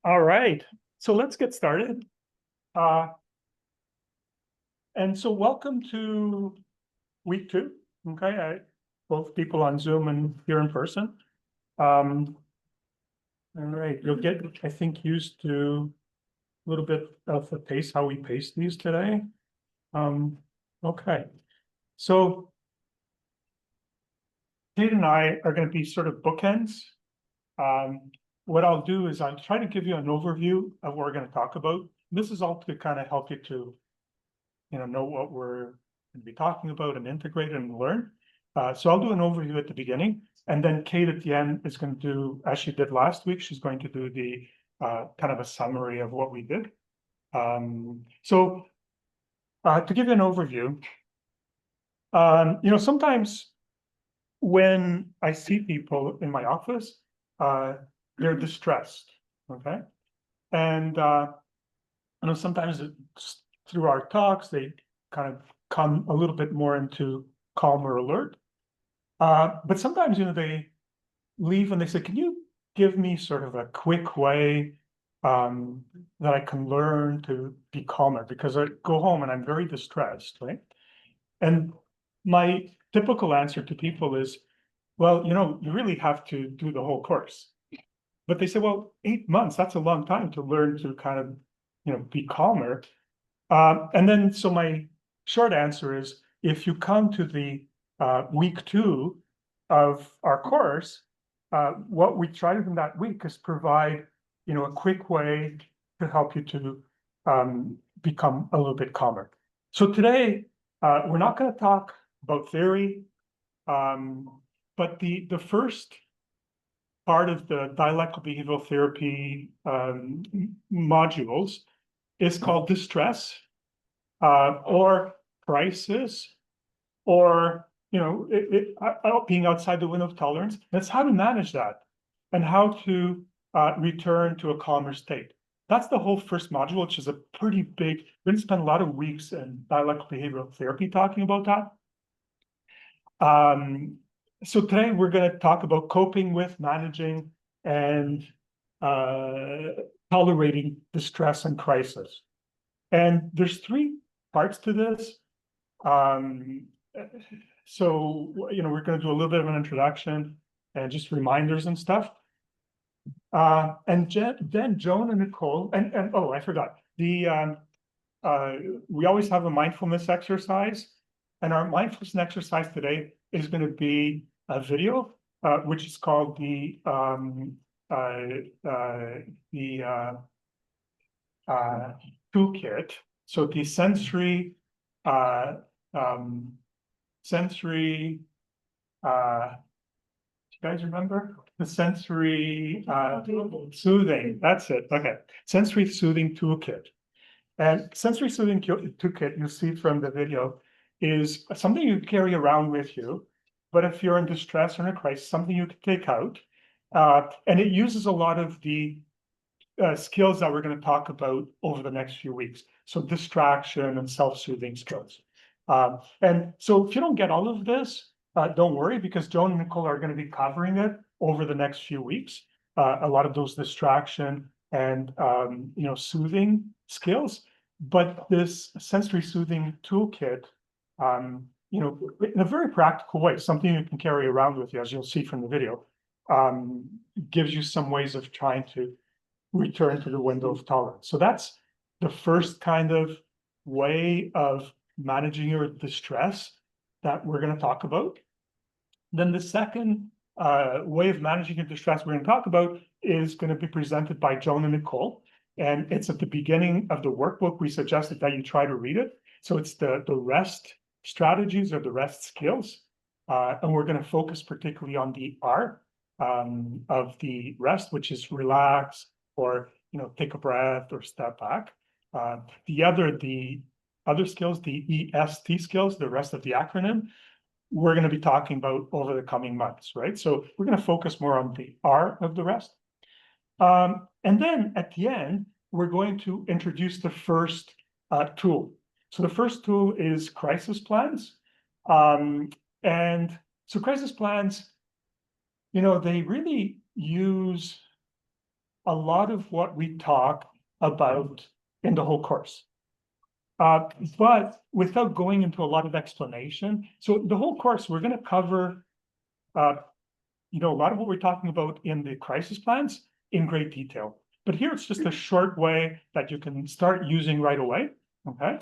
All right, so let's get started. Uh, and so welcome to week two. Okay, both people on Zoom and here in person. All right, you'll get, I think, used to a little bit of the pace, how we pace these today. Okay, so Kate and I are going to be sort of bookends. What I'll do is I'll try to give you an overview of what we're going to talk about. This is all to kind of help you to know what we're going to be talking about and integrate and learn. So I'll do an overview at the beginning, and then Kate at the end is going to do, as she did last week, she's going to do the kind of a summary of what we did. So to give you an overview, sometimes when I see people in my office, they're distressed, okay? And sometimes through our talks, they kind of come a little bit more into calm or alert. But sometimes, they leave and they say, can you give me sort of a quick way that I can learn to be calmer? Because I go home and I'm very distressed, right? And my typical answer to people is, well, you really have to do the whole course. But they say, well, 8 months, that's a long time to learn to kind of, be calmer. And then, so my short answer is, if you come to the week two of our course, what we try to do in that week is provide, a quick way to help you to become a little bit calmer. So today, we're not going to talk about theory, but the first part of the dialectical behavioral therapy modules is called distress, or crisis, or being outside the window of tolerance. That's how to manage that and how to return to a calmer state. That's the whole first module, which is a pretty big. We're going to spend a lot of weeks in dialectical behavioral therapy talking about that. So today we're going to talk about coping with, managing, and tolerating distress and crisis. And there's three parts to this. So, we're going to do a little bit of an introduction and just reminders and stuff. And then Joan and Nicole, and oh, I forgot. We always have a mindfulness exercise, and our mindfulness exercise today is going to be a video, which is called the toolkit. So the sensory, sensory, you guys remember? The sensory soothing, that's it, okay. Sensory soothing toolkit. And sensory soothing toolkit, you see from the video, is something you carry around with you, but if you're in distress or in a crisis, something you can take out. And it uses a lot of the skills that we're going to talk about over the next few weeks. So distraction and self-soothing skills. And so if you don't get all of this, don't worry, because Joan and Nicole are going to be covering it over the next few weeks. A lot of those distraction and soothing skills. But this sensory soothing toolkit, in a very practical way, something you can carry around with you, as you'll see from the video, gives you some ways of trying to return to the window of tolerance. So that's the first kind of way of managing your distress that we're going to talk about. Then the second way of managing your distress we're going to talk about is going to be presented by Joan and Nicole. And it's at the beginning of the workbook. We suggested that you try to read it. So it's the REST strategies or the REST skills. And we're going to focus particularly on the R of the REST, which is relax, or take a breath or step back. The other skills, the EST skills, the rest of the acronym, we're going to be talking about over the coming months, right? So we're going to focus more on the R of the REST. And then at the end, we're going to introduce the first tool. So the first tool is crisis plans. And so crisis plans, they really use a lot of what we talk about in the whole course. But without going into a lot of explanation, so the whole course, we're going to cover, a lot of what we're talking about in the crisis plans in great detail. But here it's just a short way that you can start using right away, okay?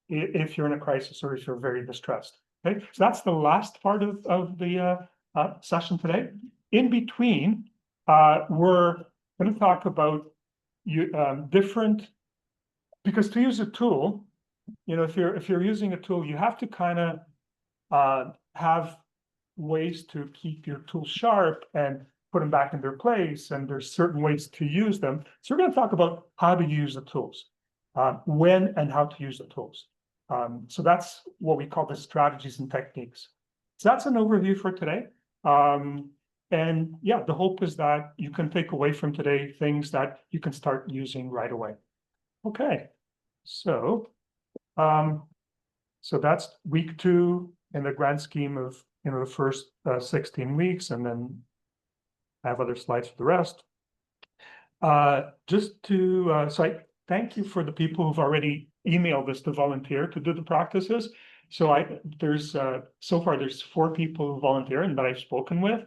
If you're in a crisis or if you're very distressed, okay? So that's the last part of the session today. In between, we're going to talk about different, because to use a tool, if you're using a tool, you have to kind of have ways to keep your tools sharp and put them back in their place, and there's certain ways to use them. So we're going to talk about how to use the tools, when and how to use the tools. So that's what we call the strategies and techniques. So that's an overview for today. And yeah, the hope is that you can take away from today things that you can start using right away. Okay, so that's week 2 in the grand scheme of the first 16 weeks, and then I have other slides for the rest. Just to so I thank you for the people who've already emailed us to volunteer to do the practices. So there's so far there's 4 people who volunteer and that I've spoken with.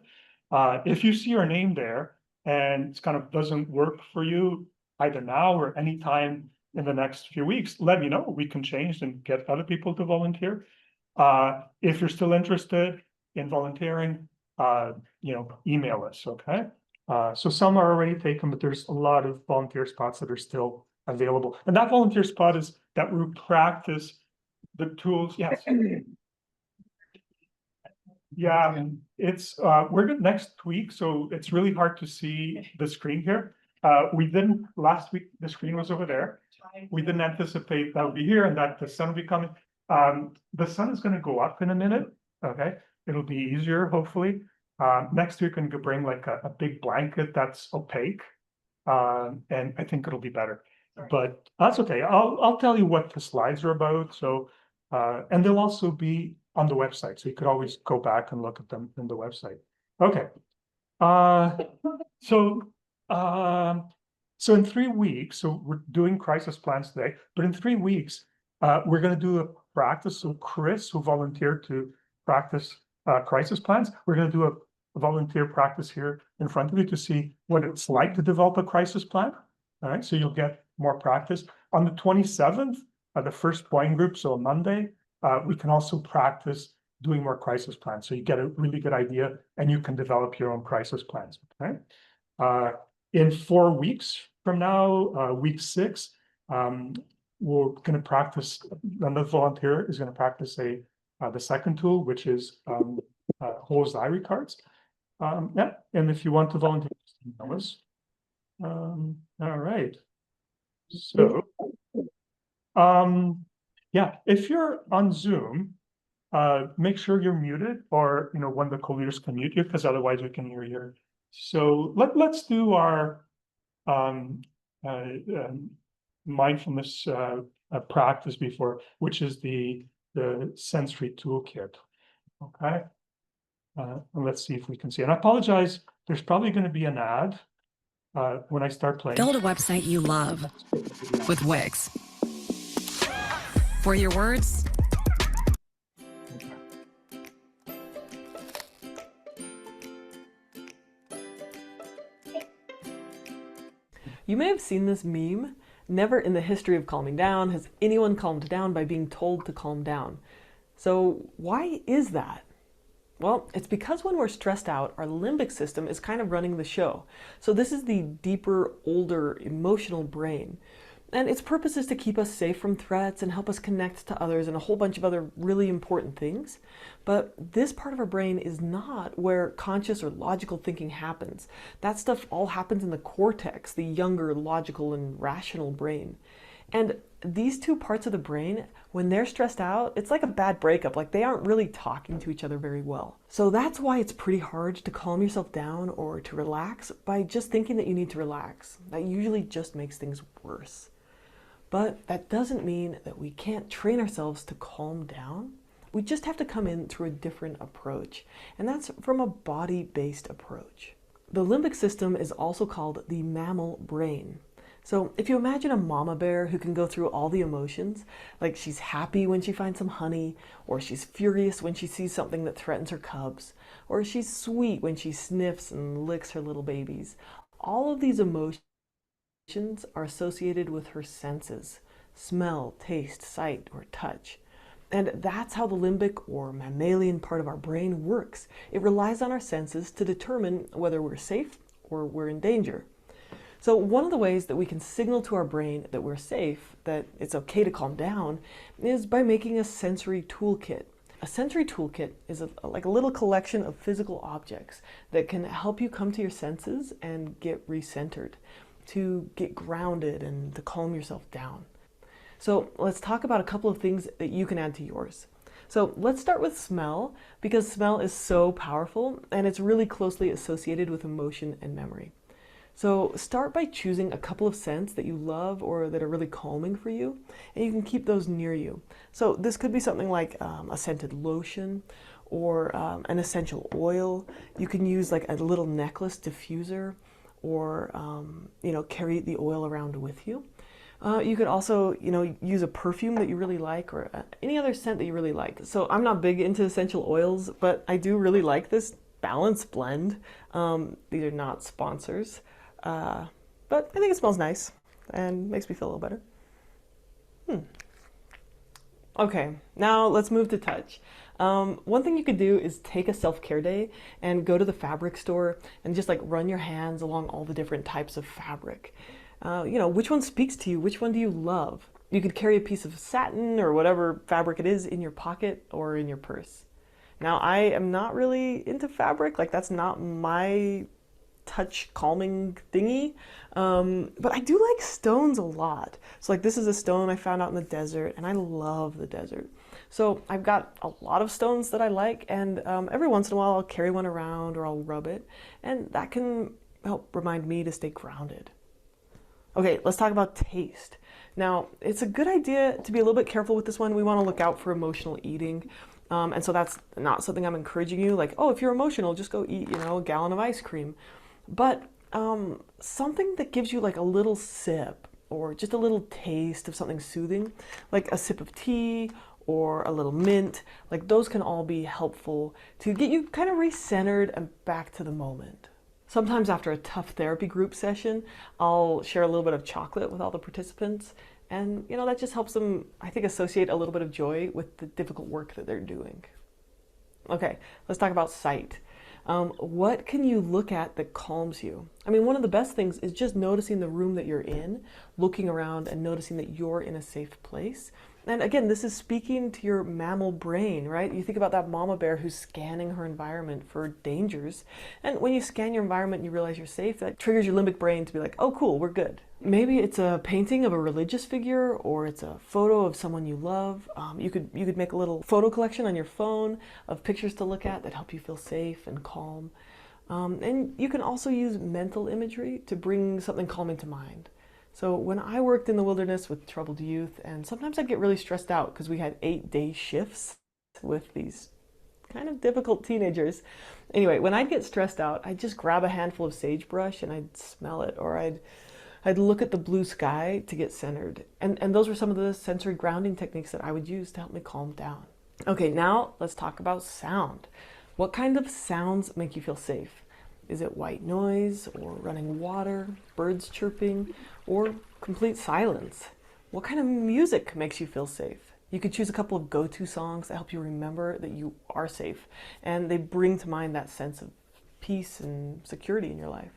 If you see your name there and it kind of doesn't work for you either now or anytime in the next few weeks, let me know. We can change and get other people to volunteer. If you're still interested in volunteering, email us, okay? So some are already taken, but there's a lot of volunteer spots that are still available. And that volunteer spot is that we practice the tools. Yes. Yeah, it's we're good next week, so it's really hard to see the screen here. We didn't last week, the screen was over there. We didn't anticipate that would be here and that the sun would be coming. The sun is going to go up in a minute. Okay, it'll be easier, hopefully. Next week, I'm going to bring like a big blanket that's opaque, and I think it'll be better. But that's okay. I'll tell you what the slides are about. So, and they'll also be on the website, so you could always go back and look at them in the website. Okay. So in 3 weeks, so we're doing crisis plans today, but in 3 weeks, we're going to do a practice. So Chris, who volunteered to practice crisis plans, we're going to do a volunteer practice here in front of you to see what it's like to develop a crisis plan. All right, so you'll get more practice. On the 27th, the first point group, so Monday, we can also practice doing more crisis plans. So you get a really good idea and you can develop your own crisis plans, okay? In 4 weeks from now, week 6, we're going to practice, another volunteer is going to practice the second tool, which is whole diary cards. Yeah, and if you want to volunteer, email us. All right. So, yeah, if you're on Zoom, make sure you're muted, or one of the co-leaders can mute you, because otherwise we can hear you. So let's do our mindfulness practice before, which is the sensory toolkit. Okay. And let's see if we can see. And I apologize, there's probably going to be an ad when I start playing. Build a website you love with Wix. For your words, you may have seen this meme. Never in the history of calming down has anyone calmed down by being told to calm down. So why is that? Well, it's because when we're stressed out, our limbic system is kind of running the show. So this is the deeper, older, emotional brain. And its purpose is to keep us safe from threats and help us connect to others and a whole bunch of other really important things. But this part of our brain is not where conscious or logical thinking happens. That stuff all happens in the cortex, the younger, logical and rational brain. And these two parts of the brain, when they're stressed out, it's like a bad breakup. Like they aren't really talking to each other very well. So that's why it's pretty hard to calm yourself down or to relax by just thinking that you need to relax. That usually just makes things worse. But that doesn't mean that we can't train ourselves to calm down. We just have to come in through a different approach. And that's from a body-based approach. The limbic system is also called the mammal brain. So if you imagine a mama bear who can go through all the emotions, like she's happy when she finds some honey, or she's furious when she sees something that threatens her cubs, or she's sweet when she sniffs and licks her little babies. All of these emotions are associated with her senses: smell, taste, sight, or touch. And that's how the limbic or mammalian part of our brain works. It relies on our senses to determine whether we're safe or we're in danger. So one of the ways that we can signal to our brain that we're safe, that it's okay to calm down, is by making a sensory toolkit. A sensory toolkit is like a little collection of physical objects that can help you come to your senses and get recentered, to get grounded and to calm yourself down. So let's talk about a couple of things that you can add to yours. So let's start with smell, because smell is so powerful and it's really closely associated with emotion and memory. So start by choosing a couple of scents that you love or that are really calming for you, and you can keep those near you. So this could be something like a scented lotion or an essential oil. You can use like a little necklace diffuser, or carry the oil around with you. You could also, use a perfume that you really like, or any other scent that you really like. So I'm not big into essential oils, but I do really like this Balance blend. These are not sponsors, but I think it smells nice and makes me feel a little better. Okay, now let's move to touch. One thing you could do is take a self-care day and go to the fabric store and just like run your hands along all the different types of fabric. Which one speaks to you? Which one do you love? You could carry a piece of satin or whatever fabric it is in your pocket or in your purse. Now, I am not really into fabric, like that's not my touch calming thingy, but I do like stones a lot. So like this is a stone I found out in the desert, and I love the desert. So I've got a lot of stones that I like, and every once in a while I'll carry one around or I'll rub it, and that can help remind me to stay grounded. Okay, let's talk about taste. Now, it's a good idea to be a little bit careful with this one. We want to look out for emotional eating. And so that's not something I'm encouraging you, like, oh, if you're emotional, just go eat, a gallon of ice cream. But something that gives you like a little sip or just a little taste of something soothing, like a sip of tea or a little mint, like those can all be helpful to get you kind of recentered and back to the moment. Sometimes after a tough therapy group session, I'll share a little bit of chocolate with all the participants. And, that just helps them, I think, associate a little bit of joy with the difficult work that they're doing. Okay, let's talk about sight. What can you look at that calms you? I mean, one of the best things is just noticing the room that you're in, looking around and noticing that you're in a safe place. And again, this is speaking to your mammal brain, right? You think about that mama bear who's scanning her environment for dangers. And when you scan your environment and you realize you're safe, that triggers your limbic brain to be like, oh, cool, we're good. Maybe it's a painting of a religious figure, or it's a photo of someone you love. You could make a little photo collection on your phone of pictures to look at that help you feel safe and calm. And you can also use mental imagery to bring something calming to mind. So when I worked in the wilderness with troubled youth, and sometimes I'd get really stressed out because we had 8-day shifts with these kind of difficult teenagers. Anyway, when I'd get stressed out, I'd just grab a handful of sagebrush and I'd smell it, or I'd look at the blue sky to get centered. And those were some of the sensory grounding techniques that I would use to help me calm down. Okay, now let's talk about sound. What kind of sounds make you feel safe? Is it white noise, or running water, birds chirping, or complete silence? What kind of music makes you feel safe? You could choose a couple of go-to songs that help you remember that you are safe, and they bring to mind that sense of peace and security in your life.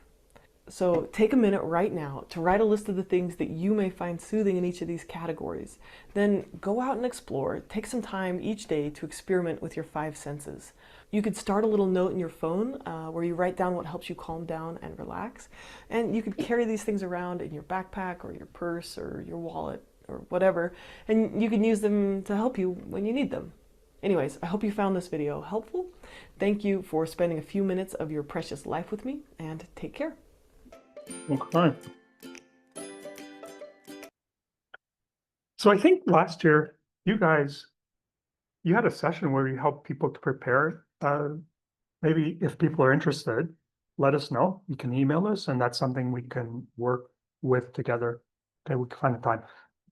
So take a minute right now to write a list of the things that you may find soothing in each of these categories. Then go out and explore. Take some time each day to experiment with your 5 senses. You could start a little note in your phone where you write down what helps you calm down and relax. And you could carry these things around in your backpack or your purse or your wallet or whatever. And you can use them to help you when you need them. Anyways, I hope you found this video helpful. Thank you for spending a few minutes of your precious life with me, and take care. Okay. So I think last year, you had a session where you helped people to prepare, maybe if people are interested. let us know. You can email us, and that's something we can work with together. Okay, we can find a time.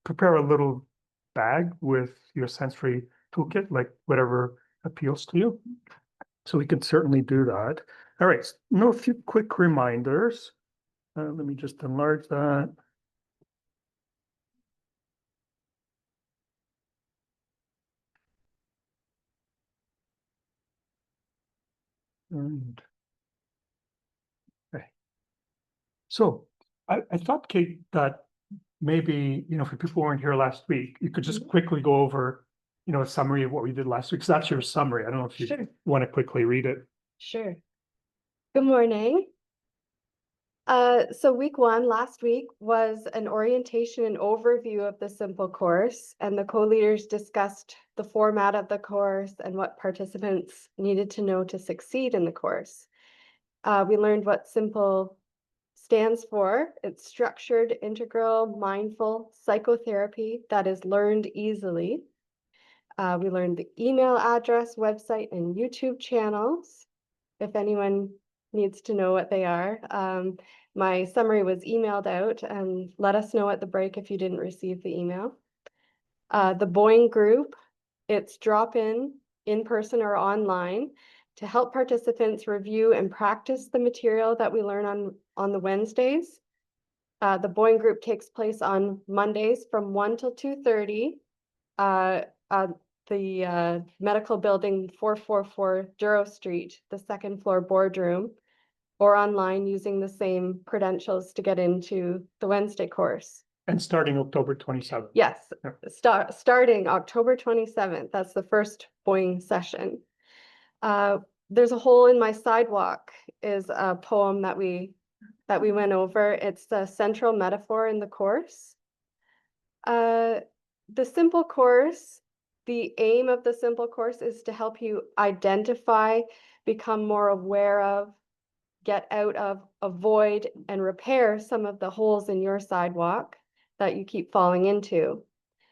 Prepare a little bag with your sensory toolkit, like whatever appeals to you. So we can certainly do that. All right, a few quick reminders. Let me just enlarge that. And okay. So I thought, Kate, that maybe, for people who weren't here last week, you could just quickly go over, a summary of what we did last week. So that's your summary. I don't know if you Sure. want to quickly read it. Sure. Good morning. So week one last week was an orientation and overview of the simple course, and the co-leaders discussed the format of the course and what participants needed to know to succeed in the course. We learned what simple stands for. It's structured, integral, mindful psychotherapy that is learned easily. We learned the email address, website, and YouTube channels, if anyone needs to know what they are. My summary was emailed out, and let us know at the break if you didn't receive the email. The Boeing group, it's drop-in, in-person or online, to help participants review and practice the material that we learn on the Wednesdays. The Boeing group takes place on Mondays from 1 till 2:30. The medical building 444 Duro Street, the second floor boardroom, or online using the same credentials to get into the Wednesday course. And starting October 27th. Yes, Yeah. starting October 27th, that's the first Boeing session. There's a Hole in My Sidewalk is a poem that we went over. It's the central metaphor in the course. The simple course, the aim of the simple course is to help you identify, become more aware of, get out of, avoid, and repair some of the holes in your sidewalk that you keep falling into.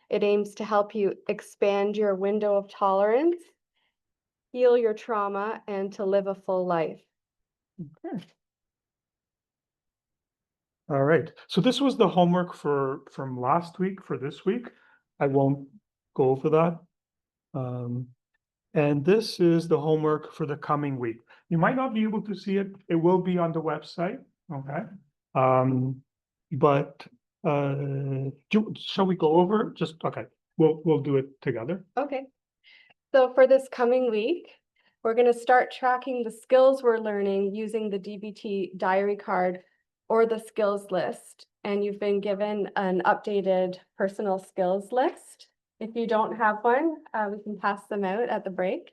It aims to help you expand your window of tolerance, heal your trauma, and to live a full life. Okay. All right. So this was the homework from last week for this week. I won't go over that. And this is the homework for the coming week. You might not be able to see it. It will be on the website. Okay. But shall we go over it? Just okay. We'll do it together. Okay. So for this coming week, we're going to start tracking the skills we're learning using the DBT diary card or the skills list. And you've been given an updated personal skills list. If you don't have one, we can pass them out at the break.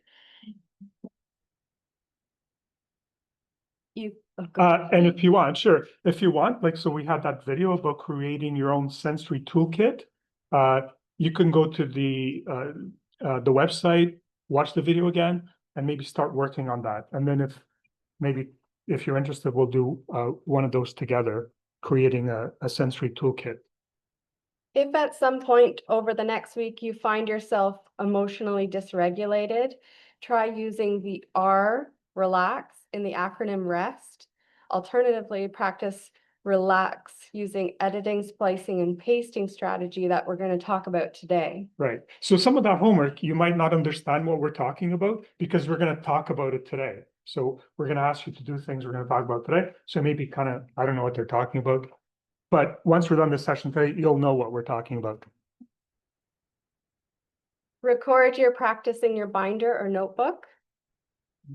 And if you want, sure. If you want, like, so we had that video about creating your own sensory toolkit. You can go to the website, watch the video again, and maybe start working on that. And then if you're interested, we'll do one of those together, creating a sensory toolkit. If at some point over the next week you find yourself emotionally dysregulated, try using the R, relax, in the acronym REST. Alternatively, practice relax using editing, splicing, and pasting strategy that we're going to talk about today. Right. So some of that homework, you might not understand what we're talking about because we're going to talk about it today. So we're going to ask you to do things we're going to talk about today. So maybe kind of, I don't know what they're talking about. But once we're done this session today, you'll know what we're talking about. Record your practice in your binder or notebook.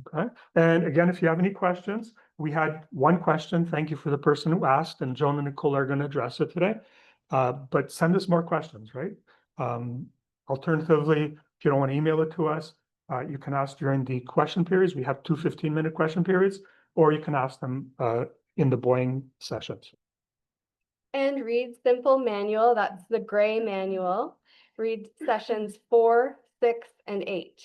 Okay. And again, if you have any questions, we had one question. Thank you for the person who asked, and Joan and Nicole are going to address it today. But send us more questions, right? Alternatively, if you don't want to email it to us, you can ask during the question periods. We have 2 15-minute question periods, or you can ask them in the Boeing sessions. And read Simple Manual, that's the gray manual. Read sessions 4, 6, and 8.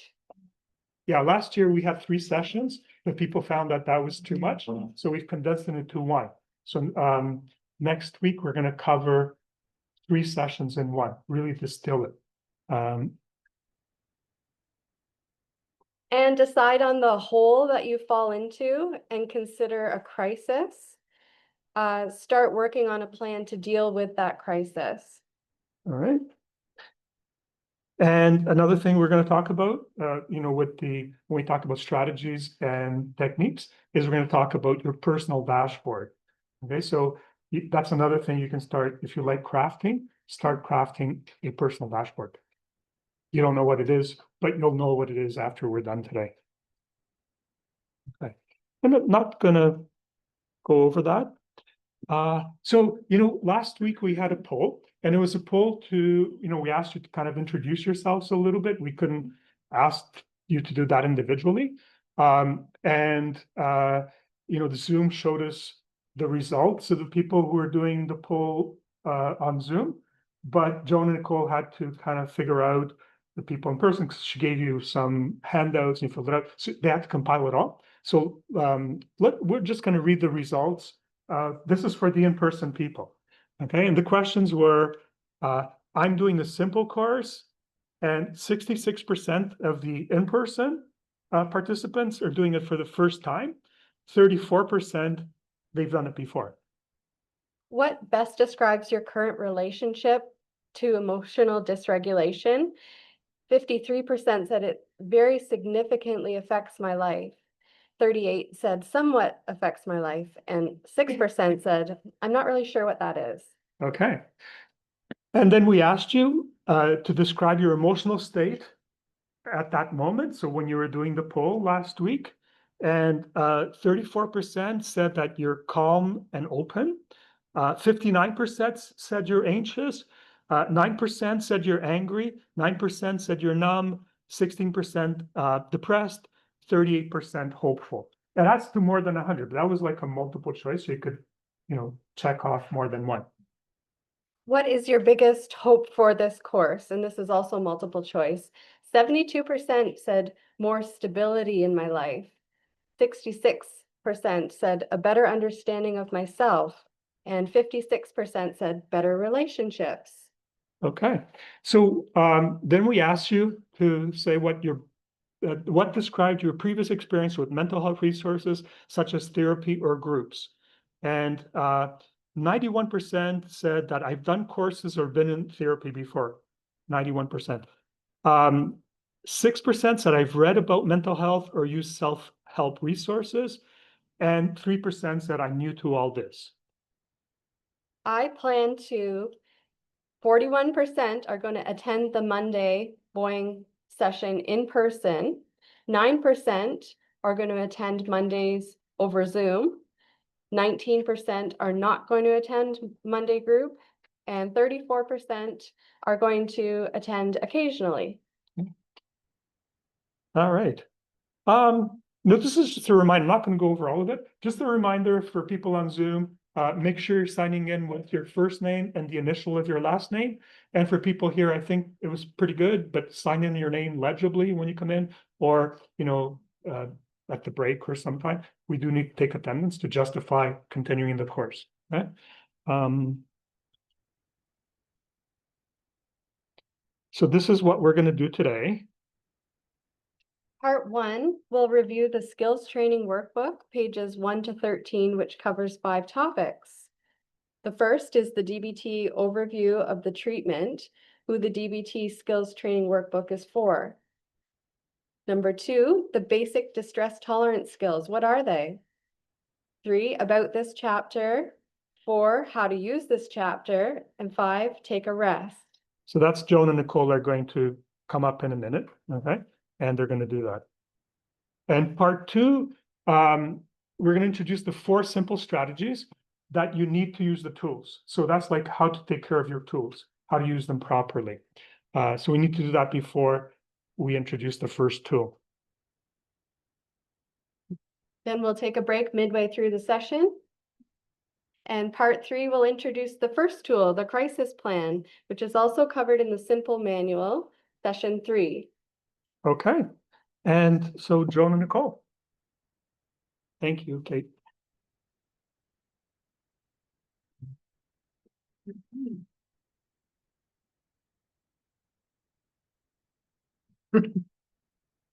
Yeah, last year we had 3 sessions, but people found that was too much. So we've condensed it into 1. So next week, we're going to cover 3 sessions in 1, really distill it. And decide on the hole that you fall into and consider a crisis. Start working on a plan to deal with that crisis. All right. And another thing we're going to talk about, when we talk about strategies and techniques, is we're going to talk about your personal dashboard. Okay, so that's another thing you can start. If you like crafting, start crafting a personal dashboard. You don't know what it is, but you'll know what it is after we're done today. Okay, I'm not going to go over that. Last week we had a poll, and it was a poll to, we asked you to kind of introduce yourselves a little bit. We couldn't ask you to do that individually. The Zoom showed us the results of the people who were doing the poll on Zoom, but Joan and Nicole had to kind of figure out the people in person because she gave you some handouts and you filled it out. So they had to compile it all. So we're just going to read the results. This is for the in-person people, okay? And the questions were, I'm doing the simple course, and 66% of the in-person participants are doing it for the first time. 34%, they've done it before. What best describes your current relationship to emotional dysregulation? 53% said it very significantly affects my life. 38 said somewhat affects my life, and 6% said, I'm not really sure what that is. Okay. And then we asked you to describe your emotional state at that moment. So when you were doing the poll last week, and 34% said that you're calm and open. 59% said you're anxious. 9% said you're angry. 9% said you're numb. 16% depressed. 38% hopeful. And that's to more than 100. That was like a multiple choice. So you could, check off more than one. What is your biggest hope for this course? And this is also multiple choice. 72% said more stability in my life. 66% said a better understanding of myself. And 56% said better relationships. Okay. So then we asked you to say what described your previous experience with mental health resources, such as therapy or groups. And 91% said that I've done courses or been in therapy before. 91%. 6% said I've read about mental health or used self-help resources. And 3% said I'm new to all this. I plan to, 41% are going to attend the Monday Boeing session in person. 9% are going to attend Mondays over Zoom. 19% are not going to attend Monday group, and 34% are going to attend occasionally. All right. No, this is just a reminder. I'm not going to go over all of it. Just a reminder for people on Zoom, make sure you're signing in with your first name and the initial of your last name. And for people here, I think it was pretty good, but sign in your name legibly when you come in, or, at the break or sometime. We do need to take attendance to justify continuing the course. Okay? So this is what we're going to do today. Part 1 will review the skills training workbook, pages 1 to 13, which covers 5 topics. The first is the DBT overview of the treatment, who the DBT skills training workbook is for. Number 2, the basic distress tolerance skills. What are they? 3, about this chapter. 4, how to use this chapter. And 5, take a rest. So that's Joan and Nicole are going to come up in a minute, okay? And they're going to do that. And part 2, we're going to introduce the 4 simple strategies that you need to use the tools. So that's like how to take care of your tools, how to use them properly. So we need to do that before we introduce the first tool. Then we'll take a break midway through the session. And part 3 will introduce the first tool, the crisis plan, which is also covered in the simple manual, session 3. Okay. And so Joan and Nicole. Thank you, Kate.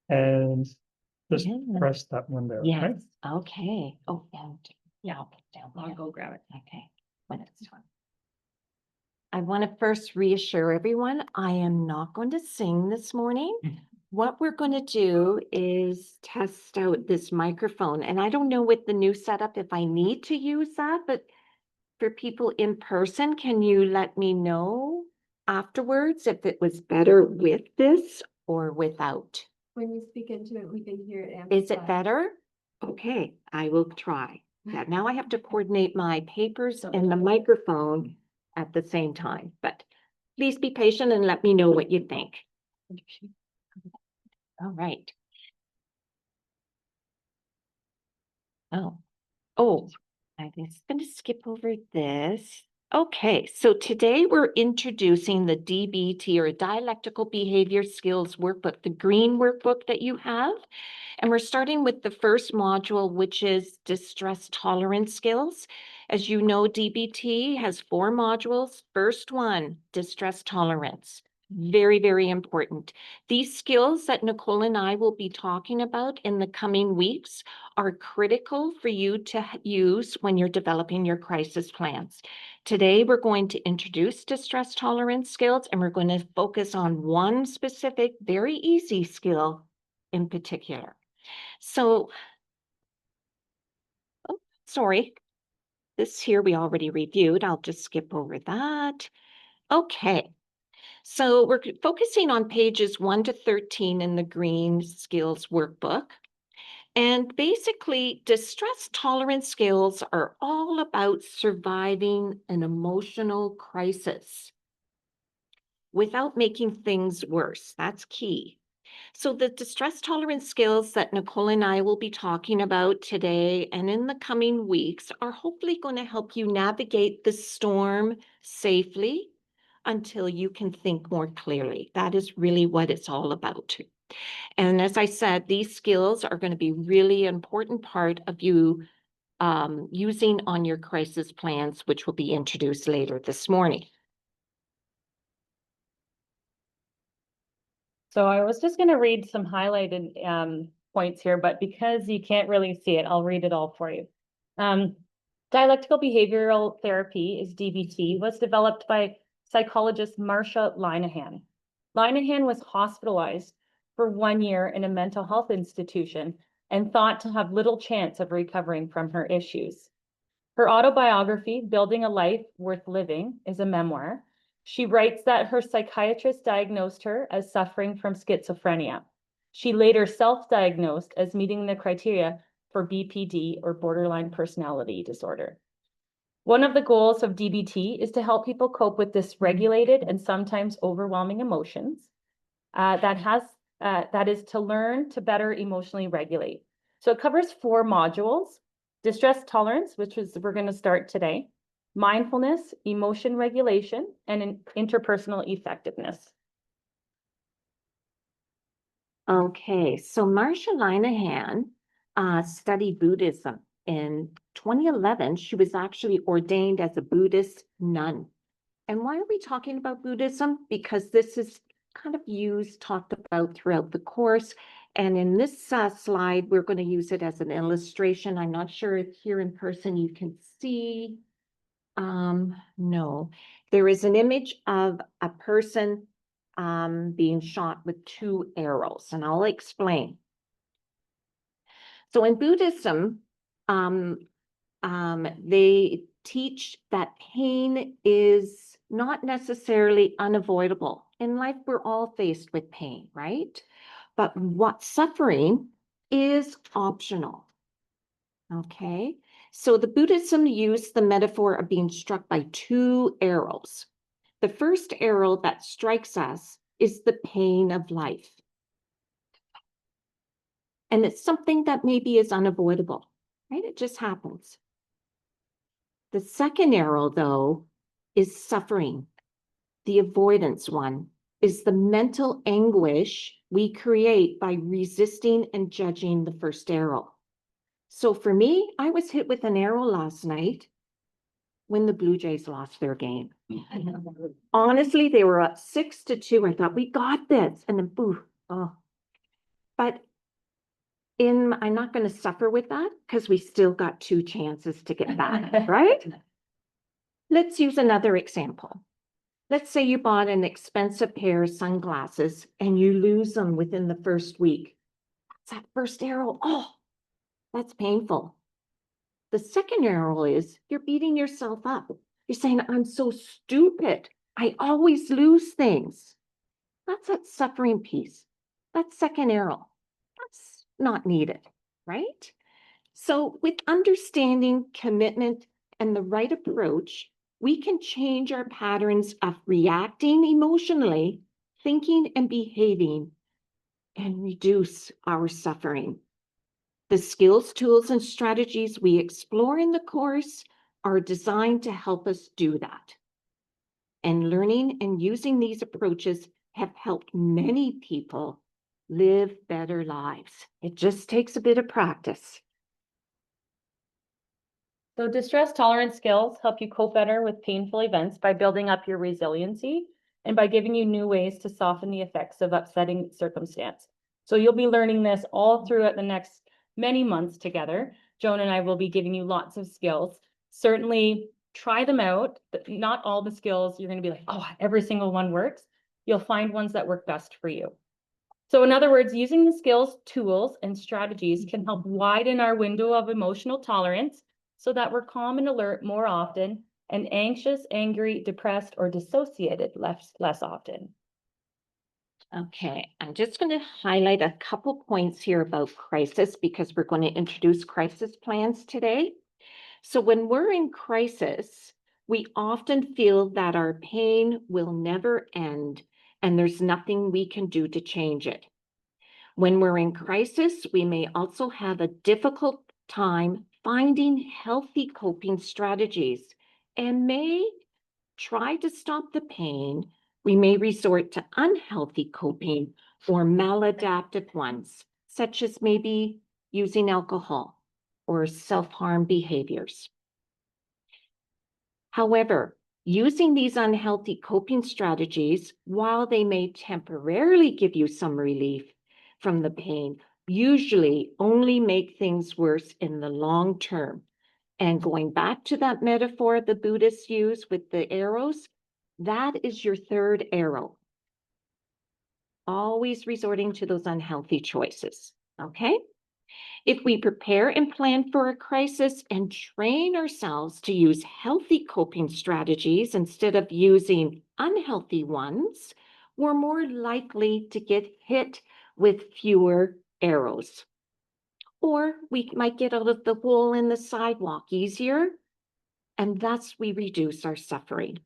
And Just Yeah. press that one there, okay? Yes, okay. Oh, and yeah, I'll put it down. I'll there. go grab it. Okay, when it's done. I want to first reassure everyone, I am not going to sing this morning. What we're going to do is test out this microphone, and I don't know with the new setup if I need to use that, but for people in person, can you let me know afterwards if it was better with this or without? When you speak into it, we can hear it. Is it better? Okay, I will try. Yeah, now I have to coordinate my papers and the microphone at the same time, but please be patient and let me know what you think. All right. Oh, I'm just going to skip over this. Okay, so today we're introducing the DBT or Dialectical Behavior Skills Workbook, the green workbook that you have. And we're starting with the first module, which is distress tolerance skills. As you know, DBT has 4 modules. First one, distress tolerance. Very, very important. These skills that Nicole and I will be talking about in the coming weeks are critical for you to use when you're developing your crisis plans. Today, we're going to introduce distress tolerance skills, and we're going to focus on one specific, very easy skill in particular. So, oh, sorry, this here we already reviewed. I'll just skip over that. Okay, so we're focusing on pages 1 to 13 in the Green Skills Workbook. And basically, distress tolerance skills are all about surviving an emotional crisis without making things worse. That's key. So the distress tolerance skills that Nicole and I will be talking about today and in the coming weeks are hopefully going to help you navigate the storm safely until you can think more clearly. That is really what it's all about. And as I said, these skills are going to be really important part of you using on your crisis plans, which will be introduced later this morning. So I was just going to read some highlighted points here, but because you can't really see it, I'll read it all for you. Dialectical behavioral therapy, is DBT, was developed by psychologist Marsha Linehan. Linehan was hospitalized for 1 year in a mental health institution and thought to have little chance of recovering from her issues. Her autobiography, Building a Life Worth Living, is a memoir. She writes that her psychiatrist diagnosed her as suffering from schizophrenia. She later self-diagnosed as meeting the criteria for BPD, or borderline personality disorder. One of the goals of DBT is to help people cope with dysregulated and sometimes overwhelming emotions. That is to learn to better emotionally regulate. So it covers 4 modules: distress tolerance, which is we're going to start today, mindfulness, emotion regulation, and interpersonal effectiveness. Okay, so Marsha Linehan studied Buddhism. In 2011, she was actually ordained as a Buddhist nun. And why are we talking about Buddhism? Because this is kind of talked about throughout the course. And in this slide, we're going to use it as an illustration. I'm not sure if here in person you can see. No, there is an image of a person being shot with 2 arrows, and I'll explain. So in Buddhism, they teach that pain is not necessarily unavoidable. In life, we're all faced with pain, right? But what suffering is optional. Okay, so the Buddhism used the metaphor of being struck by 2 arrows. The first arrow that strikes us is the pain of life. And it's something that maybe is unavoidable, right? It just happens. The second arrow, though, is suffering. The avoidance one is the mental anguish we create by resisting and judging the first arrow. So for me, I was hit with an arrow last night when the Blue Jays lost their game. Honestly, they were up 6-2. I thought, we got this. And then, boo. Oh. But I'm not going to suffer with that because we still got 2 chances to get back, right? Let's use another example. Let's say you bought an expensive pair of sunglasses and you lose them within the first week. That's that first arrow. Oh, that's painful. The second arrow is you're beating yourself up. You're saying, I'm so stupid. I always lose things. That's that suffering piece. That second arrow. That's not needed, right? So with understanding, commitment, and the right approach, we can change our patterns of reacting emotionally, thinking and behaving, and reduce our suffering. The skills, tools, and strategies we explore in the course are designed to help us do that. And learning and using these approaches have helped many people live better lives. It just takes a bit of practice. So distress tolerance skills help you cope better with painful events by building up your resiliency and by giving you new ways to soften the effects of upsetting circumstance. So you'll be learning this all throughout the next many months together. Joan and I will be giving you lots of skills. Certainly try them out, but not all the skills you're going to be like, oh, every single one works. You'll find ones that work best for you. So in other words, using the skills, tools, and strategies can help widen our window of emotional tolerance so that we're calm and alert more often and anxious, angry, depressed, or dissociated less often. Okay, I'm just going to highlight a couple points here about crisis because we're going to introduce crisis plans today. So when we're in crisis, we often feel that our pain will never end and there's nothing we can do to change it. When we're in crisis, we may also have a difficult time finding healthy coping strategies and may try to stop the pain. We may resort to unhealthy coping or maladaptive ones, such as maybe using alcohol or self-harm behaviors. However, using these unhealthy coping strategies, while they may temporarily give you some relief from the pain, usually only make things worse in the long term. And going back to that metaphor the Buddhists use with the arrows, that is your third arrow. Always resorting to those unhealthy choices, okay? If we prepare and plan for a crisis and train ourselves to use healthy coping strategies instead of using unhealthy ones, we're more likely to get hit with fewer arrows. Or we might get out of the hole in the sidewalk easier, and thus we reduce our suffering.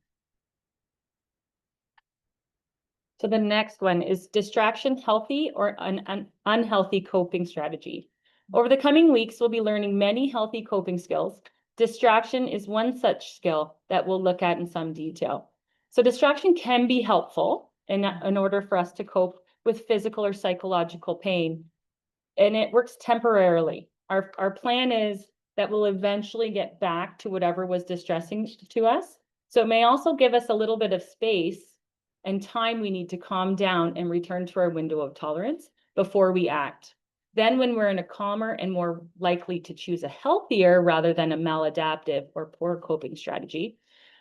So the next one is distraction healthy or an unhealthy coping strategy? Over the coming weeks, we'll be learning many healthy coping skills. Distraction is one such skill that we'll look at in some detail. So distraction can be helpful in order for us to cope with physical or psychological pain, and it works temporarily. Our plan is that we'll eventually get back to whatever was distressing to us. So it may also give us a little bit of space and time we need to calm down and return to our window of tolerance before we act. Then when we're in a calmer and more likely to choose a healthier rather than a maladaptive or poor coping strategy,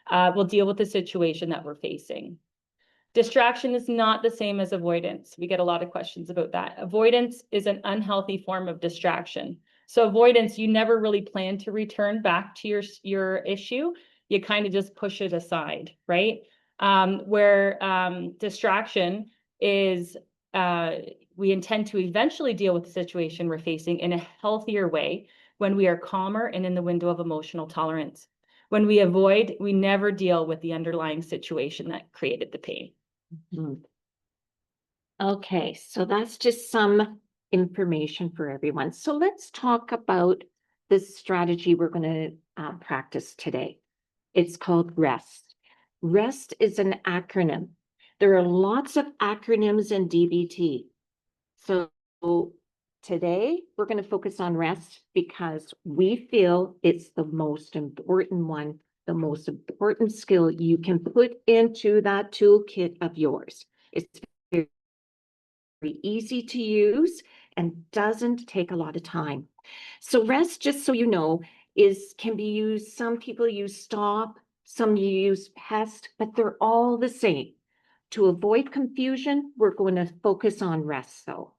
we'll deal with the situation that we're facing. Distraction is not the same as avoidance. We get a lot of questions about that. Avoidance is an unhealthy form of distraction. So avoidance, you never really plan to return back to your issue. You kind of just push it aside, right? Where distraction is, we intend to eventually deal with the situation we're facing in a healthier way when we are calmer and in the window of emotional tolerance. When we avoid, we never deal with the underlying situation that created the pain. Okay, so that's just some information for everyone. So let's talk about this strategy we're going to practice today. It's called REST. REST is an acronym. There are lots of acronyms in DBT. So today we're going to focus on REST because we feel it's the most important one, the most important skill you can put into that toolkit of yours. It's very easy to use and doesn't take a lot of time. So rest, just so you know, can be used, some people use stop, some use pest, but they're all the same. To avoid confusion, we're going to focus on rest though.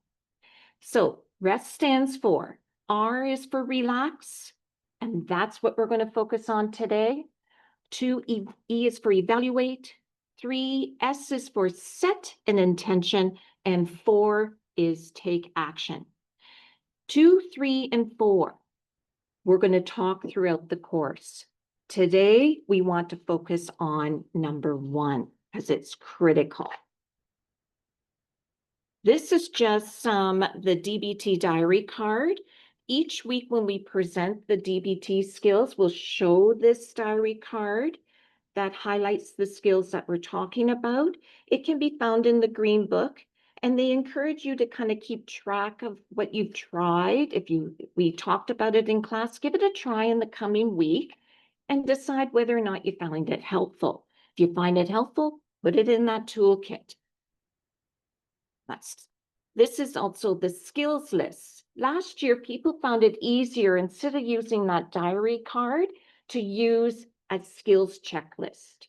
So rest stands for, R is for relax, and that's what we're going to focus on today. 2, E is for evaluate. 3, S is for set an intention, and 4 is take action. 2, 3, and 4, we're going to talk throughout the course. Today, we want to focus on number 1 because it's critical. This is just the DBT diary card. Each week when we present the DBT skills, we'll show this diary card that highlights the skills that we're talking about. It can be found in the green book, and they encourage you to kind of keep track of what you've tried. If we talked about it in class, give it a try in the coming week and decide whether or not you find it helpful. If you find it helpful, put it in that toolkit. This is also the skills list. Last year, people found it easier, instead of using that diary card, to use a skills checklist.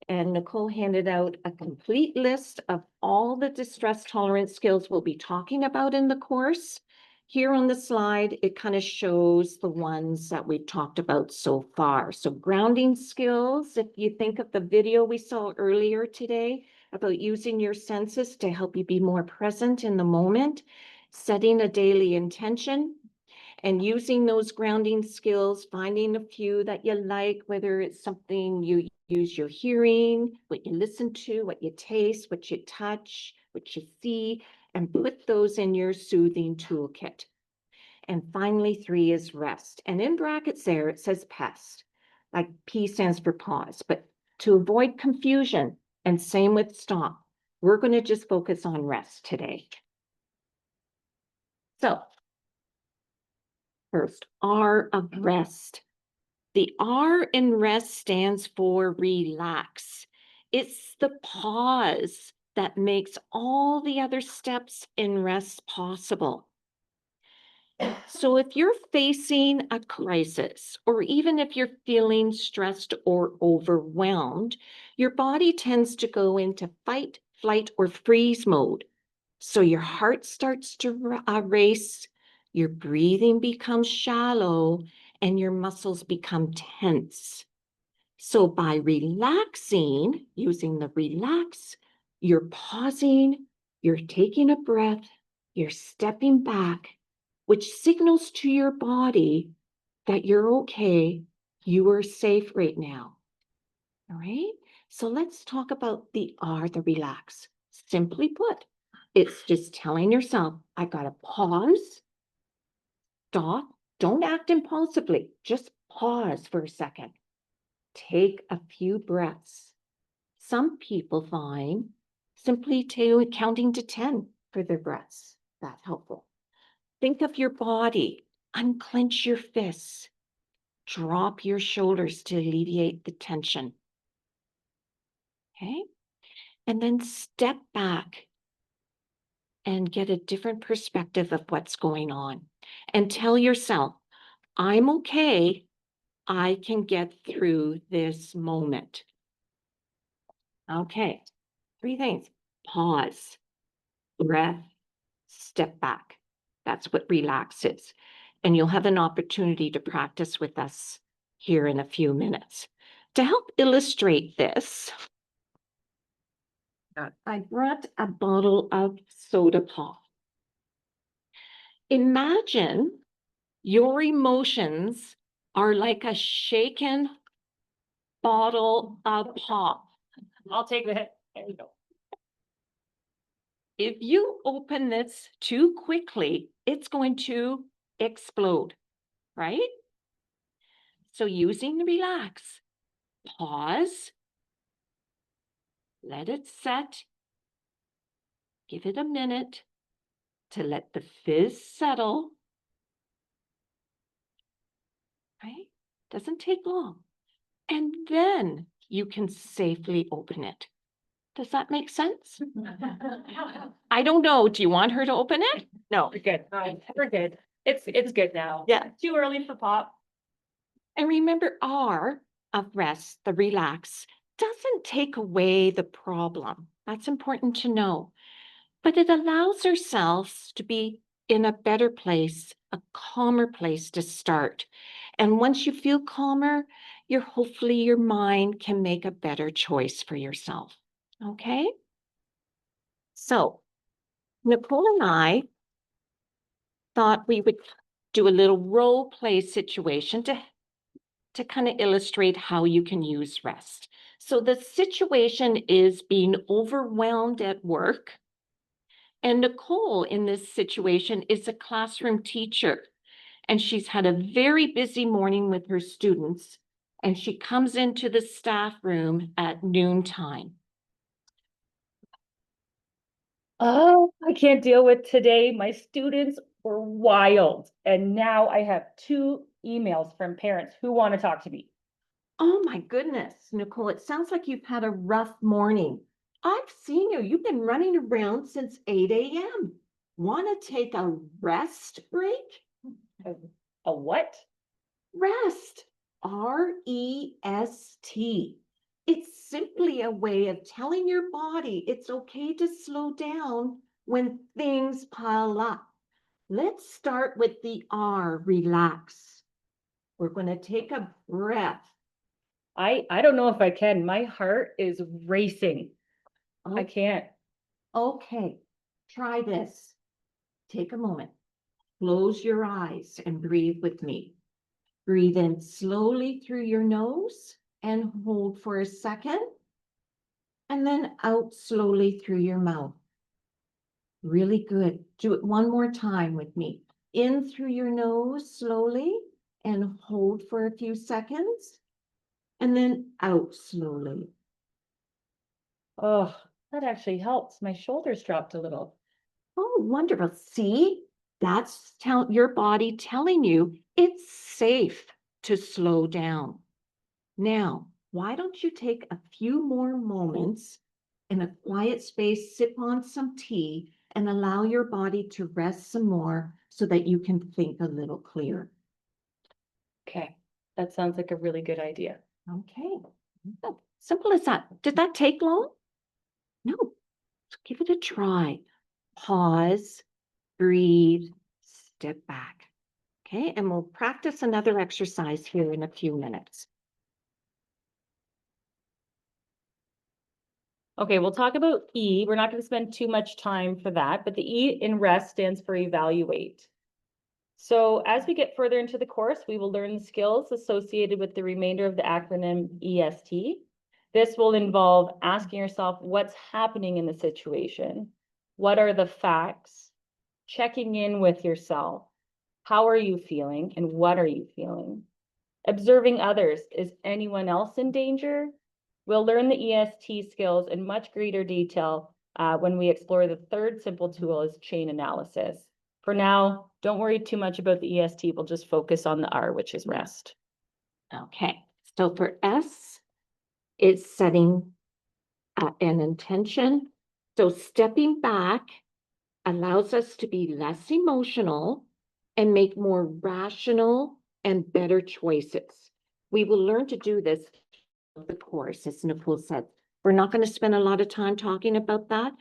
And Nicole handed out a complete list of all the distress tolerance skills we'll be talking about in the course. Here on the slide, it kind of shows the ones that we've talked about so far. So grounding skills, if you think of the video we saw earlier today about using your senses to help you be more present in the moment, setting a daily intention, and using those grounding skills, finding a few that you like, whether it's something you use your hearing, what you listen to, what you taste, what you touch, what you see, and put those in your soothing toolkit. And finally, 3 is rest. And in brackets there, it says pest. Like P stands for pause. But to avoid confusion, and same with stop, we're going to just focus on rest today. So first, R of rest. The R in rest stands for relax. It's the pause that makes all the other steps in rest possible. So if you're facing a crisis, or even if you're feeling stressed or overwhelmed, your body tends to go into fight, flight, or freeze mode. So your heart starts to race, your breathing becomes shallow, and your muscles become tense. So by relaxing, using the relax, you're pausing, you're taking a breath, you're stepping back, which signals to your body that you're okay, you are safe right now. All right, so let's talk about the R, the relax. Simply put, it's just telling yourself, I gotta pause, stop, don't act impulsively, just pause for a second. Take a few breaths. Some people find simply counting to 10 for their breaths. That's helpful. Think of your body, unclench your fists, drop your shoulders to alleviate the tension. Okay, and then step back and get a different perspective of what's going on. And tell yourself, I'm okay. I can get through this moment. Okay, 3 things. Pause, breath, step back. That's what relax is. And you'll have an opportunity to practice with us here in a few minutes. To help illustrate this, I brought a bottle of soda pop. Imagine your emotions are like a shaken bottle of pop. I'll take the hit. There you go. If you open this too quickly, it's going to explode, right? So using relax, pause, let it set, give it a minute to let the fizz settle, right? Doesn't take long. And then you can safely open it. Does that make sense? I don't know. Do you want her to open it? No. We're good. We're good. It's good now. Yeah. Too early for pop. And remember, R of rest, the relax, doesn't take away the problem. That's important to know. But it allows ourselves to be in a better place, a calmer place to start. And once you feel calmer, hopefully your mind can make a better choice for yourself. Okay? So Nicole and I thought we would do a little role play situation to kind of illustrate how you can use rest. So the situation is being overwhelmed at work. And Nicole in this situation is a classroom teacher. And she's had a very busy morning with her students. And she comes into the staff room at noontime. Oh, I can't deal with today. My students were wild. And now I have 2 emails from parents who want to talk to me. Oh my goodness, Nicole, it sounds like you've had a rough morning. I've seen you. You've been running around since 8 a.m. Want to take a rest break? A what? Rest. R-E-S-T. It's simply a way of telling your body it's okay to slow down when things pile up. Let's start with the R, relax. We're going to take a breath. I don't know if I can. My heart is racing. I can't. Okay, try this. Take a moment. Close your eyes and breathe with me. Breathe in slowly through your nose and hold for a second. And then out slowly through your mouth. Really good. Do it one more time with me. In through your nose slowly and hold for a few seconds. And then out slowly. Oh, that actually helps. My shoulders dropped a little. Oh, wonderful. See, that's your body telling you it's safe to slow down. Now, why don't you take a few more moments in a quiet space, sip on some tea, and allow your body to rest some more so that you can think a little clearer. Okay, that sounds like a really good idea. Okay, good. Simple as that. Did that take long? No, give it a try. Pause, breathe, step back. Okay, and we'll practice another exercise here in a few minutes. Okay, we'll talk about E. We're not going to spend too much time for that, but the E in rest stands for evaluate. So as we get further into the course, we will learn the skills associated with the remainder of the acronym EST. This will involve asking yourself what's happening in the situation. What are the facts? Checking in with yourself. How are you feeling and what are you feeling? Observing others. Is anyone else in danger? We'll learn the EST skills in much greater detail when we explore the third simple tool is chain analysis. For now, don't worry too much about the EST. We'll just focus on the R, which is rest. Okay, so for S, it's setting an intention. So stepping back allows us to be less emotional and make more rational and better choices. We will learn to do this in the course, as Nicole said. We're not going to spend a lot of time talking about that.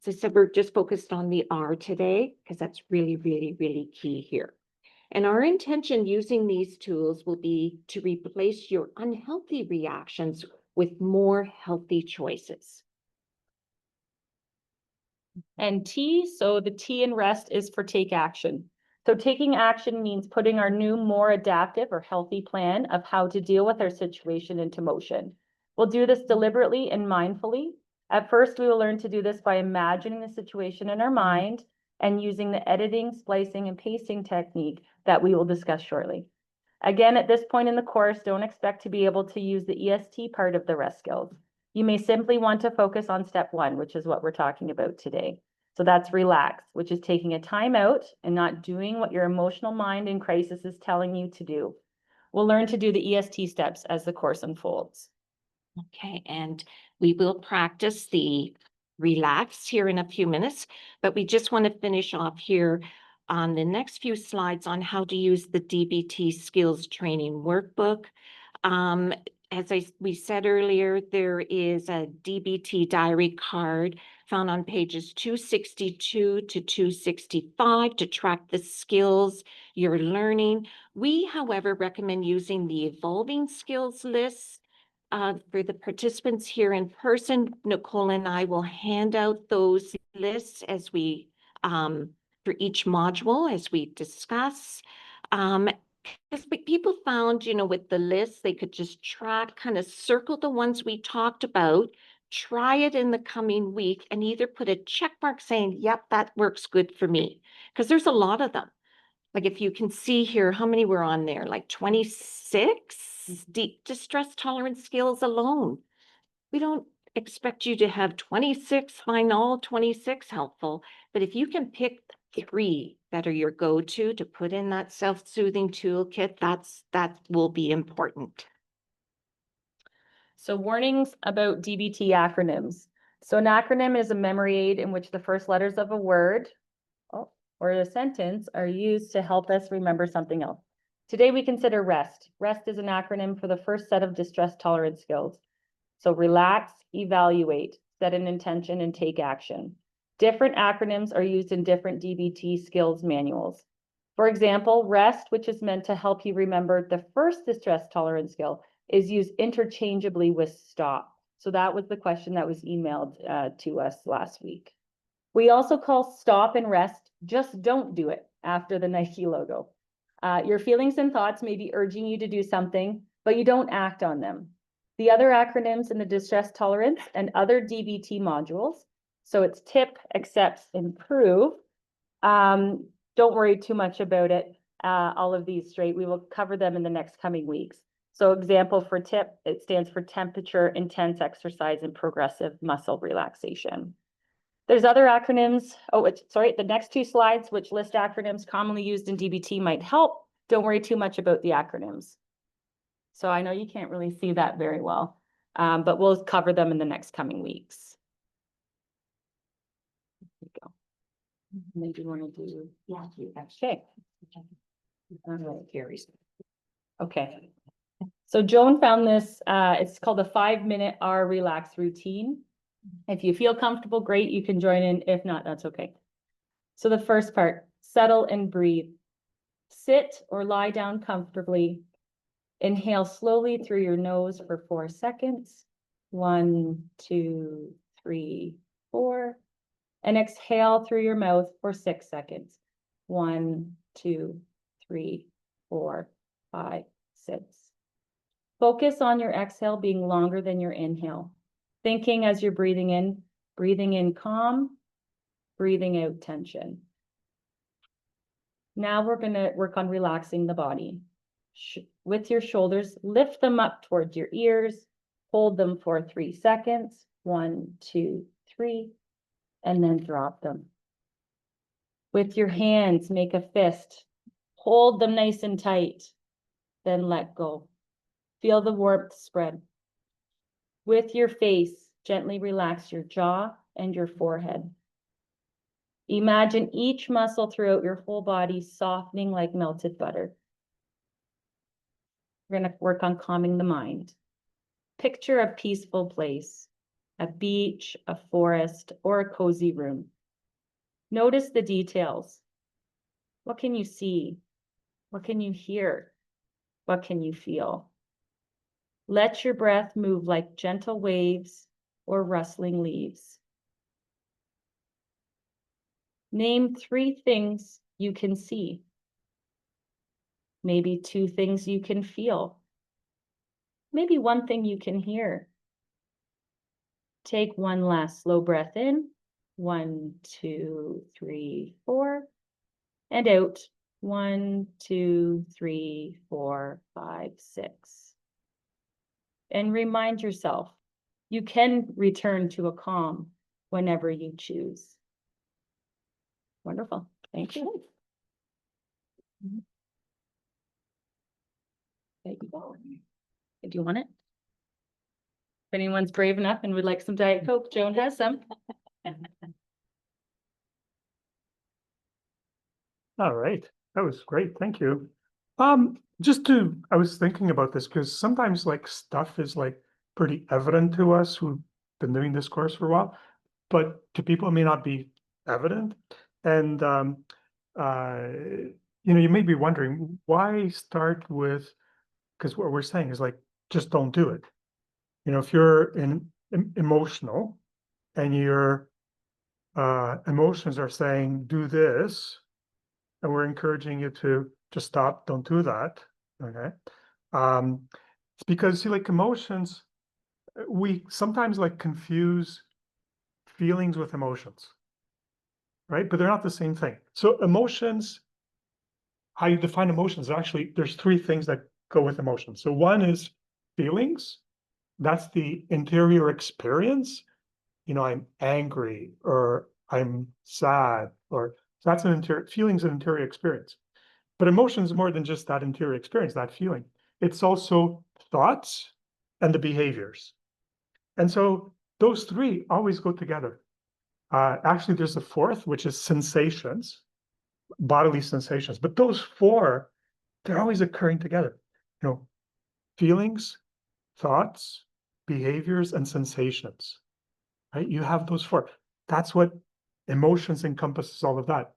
As I said, we're just focused on the R today because that's really, really, really key here. And our intention using these tools will be to replace your unhealthy reactions with more healthy choices. And T, so the T in rest is for take action. So taking action means putting our new, more adaptive or healthy plan of how to deal with our situation into motion. We'll do this deliberately and mindfully. At first, we will learn to do this by imagining the situation in our mind and using the editing, splicing, and pasting technique that we will discuss shortly. Again, at this point in the course, don't expect to be able to use the EST part of the rest skills. You may simply want to focus on step 1, which is what we're talking about today. So that's relax, which is taking a time out and not doing what your emotional mind in crisis is telling you to do. We'll learn to do the EST steps as the course unfolds. Okay, and We will practice the relax here in a few minutes, but we just want to finish off here on the next few slides on how to use the DBT skills training workbook. As we said earlier, there is a DBT diary card found on pages 262 to 265 to track the skills you're learning. We, however, recommend using the evolving skills list. For the participants here in person, Nicole and I will hand out those lists as we, for each module as we discuss. Because people found, with the list, they could just track, kind of circle the ones we talked about, try it in the coming week, and either put a check mark saying, yep, that works good for me. Because there's a lot of them. Like if you can see here, how many were on there? Like 26 deep distress tolerance skills alone. We don't expect you to have 26, find all 26 helpful, but if you can pick 3 that are your go-to to put in that self-soothing toolkit, that will be important. So warnings about DBT acronyms. So an acronym is a memory aid in which the first letters of a word or a sentence are used to help us remember something else. Today we consider REST. REST is an acronym for the first set of distress tolerance skills. So relax, evaluate, set an intention, and take action. Different acronyms are used in different DBT skills manuals. For example, REST, which is meant to help you remember the first distress tolerance skill, is used interchangeably with STOP. So that was the question that was emailed to us last week. We also call STOP and REST just don't do it after the Nike logo. Your feelings and thoughts may be urging you to do something, but you don't act on them. The other acronyms in the distress tolerance and other DBT modules, so it's TIP, accepts, improve. Don't worry too much about it. All of these straight. We will cover them in the next coming weeks. So example for TIP, it stands for temperature, intense exercise, and progressive muscle relaxation. There's other acronyms. The next 2 slides, which list acronyms commonly used in DBT, might help. Don't worry too much about the acronyms. So I know you can't really see that very well, but we'll cover them in the next coming weeks. There we go. Maybe you want to do, okay. All right, Gary's. Okay. So Joan found this, it's called a 5-minute R relax routine. If you feel comfortable, great, you can join in. If not, that's okay. So the first part, settle and breathe. Sit or lie down comfortably. Inhale slowly through your nose for 4 seconds. 1, 2, 3, 4. And exhale through your mouth for 6 seconds. 1, 2, 3, 4, 5, 6. Focus on your exhale being longer than your inhale. Thinking as you're breathing in calm, breathing out tension. Now we're going to work on relaxing the body. With your shoulders, lift them up towards your ears, hold them for 3 seconds. 1, 2, 3, and then drop them. With your hands, make a fist, hold them nice and tight, then let go. Feel the warmth spread. With your face, gently relax your jaw and your forehead. Imagine each muscle throughout your whole body softening like melted butter. We're going to work on calming the mind. Picture a peaceful place, a beach, a forest, or a cozy room. Notice the details. What can you see? What can you hear? What can you feel? Let your breath move like gentle waves or rustling leaves. Name 3 things you can see. Maybe 2 things you can feel. Maybe 1 thing you can hear. Take 1 last slow breath in. 1, 2, 3, 4. And out. 1, 2, 3, 4, 5, 6. And remind yourself, you can return to a calm whenever you choose. Wonderful. Thank you. There you go. Do you want it? If anyone's brave enough and would like some Diet Coke, Joan has some. All right, that was great, thank you. I was thinking about this because sometimes like stuff is like pretty evident to us who've been doing this course for a while, but to people it may not be evident. And you may be wondering why start with, because what we're saying is like just don't do it. If you're emotional and your emotions are saying do this, and we're encouraging you to just stop, don't do that. Okay. It's because see, like emotions, we sometimes like confuse feelings with emotions, right? But they're not the same thing. So emotions, how you define emotions, actually, there's three things that go with emotions. So one is feelings. That's the interior experience. I'm angry or I'm sad, or that's an interior feelings, an interior experience. But emotion is more than just that interior experience, that feeling. It's also thoughts and the behaviors. And so those three always go together. Actually, there's a fourth, which is sensations, bodily sensations. But those four, they're always occurring together. Feelings, thoughts, behaviors, and sensations. Right? You have those four. That's what emotions encompasses, all of that.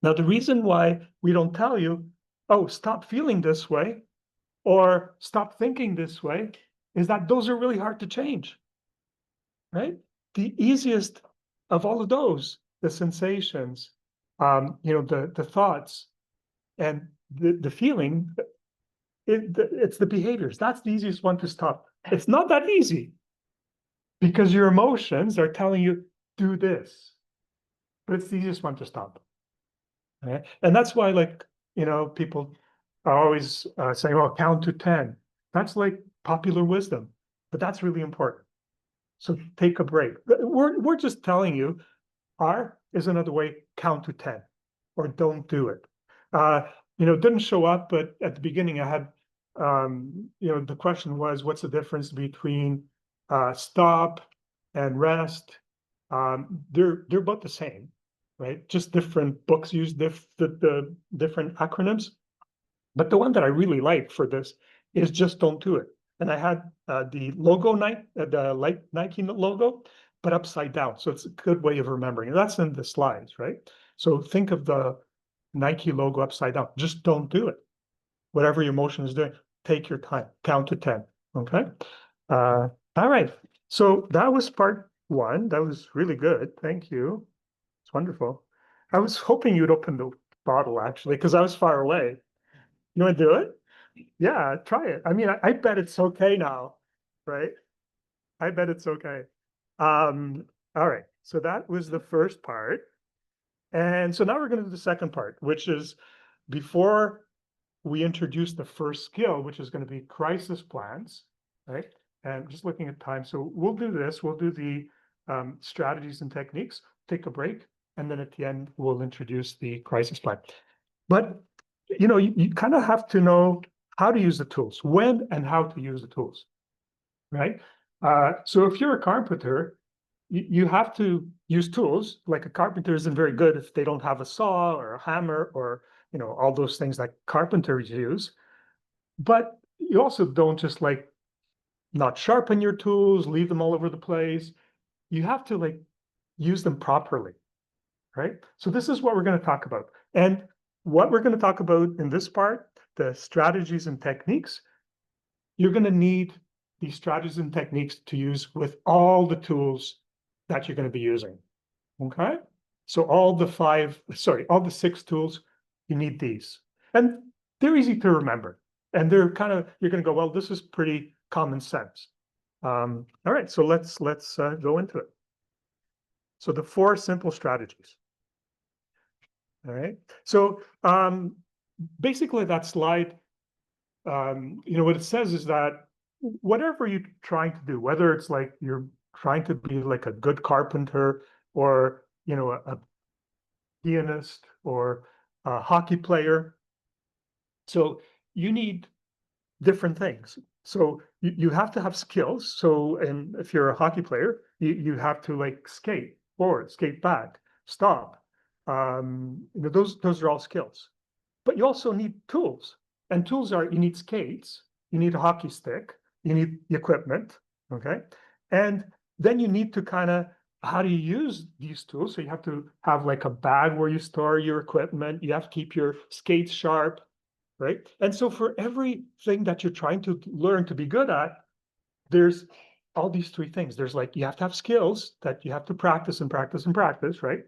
Now, the reason why we don't tell you, oh, stop feeling this way or stop thinking this way, is that those are really hard to change, right? The easiest of all of those, the sensations, the thoughts and the feeling, it's the behaviors. That's the easiest one to stop. It's not that easy because your emotions are telling you, do this, but it's the easiest one to stop. Okay? And that's why, people are always saying, well, count to 10. That's like popular wisdom, but that's really important. So take a break. We're just telling you, R is another way, count to 10, or don't do it. It didn't show up, but at the beginning I had, the question was, what's the difference between stop and rest? They're both the same, right? Just different books use the different acronyms. But the one that I really like for this is just don't do it. And I had the logo, the Nike logo, but upside down. So it's a good way of remembering. And that's in the slides, right? So think of the Nike logo upside down. Just don't do it. Whatever your emotion is doing, take your time, count to 10. Okay. All right. So that was part one. That was really good. Thank you. It's wonderful. I was hoping you'd open the bottle actually, because I was far away. You want to do it? Yeah, try it. I mean, I bet it's okay now, right? I bet it's okay. All right. So that was the first part. And so now we're going to do the second part, which is before we introduce the first skill, which is going to be crisis plans, right? And just looking at time. So we'll do this. We'll do the strategies and techniques, take a break, and then at the end, we'll introduce the crisis plan. But, you kind of have to know how to use the tools, when and how to use the tools, right? So if you're a carpenter, you have to use tools. Like a carpenter isn't very good if they don't have a saw or a hammer or, all those things that carpenters use. But you also don't just not sharpen your tools, leave them all over the place. You have to use them properly, right? So this is what we're going to talk about. And what we're going to talk about in this part, the strategies and techniques, you're going to need these strategies and techniques to use with all the tools that you're going to be using. Okay? So all the 6 tools, you need these. And they're easy to remember. And they're you're going to go, well, this is pretty common sense. All right, so let's go into it. So the 4 simple strategies. All right. So basically that slide, what it says is that whatever you're trying to do, whether it's like you're trying to be like a good carpenter or, a pianist or a hockey player. So you need different things. So you have to have skills. So, and if you're a hockey player, you have to like skate forward, skate back, stop. Those are all skills. But you also need tools. And tools are, you need skates, you need a hockey stick, you need the equipment, okay? And then you need to kind of, how do you use these tools? So you have to have like a bag where you store your equipment. You have to keep your skates sharp, right? And so for everything that you're trying to learn to be good at, there's all these three things. There's like, you have to have skills that you have to practice and practice and practice, right?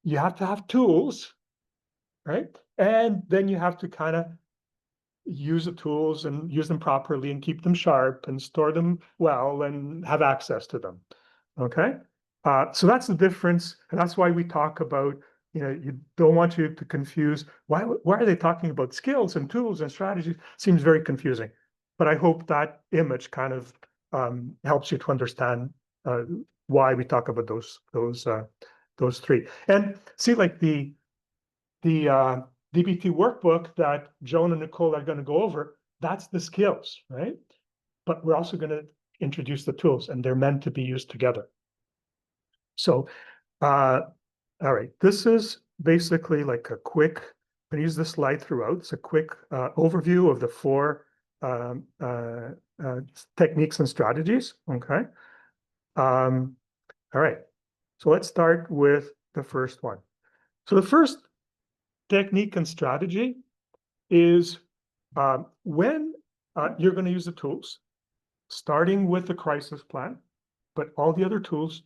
You have to have tools, right? And then you have to kind of use the tools and use them properly and keep them sharp and store them well and have access to them. Okay. So that's the difference. And that's why we talk about, you don't want you to confuse why are they talking about skills and tools and strategies? Seems very confusing. But I hope that image kind of helps you to understand why we talk about those three. And see, like the DBT workbook that Joan and Nicole are going to go over, that's the skills, right? But we're also going to introduce the tools, and they're meant to be used together. So, all right, this is basically like a quick, I'm going to use this slide throughout. It's a quick overview of the four techniques and strategies, okay? All right, so let's start with the first one. So the first technique and strategy is when you're going to use the tools, starting with the crisis plan, but all the other tools,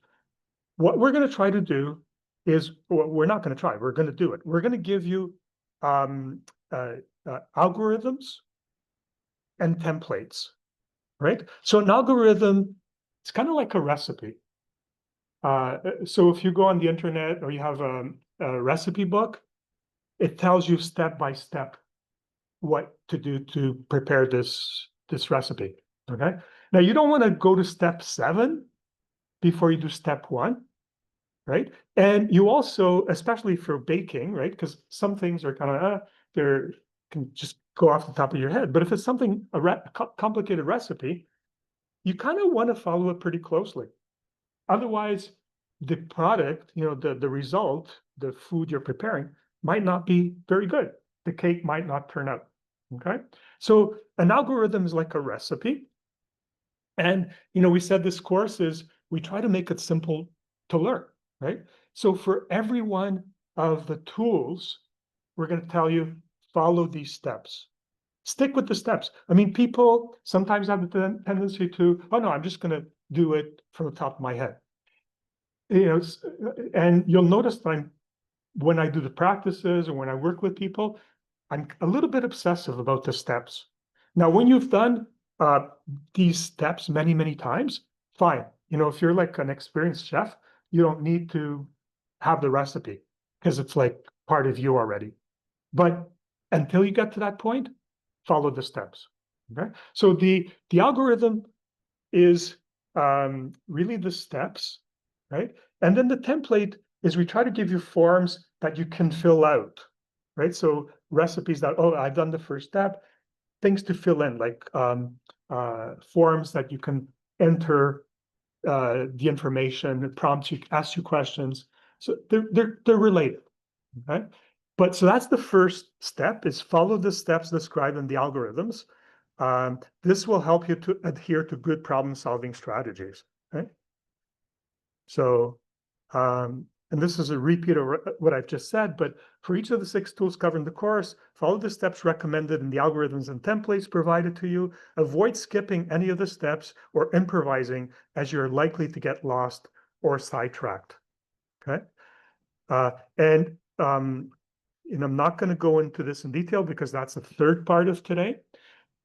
what we're going to try to do is, well, we're not going to try, we're going to do it. We're going to give you algorithms and templates, right? So an algorithm, it's kind of like a recipe. So if you go on the internet or you have a recipe book, it tells you step by step what to do to prepare this recipe, okay? Now, you don't want to go to step 7 before you do step 1, right? And you also, especially for baking, right? Because some things are kind of, they're can just go off the top of your head. But if it's something, a complicated recipe, you kind of want to follow it pretty closely. Otherwise, the product, the result, the food you're preparing might not be very good. The cake might not turn out, okay? So an algorithm is like a recipe. And, we said this course is, we try to make it simple to learn, right? So for every one of the tools, we're going to tell you, follow these steps. Stick with the steps. I mean, people sometimes have the tendency to, oh no, I'm just going to do it from the top of my head. And you'll notice when I do the practices or when I work with people, I'm a little bit obsessive about the steps. Now, when you've done these steps many, many times, fine. If you're like an experienced chef, you don't need to have the recipe because it's like part of you already. But until you get to that point, follow the steps. Okay. So the algorithm is really the steps, right? And then the template is we try to give you forms that you can fill out, right? So recipes that, oh, I've done the first step, things to fill in, like forms that you can enter the information, it prompts you, asks you questions. So they're related, okay? But so that's the first step, is follow the steps described in the algorithms. This will help you to adhere to good problem-solving strategies, right? So, and this is a repeat of what I've just said, but for each of the 6 tools covered in the course, follow the steps recommended in the algorithms and templates provided to you. Avoid skipping any of the steps or improvising, as you're likely to get lost or sidetracked, okay? And I'm not going to go into this in detail because that's the third part of today,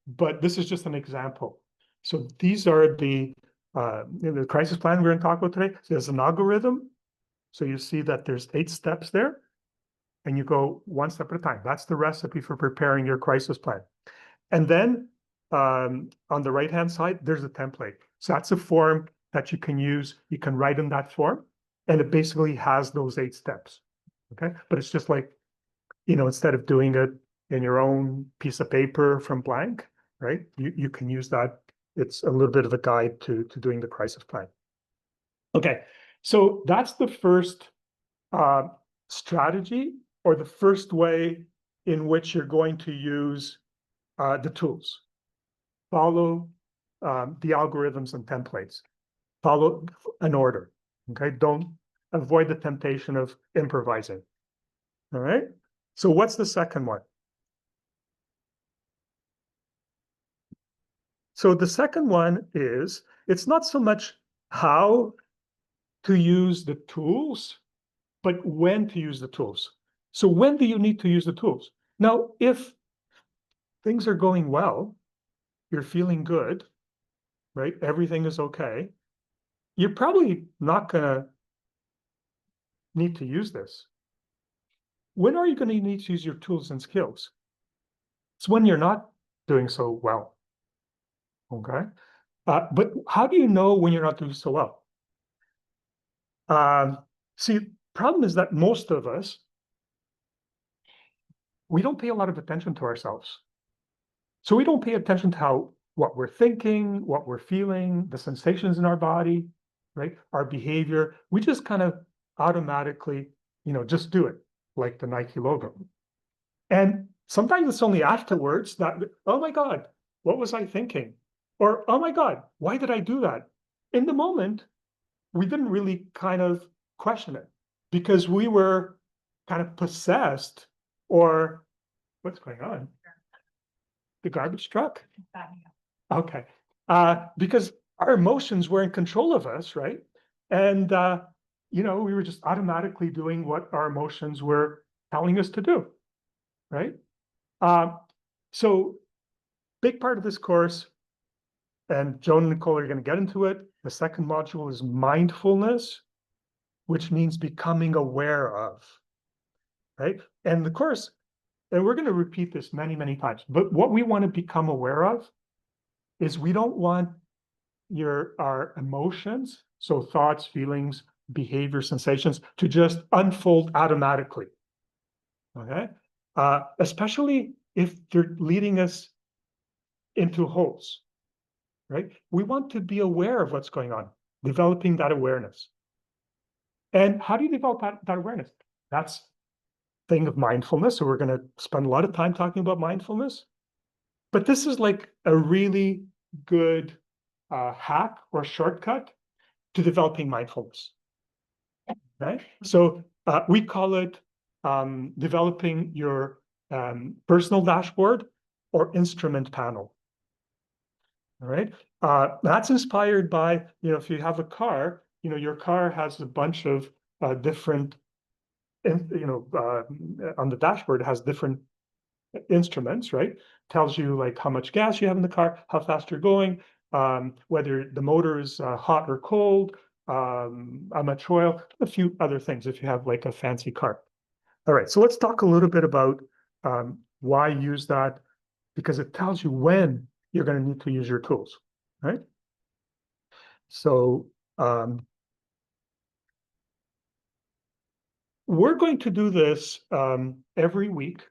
but this is just an example. So these are the crisis plan we're going to talk about today. So there's an algorithm. So you see that there's 8 steps there, and you go one step at a time. That's the recipe for preparing your crisis plan. And then on the right-hand side, there's a template. So that's a form that you can use. You can write in that form, and it basically has those 8 steps. Okay, but it's just like, instead of doing it in your own piece of paper from blank, right? You can use that. It's a little bit of a guide to doing the crisis plan. Okay, so that's the first strategy, or the first way in which you're going to use the tools. Follow the algorithms and templates. Follow an order, okay? Don't avoid the temptation of improvising, all right? So what's the second one? So the second one is, it's not so much how to use the tools, but when to use the tools. So when do you need to use the tools? Now, if things are going well, you're feeling good, right? Everything is okay. You're probably not gonna need to use this. When are you going to need to use your tools and skills? It's when you're not doing so well, okay? But how do you know when you're not doing so well? See, problem is that most of us, we don't pay a lot of attention to ourselves. So we don't pay attention to what we're thinking, what we're feeling, the sensations in our body, right? Our behavior. We just kind of automatically, just do it, like the Nike logo. And sometimes it's only afterwards that, oh my God, what was I thinking? Or, oh my God, why did I do that? In the moment, we didn't really kind of question it because we were kind of possessed, or what's going on? The garbage truck? Okay. Because our emotions were in control of us, right? And, we were just automatically doing what our emotions were telling us to do, right? So big part of this course, and Joan and Nicole are going to get into it. The second module is mindfulness, which means becoming aware of, right? And the course, and we're going to repeat this many, many times, but what we want to become aware of is we don't want our emotions, so thoughts, feelings, behavior, sensations, to just unfold automatically, okay? Especially if they're leading us into holes, right? We want to be aware of what's going on, developing that awareness. And how do you develop that awareness? That's thing of mindfulness. So we're going to spend a lot of time talking about mindfulness. But this is like a really good hack or shortcut to developing mindfulness. Right? So we call it developing your personal dashboard or instrument panel. All right. That's inspired by, if you have a car, your car has a bunch of different, on the dashboard, it has different instruments, right? Tells you like how much gas you have in the car, how fast you're going, whether the motor is hot or cold, how much oil, a few other things if you have like a fancy car. All right, so let's talk a little bit about why use that, because it tells you when you're going to need to use your tools, right? So we're going to do this every week.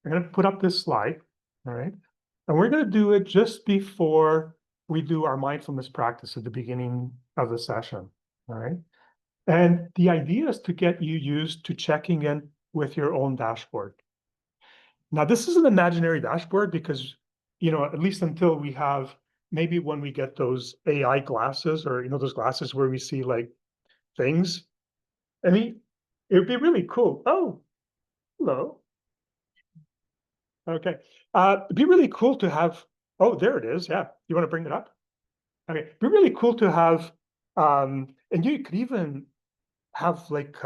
We're going to put up this slide, all right? And we're going to do it just before we do our mindfulness practice at the beginning of the session, all right? And the idea is to get you used to checking in with your own dashboard. Now, this is an imaginary dashboard because, at least until we have, maybe when we get those AI glasses or, those glasses where we see like things, I mean, it would be really cool. Oh, hello. Okay. It'd be really cool to have, oh, there it is. Yeah. You want to bring it up? Okay. It'd be really cool to have, and you could even have like,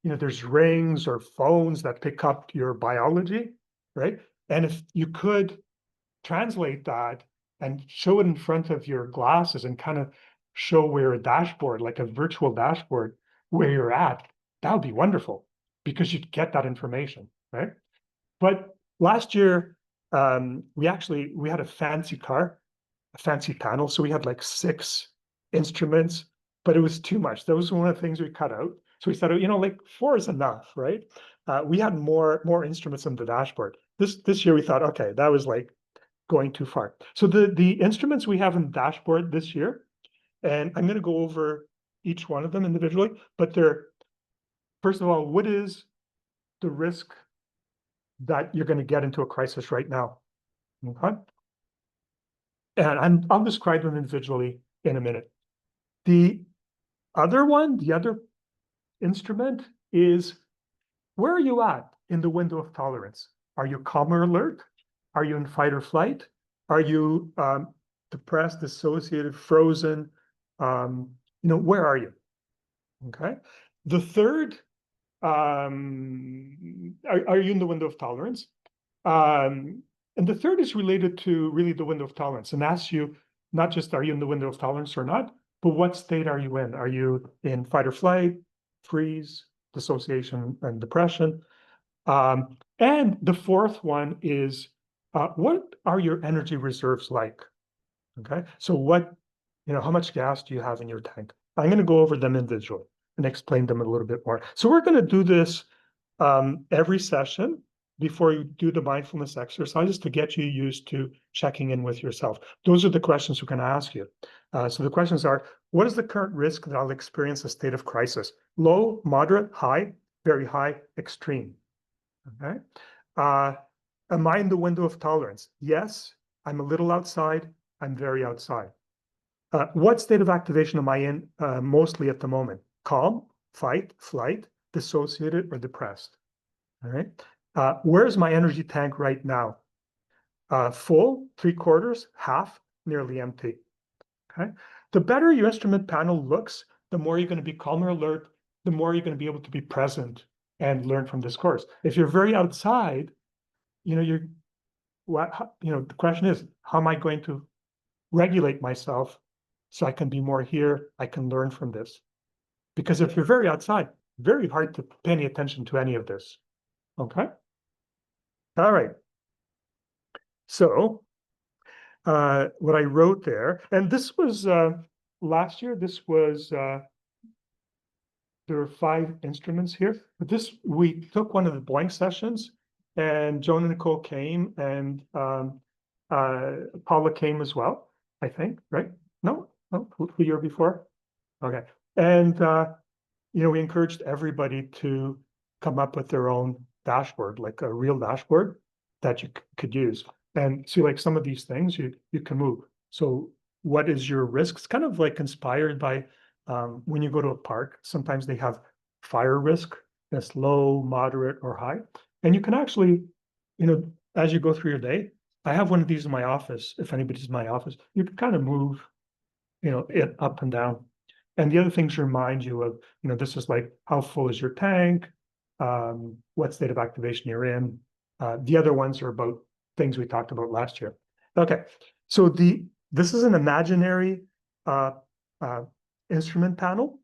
there's rings or phones that pick up your biology, right? And if you could translate that and show it in front of your glasses and kind of show where a dashboard, like a virtual dashboard, where you're at, that would be wonderful because you'd get that information, right? But last year, we had a fancy car, a fancy panel. So we had like 6 instruments, but it was too much. That was one of the things we cut out. So we said, like 4 is enough, right? We had more instruments on the dashboard. This year we thought, okay, that was like going too far. So the instruments we have in the dashboard this year, and I'm going to go over each one of them individually, but they're, first of all, what is the risk that you're going to get into a crisis right now? Okay. And I'll describe them individually in a minute. The other one, the other instrument is, where are you at in the window of tolerance? Are you calm or alert? Are you in fight or flight? Are you depressed, dissociated, frozen? Where are you? Okay. The third, are you in the window of tolerance? And the third is related to really the window of tolerance and asks you not just are you in the window of tolerance or not, but what state are you in? Are you in fight or flight, freeze, dissociation, and depression? And the fourth one is, what are your energy reserves like? Okay, so how much gas do you have in your tank? I'm going to go over them individually and explain them a little bit more. So we're going to do this every session before you do the mindfulness exercises to get you used to checking in with yourself. Those are the questions we're going to ask you. So the questions are, what is the current risk that I'll experience a state of crisis? Low, moderate, high, very high, extreme. Okay. Am I in the window of tolerance? Yes, I'm a little outside. I'm very outside. What state of activation am I in mostly at the moment? Calm, fight, flight, dissociated, or depressed? All right. Where's my energy tank right now? Full, 3/4, half, nearly empty. Okay. The better your instrument panel looks, the more you're going to be calm or alert, the more you're going to be able to be present and learn from this course. If you're very outside, the question is, how am I going to regulate myself so I can be more here, I can learn from this? Because if you're very outside, very hard to pay any attention to any of this. Okay? All right. So what I wrote there, and this was last year, this was there were 5 instruments here, but we took one of the blank sessions, and Joan and Nicole came, and Paula came as well, I think, right? No, the year before. Okay, and we encouraged everybody to come up with their own dashboard, like a real dashboard that you could use, and see, like, some of these things you can move. So what is your risk? It's kind of like inspired by when you go to a park, sometimes they have fire risk that's low, moderate, or high. And you can actually, as you go through your day, I have one of these in my office. If anybody's in my office, you can kind of move, it up and down. And the other things remind you of, this is like, how full is your tank? What state of activation you're in? The other ones are about things we talked about last year. Okay, so this is an imaginary instrument panel.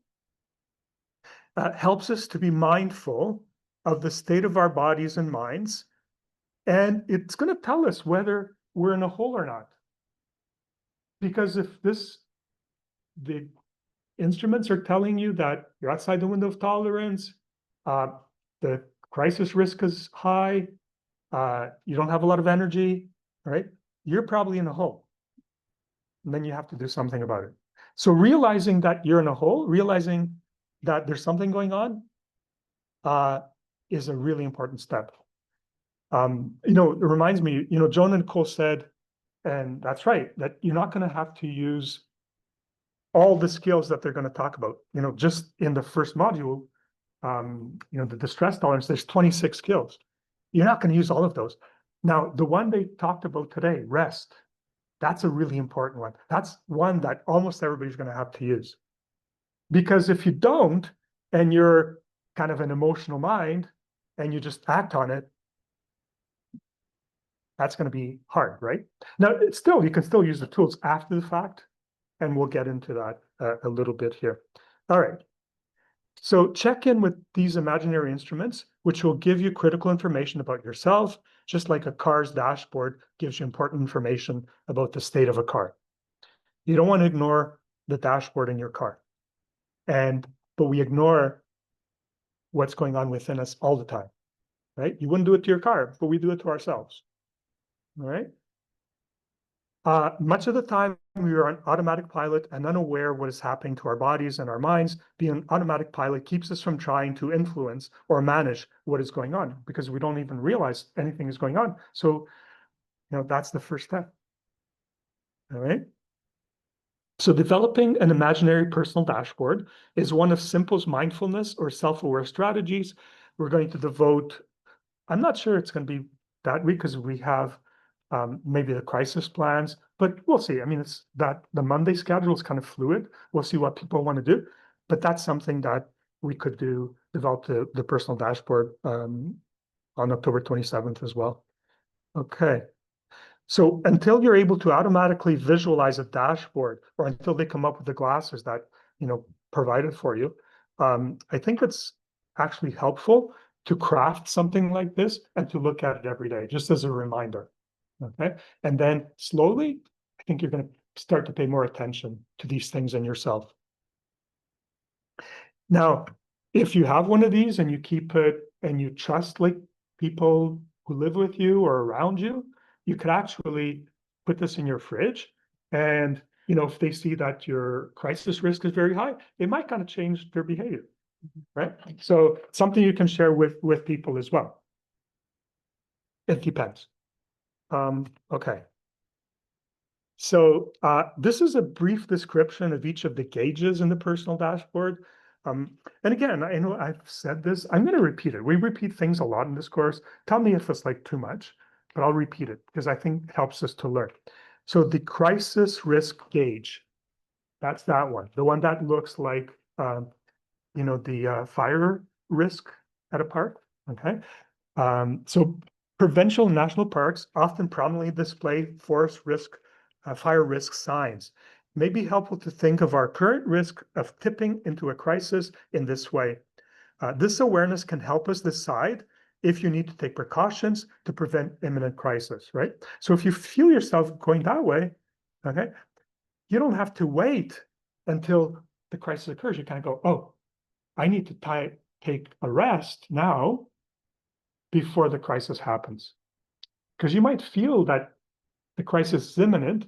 Helps us to be mindful of the state of our bodies and minds, and it's going to tell us whether we're in a hole or not. Because if the instruments are telling you that you're outside the window of tolerance, the crisis risk is high, you don't have a lot of energy, right? You're probably in a hole. And then you have to do something about it. So realizing that you're in a hole, realizing that there's something going on, is a really important step. It reminds me, Joan and Nicole said, and that's right, that you're not going to have to use all the skills that they're going to talk about. Just in the first module, the distress tolerance, there's 26 skills. You're not going to use all of those. Now, the one they talked about today, rest, that's a really important one. That's one that almost everybody's going to have to use. Because if you don't, and you're kind of an emotional mind, and you just act on it, that's going to be hard, right? Now, you can still use the tools after the fact, and we'll get into that a little bit here. All right. So check in with these imaginary instruments, which will give you critical information about yourself, just like a car's dashboard gives you important information about the state of a car. You don't want to ignore the dashboard in your car. But we ignore what's going on within us all the time, right? You wouldn't do it to your car, but we do it to ourselves, all right? Much of the time, we are on automatic pilot and unaware what is happening to our bodies and our minds. Being an automatic pilot keeps us from trying to influence or manage what is going on because we don't even realize anything is going on. So, that's the first step. All right. So developing an imaginary personal dashboard is one of Simple's mindfulness or self-aware strategies. We're going to devote, I'm not sure it's going to be that week because we have maybe the crisis plans, but we'll see. I mean, it's that the Monday schedule is kind of fluid. We'll see what people want to do, but that's something that we could do, develop the personal dashboard on October 27th as well. Okay. So until you're able to automatically visualize a dashboard or until they come up with the glasses that, provided for you, I think it's actually helpful to craft something like this and to look at it every day, just as a reminder. Okay. And then slowly, I think you're going to start to pay more attention to these things in yourself. Now, if you have one of these and you keep it and you trust like people who live with you or around you, you could actually put this in your fridge. And, if they see that your crisis risk is very high, they might kind of change their behavior, right? So something you can share with people as well. It depends. Okay. So this is a brief description of each of the gauges in the personal dashboard. And again, I know I've said this, I'm going to repeat it. We repeat things a lot in this course. Tell me if it's like too much, but I'll repeat it because I think it helps us to learn. So the crisis risk gauge, that's that one. The one that looks like, the fire risk at a park, okay? So provincial and national parks often prominently display forest risk, fire risk signs. It may be helpful to think of our current risk of tipping into a crisis in this way. This awareness can help us decide if you need to take precautions to prevent imminent crisis, right? So if you feel yourself going that way, okay, you don't have to wait until the crisis occurs. You kind of go, oh, I need to take a rest now before the crisis happens. Because you might feel that the crisis is imminent.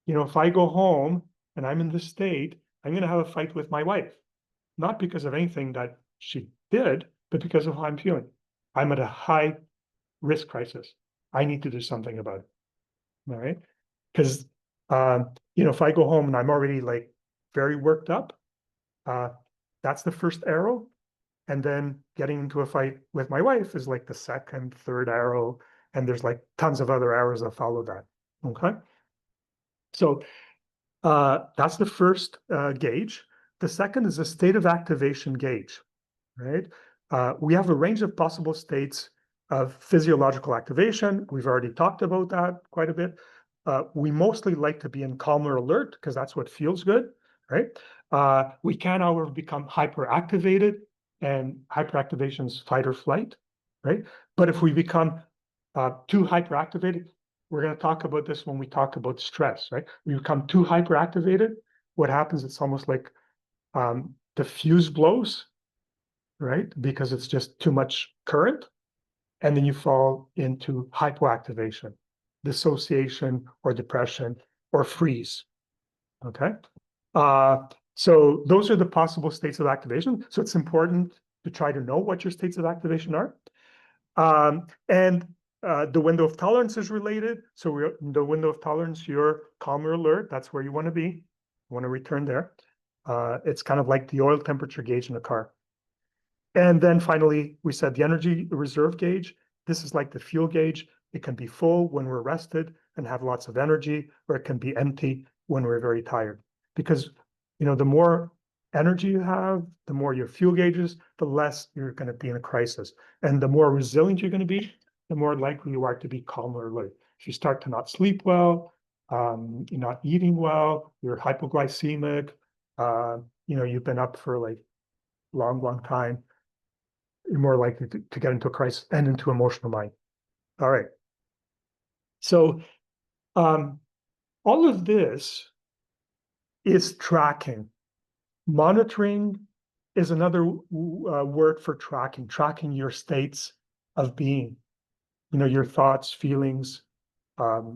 If I go home and I'm in this state, I'm going to have a fight with my wife, not because of anything that she did, but because of how I'm feeling. I'm at a high risk crisis. I need to do something about it. All right. Because, if I go home and I'm already like very worked up, that's the first arrow. And then getting into a fight with my wife is like the second, third arrow. And there's like tons of other arrows that follow that. Okay. So that's the first gauge. The second is a state of activation gauge, right? We have a range of possible states of physiological activation. We've already talked about that quite a bit. We mostly like to be in calm or alert because that's what feels good, right? We can, however, become hyperactivated, and hyperactivation is fight or flight, right? But if we become too hyperactivated, we're going to talk about this when we talk about stress, right? We become too hyperactivated. What happens? It's almost like the fuse blows, right? Because it's just too much current. And then you fall into hypoactivation, dissociation or depression or freeze, okay? So those are the possible states of activation. So it's important to try to know what your states of activation are. And the window of tolerance is related. So the window of tolerance, you're calm or alert. That's where you want to be. You want to return there. It's kind of like the oil temperature gauge in a car. And then finally, we said the energy reserve gauge. This is like the fuel gauge. It can be full when we're rested and have lots of energy, or it can be empty when we're very tired. Because, the more energy you have, the more your fuel gauges, the less you're going to be in a crisis. And the more resilient you're going to be, the more likely you are to be calm or alert. If you start to not sleep well, you're not eating well, you're hypoglycemic, you've been up for like long time, you're more likely to get into a crisis and into emotional mind. All right. So all of this is tracking. Monitoring is another word for tracking your states of being, your thoughts, feelings,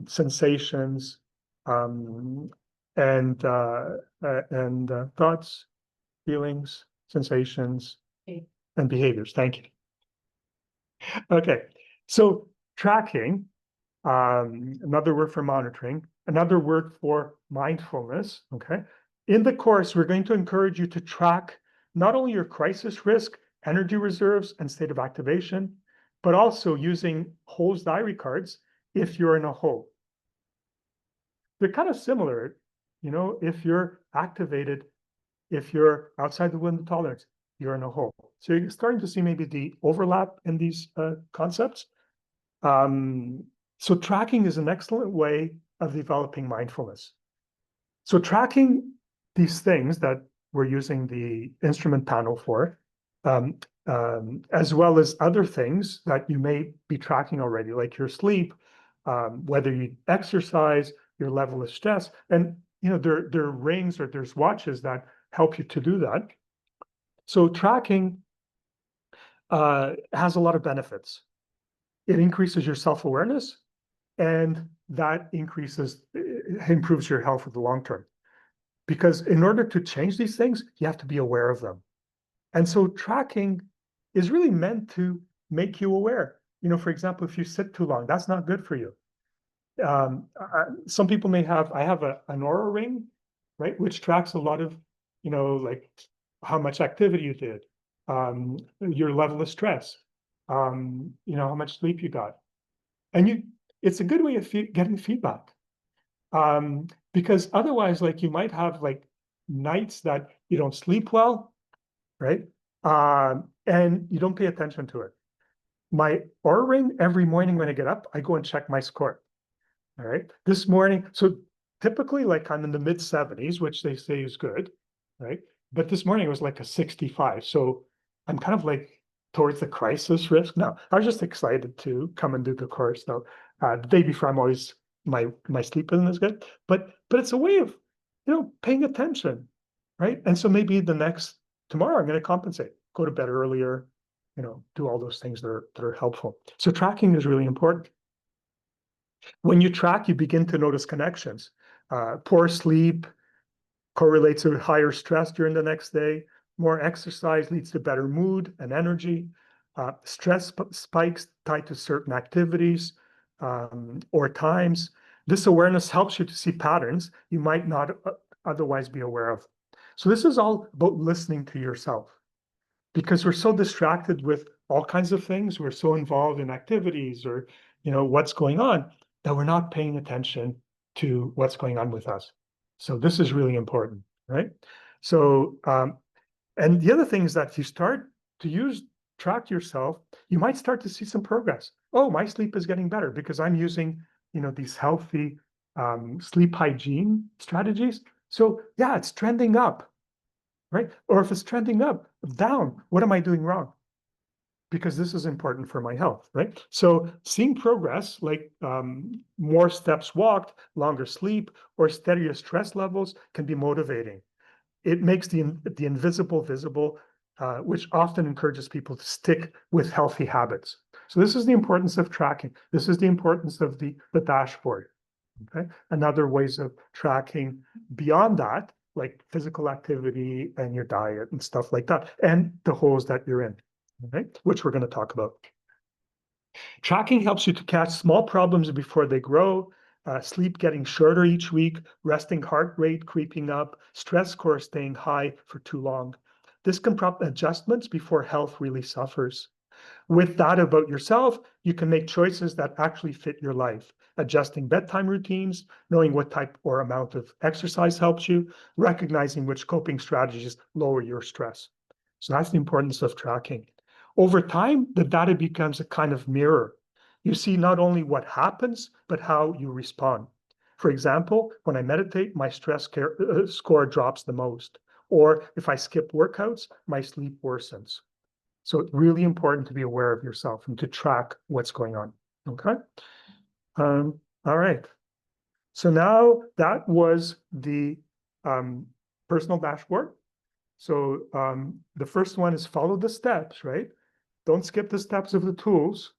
sensations, and thoughts, feelings, sensations, Okay. and behaviors. Thank you. Okay, so tracking, another word for monitoring, another word for mindfulness. Okay, in the course, we're going to encourage you to track not only your crisis risk, energy reserves, and state of activation, but also using Hole's diary cards if you're in a hole. They're kind of similar, you know, if you're activated, if you're outside the window tolerance, you're in a hole. So you're starting to see maybe the overlap in these concepts. So tracking is an excellent way of developing mindfulness. So tracking these things that we're using the instrument panel for, as well as other things that you may be tracking already, like your sleep, whether you exercise, your level of stress, and you know there are rings or there's watches that help you to do that. So tracking has a lot of benefits. It increases your self-awareness, and that improves your health for the long term. Because in order to change these things, you have to be aware of them. And so tracking is really meant to make you aware. You know, for example, if you sit too long, that's not good for you. Some people may have, I have an Oura ring, right, which tracks a lot of, you know, like how much activity you did, your level of stress, you know, how much sleep you got. And it's a good way of getting feedback. Because otherwise, like you might have like nights that you don't sleep well, right? And you don't pay attention to it. My Oura ring, every morning when I get up, I go and check my score. All right. This morning, so typically like I'm in the mid 70s, which they say is good, right? But this morning it was like a 65. So I'm kind of like towards the crisis risk. Now, I was just excited to come and do the course. Now, the day before I'm always my sleep isn't as good, but it's a way of, you know, paying attention, right? And so maybe tomorrow I'm going to compensate, go to bed earlier, you know, do all those things that are helpful. So tracking is really important. When you track, you begin to notice connections. Poor sleep correlates to higher stress during the next day. More exercise leads to better mood and energy. Stress spikes tied to certain activities or times. This awareness helps you to see patterns you might not otherwise be aware of. So this is all about listening to yourself, because we're so distracted with all kinds of things. We're so involved in activities or, you know, what's going on, that we're not paying attention to what's going on with us. So this is really important, right? So, and the other thing is that if you start to track yourself, you might start to see some progress. Oh, my sleep is getting better because I'm using, you know, these healthy sleep hygiene strategies. So yeah, it's trending up, right? Or if it's trending up, down, what am I doing wrong? Because this is important for my health, right? So seeing progress, like more steps walked, longer sleep, or steadier stress levels can be motivating. It makes the invisible visible, which often encourages people to stick with healthy habits. So this is the importance of tracking. This is the importance of the dashboard, okay? And other ways of tracking beyond that, like physical activity and your diet and stuff like that, and the holes that you're in. Okay, which we're going to talk about. Tracking helps you to catch small problems before they grow, sleep getting shorter each week, resting heart rate creeping up, stress score staying high for too long. This can prompt adjustments before health really suffers. With data about yourself, you can make choices that actually fit your life, adjusting bedtime routines, knowing what type or amount of exercise helps you, recognizing which coping strategies lower your stress. So that's the importance of tracking. Over time, the data becomes a kind of mirror. You see not only what happens, but how you respond. For example, when I meditate, my stress score drops the most. Or if I skip workouts, my sleep worsens. So it's really important to be aware of yourself and to track what's going on. Okay. All right. So now that was the personal dashboard. So the first one is follow the steps, right? Don't skip the steps of the tools,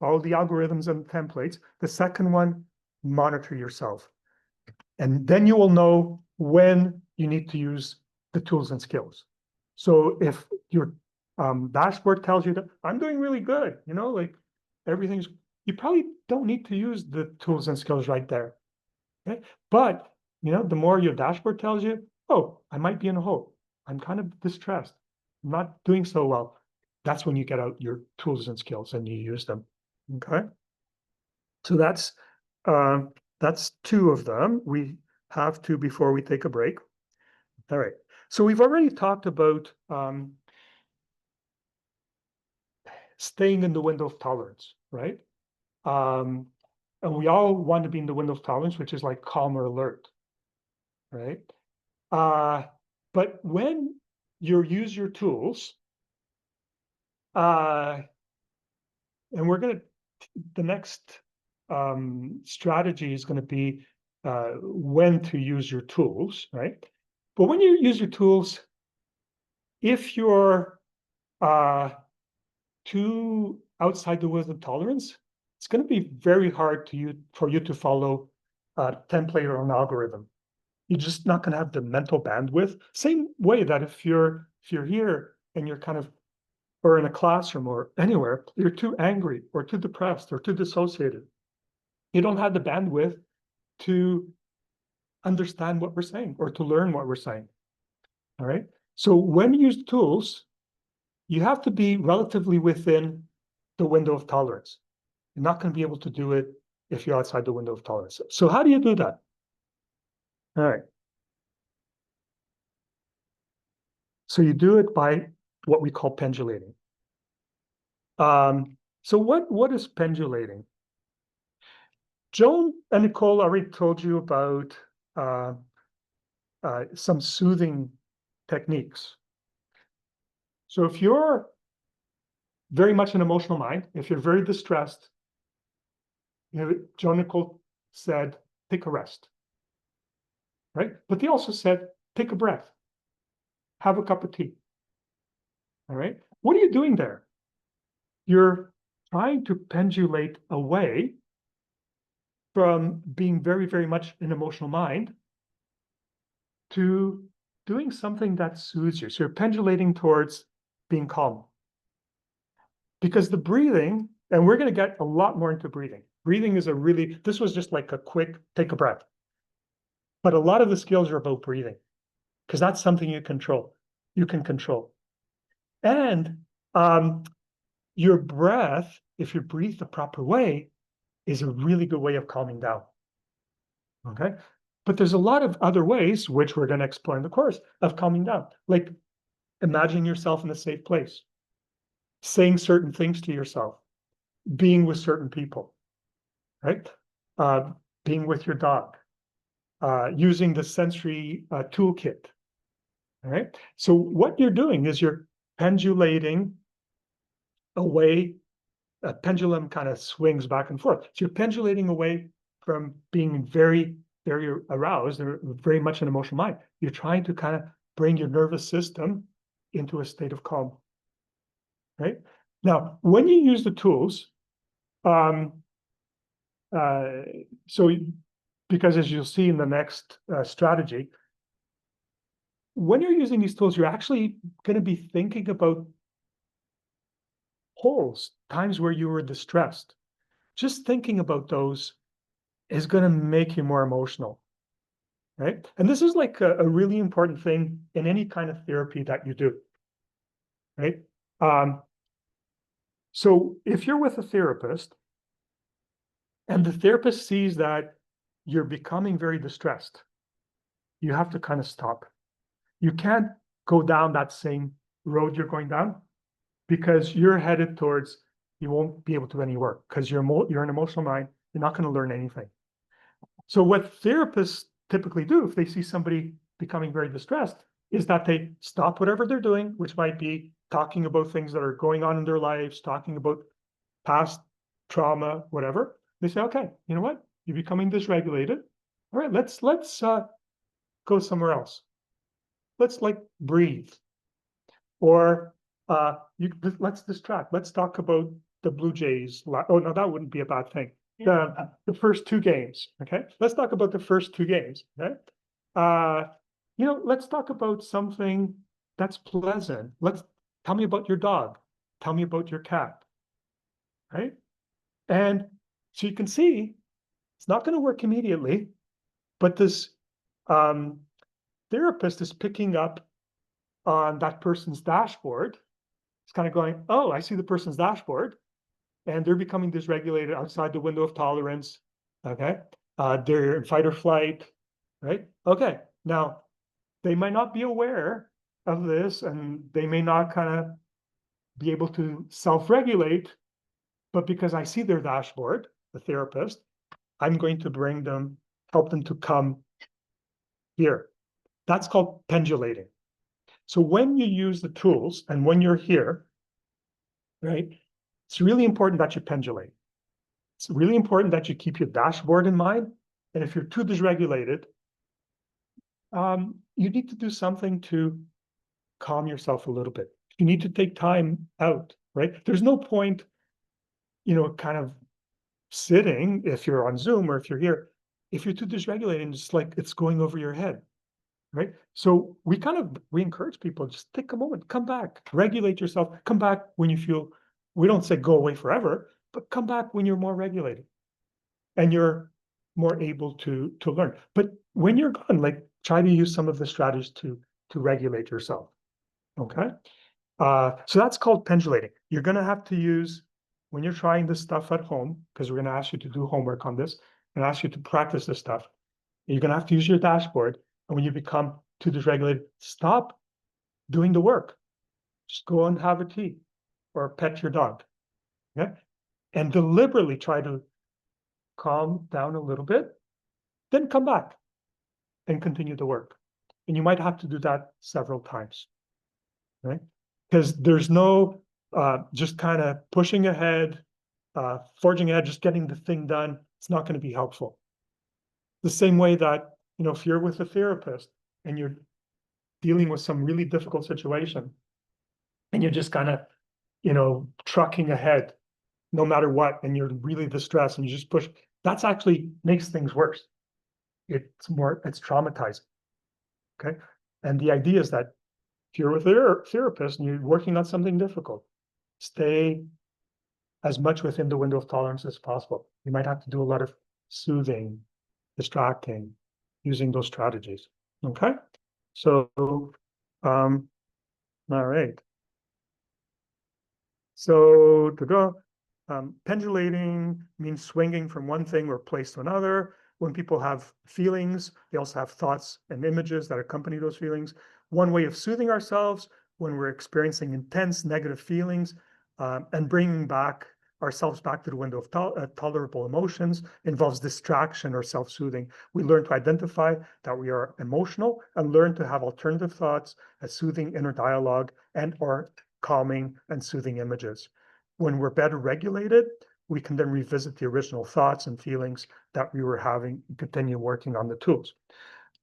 follow the algorithms and templates. The second one, monitor yourself. And then you will know when you need to use the tools and skills. So if your dashboard tells you that I'm doing really good, you know, like everything's, you probably don't need to use the tools and skills right there. Okay. But, you know, the more your dashboard tells you, oh, I might be in a hole. I'm kind of distressed. I'm not doing so well. That's when you get out your tools and skills and you use them. Okay. So that's 2 of them. We have to before we take a break. All right. So we've already talked about staying in the window of tolerance, right? And we all want to be in the window of tolerance, which is like calm or alert, right? But when you use your tools, and we're gonna, the next strategy is going to be when to use your tools, right? But when you use your tools, if you're too outside the window of tolerance, it's going to be very hard for you to follow a template or an algorithm. You're just not going to have the mental bandwidth. Same way that if you're here and you're kind of, or in a classroom or anywhere, you're too angry or too depressed or too dissociated. You don't have the bandwidth to understand what we're saying or to learn what we're saying. All right. So when you use tools, you have to be relatively within the window of tolerance. You're not going to be able to do it if you're outside the window of tolerance. So how do you do that? All right. So you do it by what we call pendulating. So what is pendulating? Joan and Nicole already told you about some soothing techniques. So if you're very much an emotional mind, if you're very distressed, you know, Joan and Nicole said, take a rest, right? But they also said, take a breath, have a cup of tea, all right? What are you doing there? You're trying to pendulate away from being very, very much an emotional mind to doing something that soothes you. So you're pendulating towards being calm. Because the breathing, and we're going to get a lot more into breathing. Breathing is this was just like a quick take a breath. But a lot of the skills are about breathing, because that's something you can control. And your breath, if you breathe the proper way, is a really good way of calming down. Okay? But there's a lot of other ways, which we're going to explore in the course, of calming down. Like imagining yourself in a safe place, saying certain things to yourself, being with certain people, right? Being with your dog, using the sensory toolkit, all right? So what you're doing is you're pendulating away. A pendulum kind of swings back and forth. So you're pendulating away from being very, very aroused or very much an emotional mind. You're trying to kind of bring your nervous system into a state of calm, right? Now, when you use the tools, because as you'll see in the next strategy, when you're using these tools, you're actually going to be thinking about holes, times where you were distressed. Just thinking about those is going to make you more emotional, right? And this is like a really important thing in any kind of therapy that you do, right? So if you're with a therapist and the therapist sees that you're becoming very distressed, you have to kind of stop. You can't go down that same road you're going down, because you're headed towards, you won't be able to do any work because you're an emotional mind. You're not going to learn anything. So what therapists typically do if they see somebody becoming very distressed is that they stop whatever they're doing, which might be talking about things that are going on in their lives, talking about past trauma, whatever. They say, okay, you know what? You're becoming dysregulated. All right, let's go somewhere else. Let's like breathe. Or let's distract. Let's talk about the Blue Jays. Oh no, that wouldn't be a bad thing. the first two games, okay? Let's talk about the first two games, okay? Let's talk about something that's pleasant. Tell me about your dog. Tell me about your cat, right? And so you can see it's not going to work immediately, but this therapist is picking up on that person's dashboard. It's kind of going, oh, I see the person's dashboard, and they're becoming dysregulated outside the window of tolerance. Okay. They're in fight or flight, right? Okay. Now, they might not be aware of this, and they may not kind of be able to self-regulate, but because I see their dashboard, the therapist, I'm going to help them to come here. That's called pendulating. So when you use the tools and when you're here, right, it's really important that you pendulate. It's really important that you keep your dashboard in mind. And if you're too dysregulated, you need to do something to calm yourself a little bit. You need to take time out, right? There's no point, kind of sitting if you're on Zoom or if you're here, if you're too dysregulated, it's like it's going over your head, right? So we encourage people, just take a moment, come back, regulate yourself, come back when you feel, we don't say go away forever, but come back when you're more regulated and you're more able to learn. But when you're gone, like try to use some of the strategies to regulate yourself. Okay. So that's called pendulating. You're going to have to use, when you're trying this stuff at home, because we're going to ask you to do homework on this and ask you to practice this stuff, you're going to have to use your dashboard. And when you become too dysregulated, stop doing the work. Just go and have a tea or pet your dog. Okay. And deliberately try to calm down a little bit, then come back and continue the work. And you might have to do that several times, right? Because there's no just kind of pushing ahead, forging ahead, just getting the thing done. It's not going to be helpful. The same way that, if you're with a therapist and you're dealing with some really difficult situation and you're just kind of, trucking ahead no matter what, and you're really distressed and you just push, that's actually makes things worse. It's traumatizing. Okay. And the idea is that if you're with a therapist and you're working on something difficult, stay as much within the window of tolerance as possible. You might have to do a lot of soothing, distracting, using those strategies. Okay. So, all right. So to go, pendulating means swinging from one thing or place to another. When people have feelings, they also have thoughts and images that accompany those feelings. One way of soothing ourselves when we're experiencing intense negative feelings and bringing ourselves back to the window of tolerable emotions involves distraction or self-soothing. We learn to identify that we are emotional and learn to have alternative thoughts, a soothing inner dialogue, and or calming and soothing images. When we're better regulated, we can then revisit the original thoughts and feelings that we were having and continue working on the tools.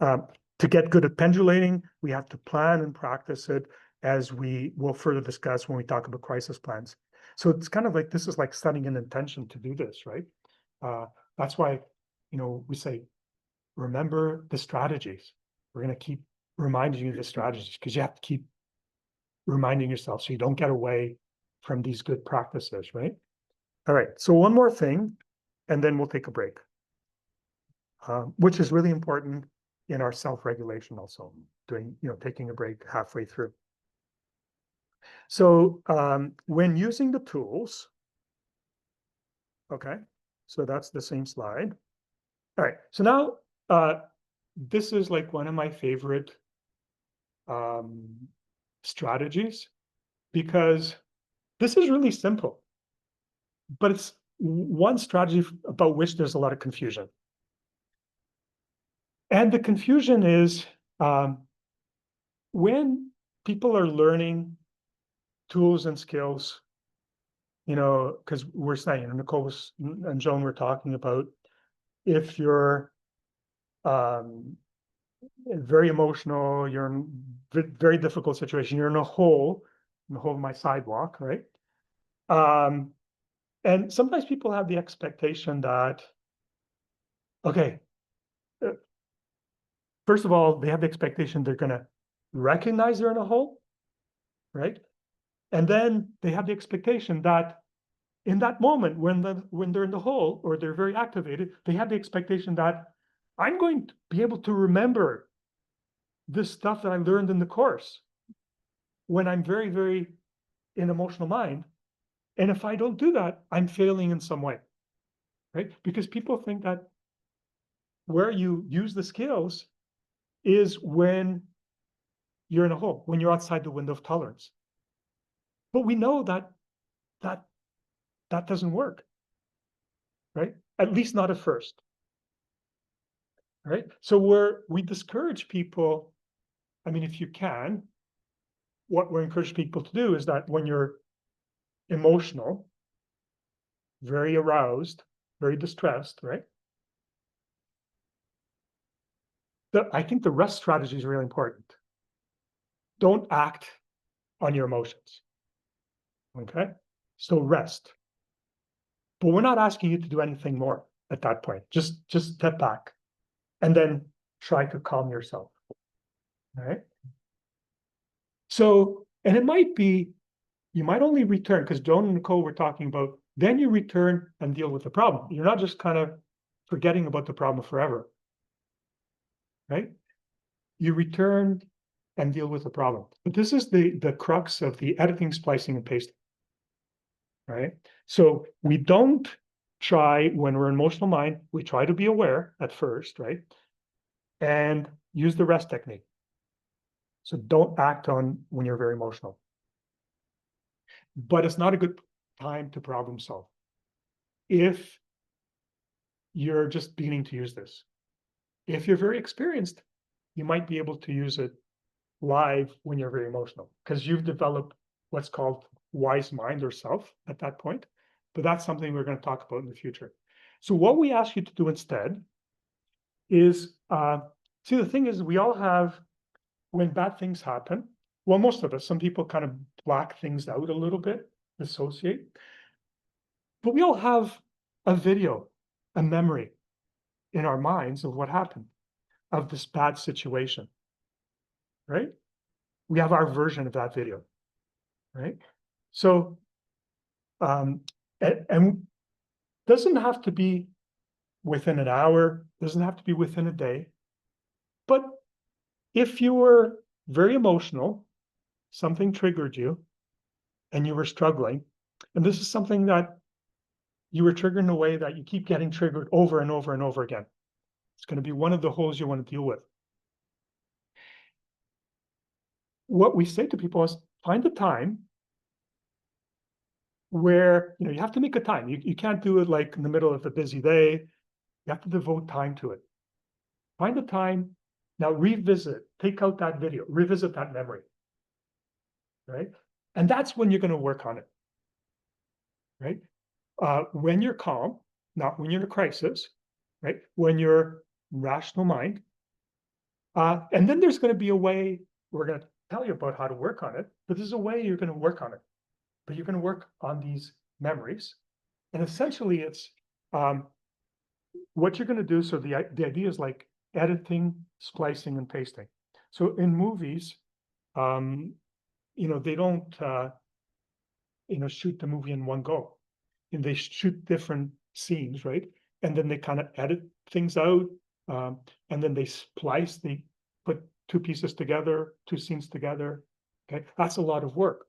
To get good at pendulating, we have to plan and practice it, as we will further discuss when we talk about crisis plans. So it's kind of like, this is like setting an intention to do this, right? That's why, we say, remember the strategies. We're going to keep reminding you the strategies because you have to keep reminding yourself so you don't get away from these good practices, right? All right, so one more thing, and then we'll take a break, which is really important in our self-regulation also, taking a break halfway through. So when using the tools, okay, so that's the same slide. All right, so now this is like one of my favorite strategies, because this is really simple, but it's one strategy about which there's a lot of confusion. And the confusion is when people are learning tools and skills, because we're saying, Nicole and Joan were talking about, if you're very emotional, you're in a very difficult situation, you're in a hole of my sidewalk, right? And sometimes people have the expectation that, okay, first of all, they have the expectation they're going to recognize they're in a hole, right? And then they have the expectation that in that moment when they're in the hole or they're very activated, they have the expectation that I'm going to be able to remember this stuff that I learned in the course when I'm very, very in emotional mind. And if I don't do that, I'm failing in some way, right? Because people think that where you use the skills is when you're in a hole, when you're outside the window of tolerance. But we know that doesn't work, right? At least not at first, right? So we discourage people, I mean, if you can, what we encourage people to do is that when you're emotional, very aroused, very distressed, right? I think the rest strategy is really important. Don't act on your emotions, okay? So rest. But we're not asking you to do anything more at that point. Just step back and then try to calm yourself, all right? So, and it might be, you might only return, because Joan and Nicole were talking about, then you return and deal with the problem. You're not just kind of forgetting about the problem forever, right? You return and deal with the problem. But this is the crux of the editing, splicing, and pasting, right? So we don't try, when we're in emotional mind, we try to be aware at first, right? And use the rest technique. So don't act on when you're very emotional. But it's not a good time to problem solve if you're just beginning to use this. If you're very experienced, you might be able to use it live when you're very emotional, because you've developed what's called wise mind or self at that point. But that's something we're going to talk about in the future. So what we ask you to do instead is, see, the thing is, we all have, when bad things happen, well, most of us, some people kind of black things out a little bit, dissociate, but we all have a video, a memory in our minds of what happened, of this bad situation, right? We have our version of that video, right? So, and doesn't have to be within an hour, doesn't have to be within a day, but if you were very emotional, something triggered you, and you were struggling, and this is something that you were triggered in a way that you keep getting triggered over and over and over again. It's going to be one of the holes you want to deal with. What we say to people is find a time where, you have to make a time. You can't do it like in the middle of a busy day. You have to devote time to it. Find a time. Now revisit, take out that video, revisit that memory, right? And that's when you're going to work on it, right? When you're calm, not when you're in a crisis, right? When you're rational mind. And then there's going to be a way, we're going to tell you about how to work on it, but there's a way you're going to work on it. But you're going to work on these memories. And essentially it's what you're going to do. So the idea is like editing, splicing, and pasting. So in movies, they don't, shoot the movie in one go. And they shoot different scenes, right? And then they kind of edit things out. And then they splice, they put two pieces together, two scenes together. Okay, that's a lot of work.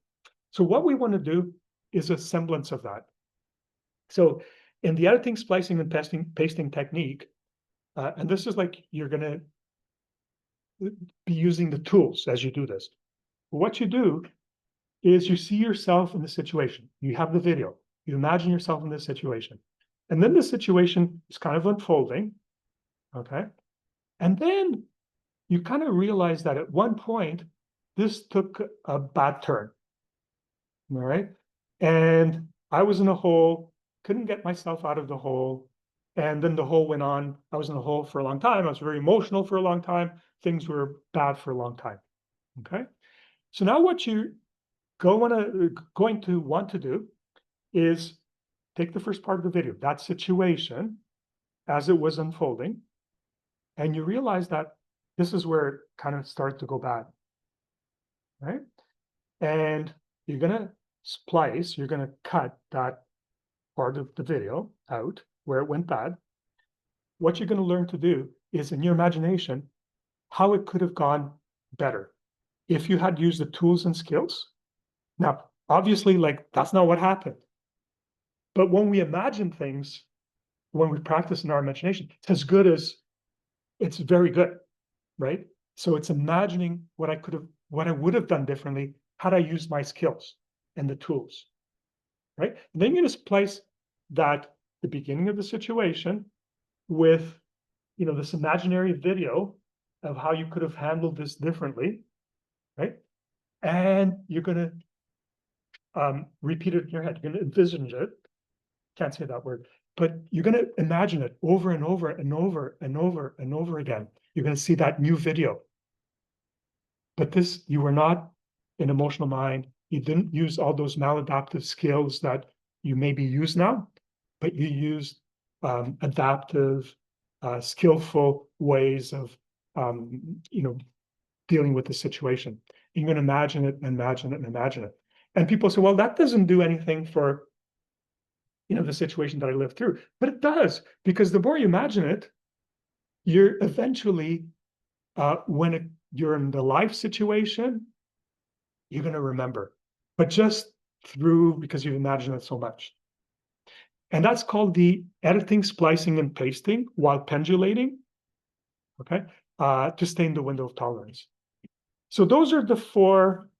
So what we want to do is a semblance of that. So in the editing, splicing, and pasting technique, and this is like you're going to be using the tools as you do this. What you do is you see yourself in the situation. You have the video. You imagine yourself in this situation. And then the situation is kind of unfolding, okay? And then you kind of realize that at one point, this took a bad turn, all right? And I was in a hole, couldn't get myself out of the hole. And then the hole went on. I was in the hole for a long time. I was very emotional for a long time. Things were bad for a long time, okay? So now what you going to want to do is take the first part of the video, that situation as it was unfolding, and you realize that this is where it kind of started to go bad, right? And you're gonna splice, you're gonna cut that part of the video out where it went bad. What you're gonna learn to do is, in your imagination, how it could have gone better if you had used the tools and skills. Now, obviously, like, that's not what happened. But when we imagine things, when we practice in our imagination, it's as good as, it's very good, right? So it's imagining what I would have done differently had I used my skills and the tools, right? And then you just place that, the beginning of the situation, with, this imaginary video of how you could have handled this differently, right? And you're gonna repeat it in your head. You're gonna envision it. Can't say that word, but you're gonna imagine it over and over and over and over and over again. You're gonna see that new video. But this, you were not an emotional mind. You didn't use all those maladaptive skills that you maybe use now, but you used adaptive, skillful ways of, dealing with the situation. You're going to imagine it, imagine it, and imagine it. And people say, well, that doesn't do anything for, the situation that I lived through. But it does, because the more you imagine it, you're eventually, when you're in the life situation, you're going to remember. But just because you've imagined it so much. And that's called the editing, splicing, and pasting while pendulating, okay, to stay in the window of tolerance. So those are the four,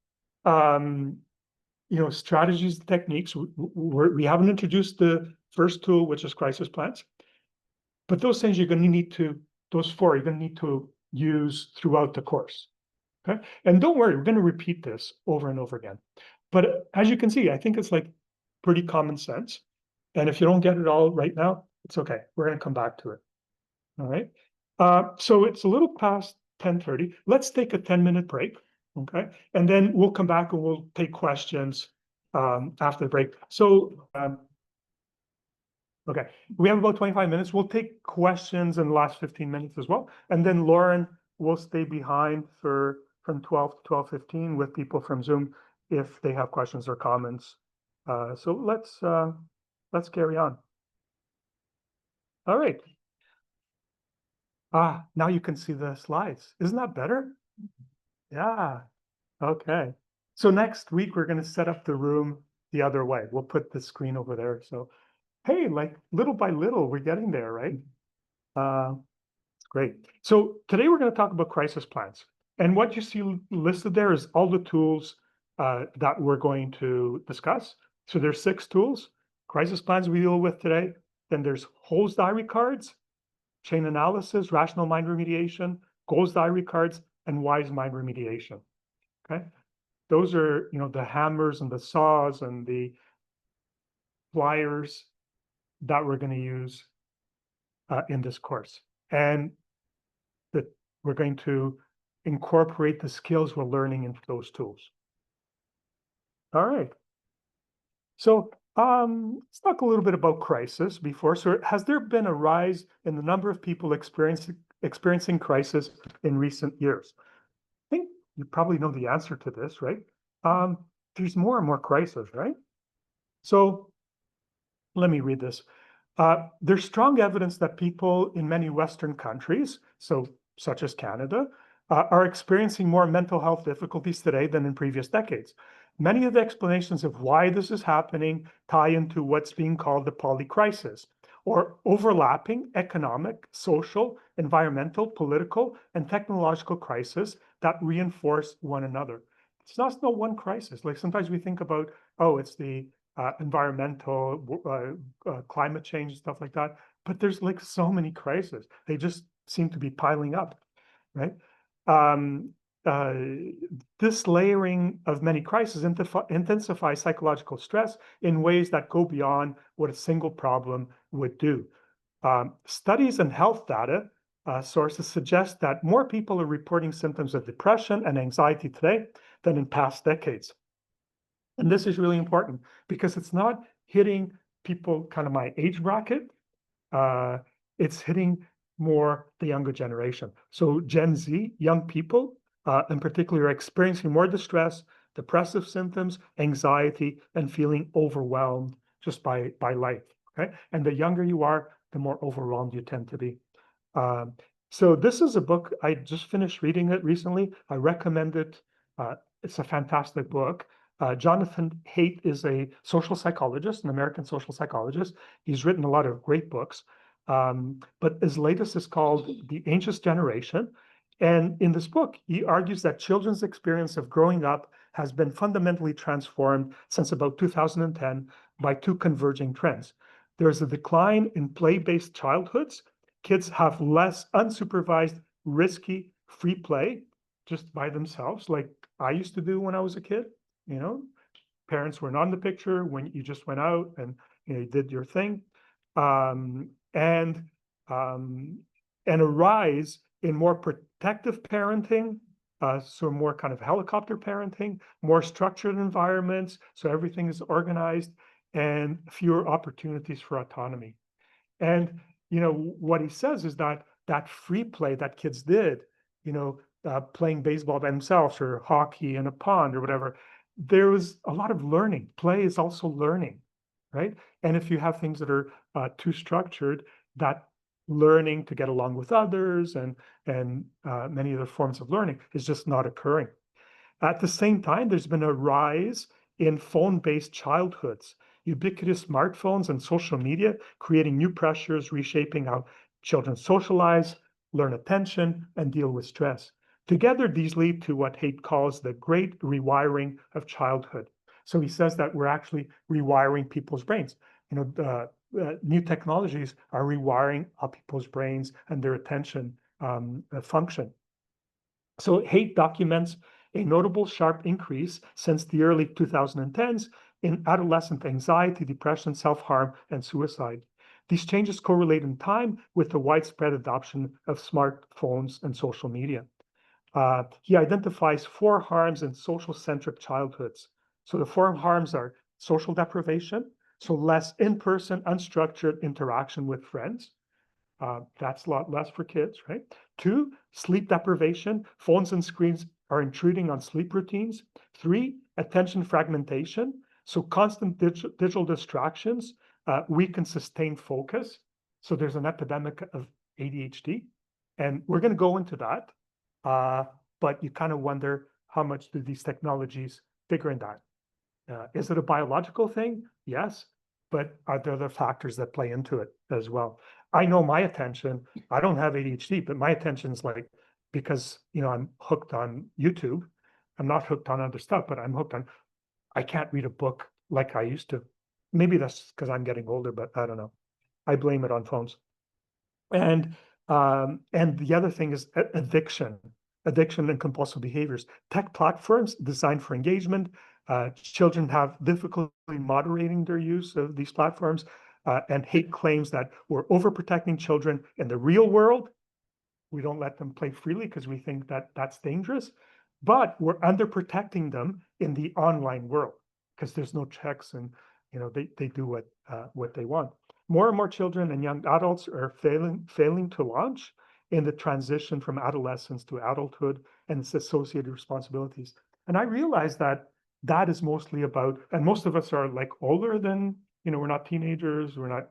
strategies, techniques. We haven't introduced the first tool, which is crisis plans. But those things you're going to need to, those four, you're going to need to use throughout the course, okay? And don't worry, we're going to repeat this over and over again. But as you can see, I think it's like pretty common sense. And if you don't get it all right now, it's okay. We're going to come back to it. All right. So it's a little past 10:30. Let's take a 10-minute break. Okay. And then we'll come back and we'll take questions after the break. So, okay, we have about 25 minutes. We'll take questions in the last 15 minutes as well. And then Lauren will stay behind from 12 to 12:15 with people from Zoom if they have questions or comments. So let's carry on. All right. Now you can see the slides. Isn't that better? Yeah. Okay. So next week, we're going to set up the room the other way. We'll put the screen over there. So, hey, like little by little, we're getting there, right? Great. So today we're going to talk about crisis plans. And what you see listed there is all the tools that we're going to discuss. So there's 6 tools. Crisis plans we deal with today. Then there's Hol's diary cards, chain analysis, rational mind remediation, goals diary cards, and wise mind remediation. Okay, those are the hammers and the saws and the pliers that we're going to use in this course, and that we're going to incorporate the skills we're learning into those tools. All right. So let's talk a little bit about crisis before. So has there been a rise in the number of people experiencing crisis in recent years? I think you probably know the answer to this, right? There's more and more crises, right? So let me read this. There's strong evidence that people in many Western countries, such as Canada, are experiencing more mental health difficulties today than in previous decades. Many of the explanations of why this is happening tie into what's being called the polycrisis, or overlapping economic, social, environmental, political, and technological crises that reinforce one another. It's not no one crisis. Like sometimes we think about, it's the environmental, climate change, stuff like that. But there's like so many crises. They just seem to be piling up, right? This layering of many crises intensifies psychological stress in ways that go beyond what a single problem would do. Studies and health data sources suggest that more people are reporting symptoms of depression and anxiety today than in past decades. And this is really important because it's not hitting people kind of my age bracket. It's hitting more the younger generation. So Gen Z, young people, in particular, are experiencing more distress, depressive symptoms, anxiety, and feeling overwhelmed just by life. Okay, and the younger you are, the more overwhelmed you tend to be. So this is a book, I just finished reading it recently. I recommend it. It's a fantastic book. Jonathan Haidt is a social psychologist, an American social psychologist. He's written a lot of great books. But his latest is called The Anxious Generation. And in this book, he argues that children's experience of growing up has been fundamentally transformed since about 2010 by two converging trends. There's a decline in play-based childhoods. Kids have less unsupervised, risky, free play just by themselves, like I used to do when I was a kid. You know, parents were not in the picture when you just went out and you did your thing. And a rise in more protective parenting, so more kind of helicopter parenting, more structured environments, so everything is organized, and fewer opportunities for autonomy. And what he says is that free play that kids did, playing baseball by themselves or hockey in a pond or whatever, there was a lot of learning. Play is also learning, right? And if you have things that are too structured, that learning to get along with others and many other forms of learning is just not occurring. At the same time, there's been a rise in phone-based childhoods, ubiquitous smartphones and social media, creating new pressures, reshaping how children socialize, learn attention, and deal with stress. Together, these lead to what Haidt calls the great rewiring of childhood. So he says that we're actually rewiring people's brains. New technologies are rewiring people's brains and their attention function. So Haidt documents a notable sharp increase since the early 2010s in adolescent anxiety, depression, self-harm, and suicide. These changes correlate in time with the widespread adoption of smartphones and social media. He identifies 4 harms in social-centric childhoods. So the 4 harms are social deprivation, so less in-person, unstructured interaction with friends. That's a lot less for kids, right? 2, sleep deprivation. Phones and screens are intruding on sleep routines. 3, attention fragmentation. So constant digital distractions weaken sustained focus. So there's an epidemic of ADHD. And we're going to go into that. But you kind of wonder, how much do these technologies figure in that? Is it a biological thing? Yes. But are there other factors that play into it as well? I know my attention, I don't have ADHD, but my attention's like, because, I'm hooked on YouTube. I'm not hooked on other stuff, but I'm hooked on, I can't read a book like I used to. Maybe that's because I'm getting older, but I don't know. I blame it on phones. And the other thing is addiction and compulsive behaviors. Tech platforms designed for engagement. Children have difficulty moderating their use of these platforms, and Haidt claims that we're overprotecting children in the real world. We don't let them play freely because we think that that's dangerous, but we're underprotecting them in the online world because there's no checks, and they do what they want. More and more children and young adults are failing to launch in the transition from adolescence to adulthood and its associated responsibilities. And I realize that is mostly about, and most of us are like older than, we're not teenagers, we're not,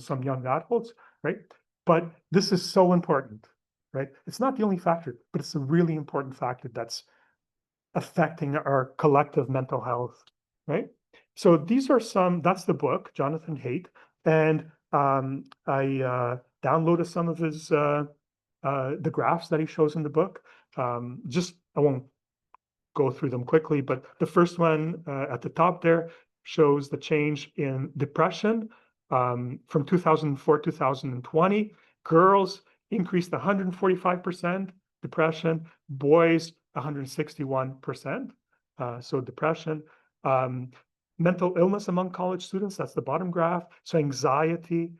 some young adults, right? But this is so important, right? It's not the only factor, but it's a really important factor that's affecting our collective mental health, right? So that's the book, Jonathan Haidt. And I downloaded some of his, the graphs that he shows in the book. I won't go through them quickly, but the first one at the top there shows the change in depression from 2004 to 2020. Girls increased 145% depression, boys 161%. So depression. Mental illness among college students, that's the bottom graph. So anxiety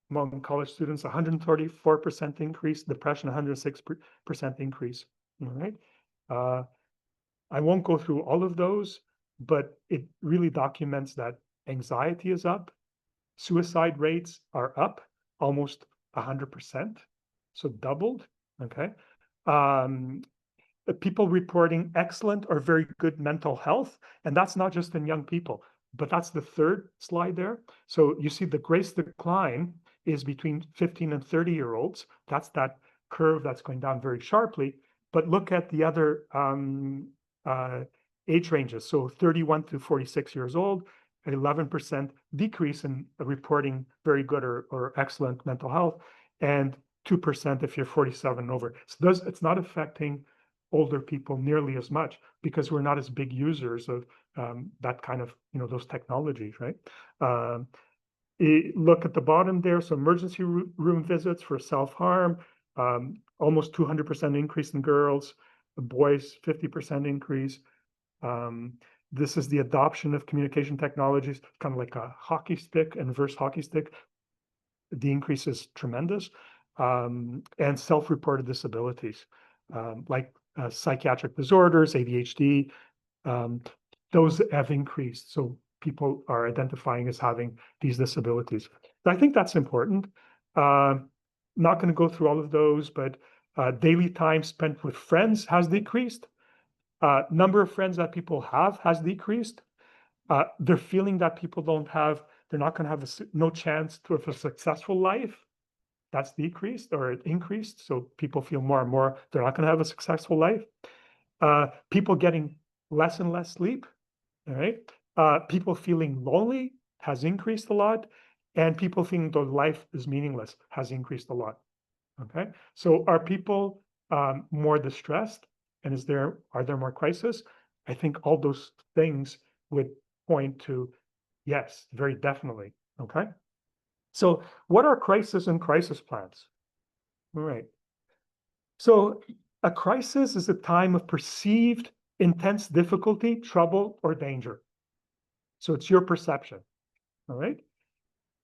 among college students, 134% increase, depression, 106% increase. All right. I won't go through all of those, but it really documents that anxiety is up, Suicide rates are up almost 100%, so doubled, okay? People reporting excellent or very good mental health, and that's not just in young people, but that's the third slide there. So you see the greatest decline is between 15 and 30-year-olds. That's that curve that's going down very sharply. But look at the other age ranges. So 31 to 46 years old, 11% decrease in reporting very good or excellent mental health, and 2% if you're 47 and over. So it's not affecting older people nearly as much because we're not as big users of that kind of, those technologies, right? Look at the bottom there. So emergency room visits for self-harm, almost 200% increase in girls, boys, 50% increase. This is the adoption of communication technologies, kind of like a hockey stick, inverse hockey stick. The increase is tremendous. And self-reported disabilities, like psychiatric disorders, ADHD, those have increased. So people are identifying as having these disabilities. I think that's important. Not going to go through all of those, but daily time spent with friends has decreased. Number of friends that people have has decreased. They're feeling that people they're not going to have no chance to have a successful life. That's decreased or increased. So people feel more and more they're not going to have a successful life. People getting less and less sleep. All right. People feeling lonely has increased a lot. And people feeling their life is meaningless has increased a lot. Okay. So are people more distressed? And are there more crises? I think all those things would point to yes, very definitely. Okay. So what are crisis and crisis plans? All right. So a crisis is a time of perceived intense difficulty, trouble, or danger. So it's your perception. All right.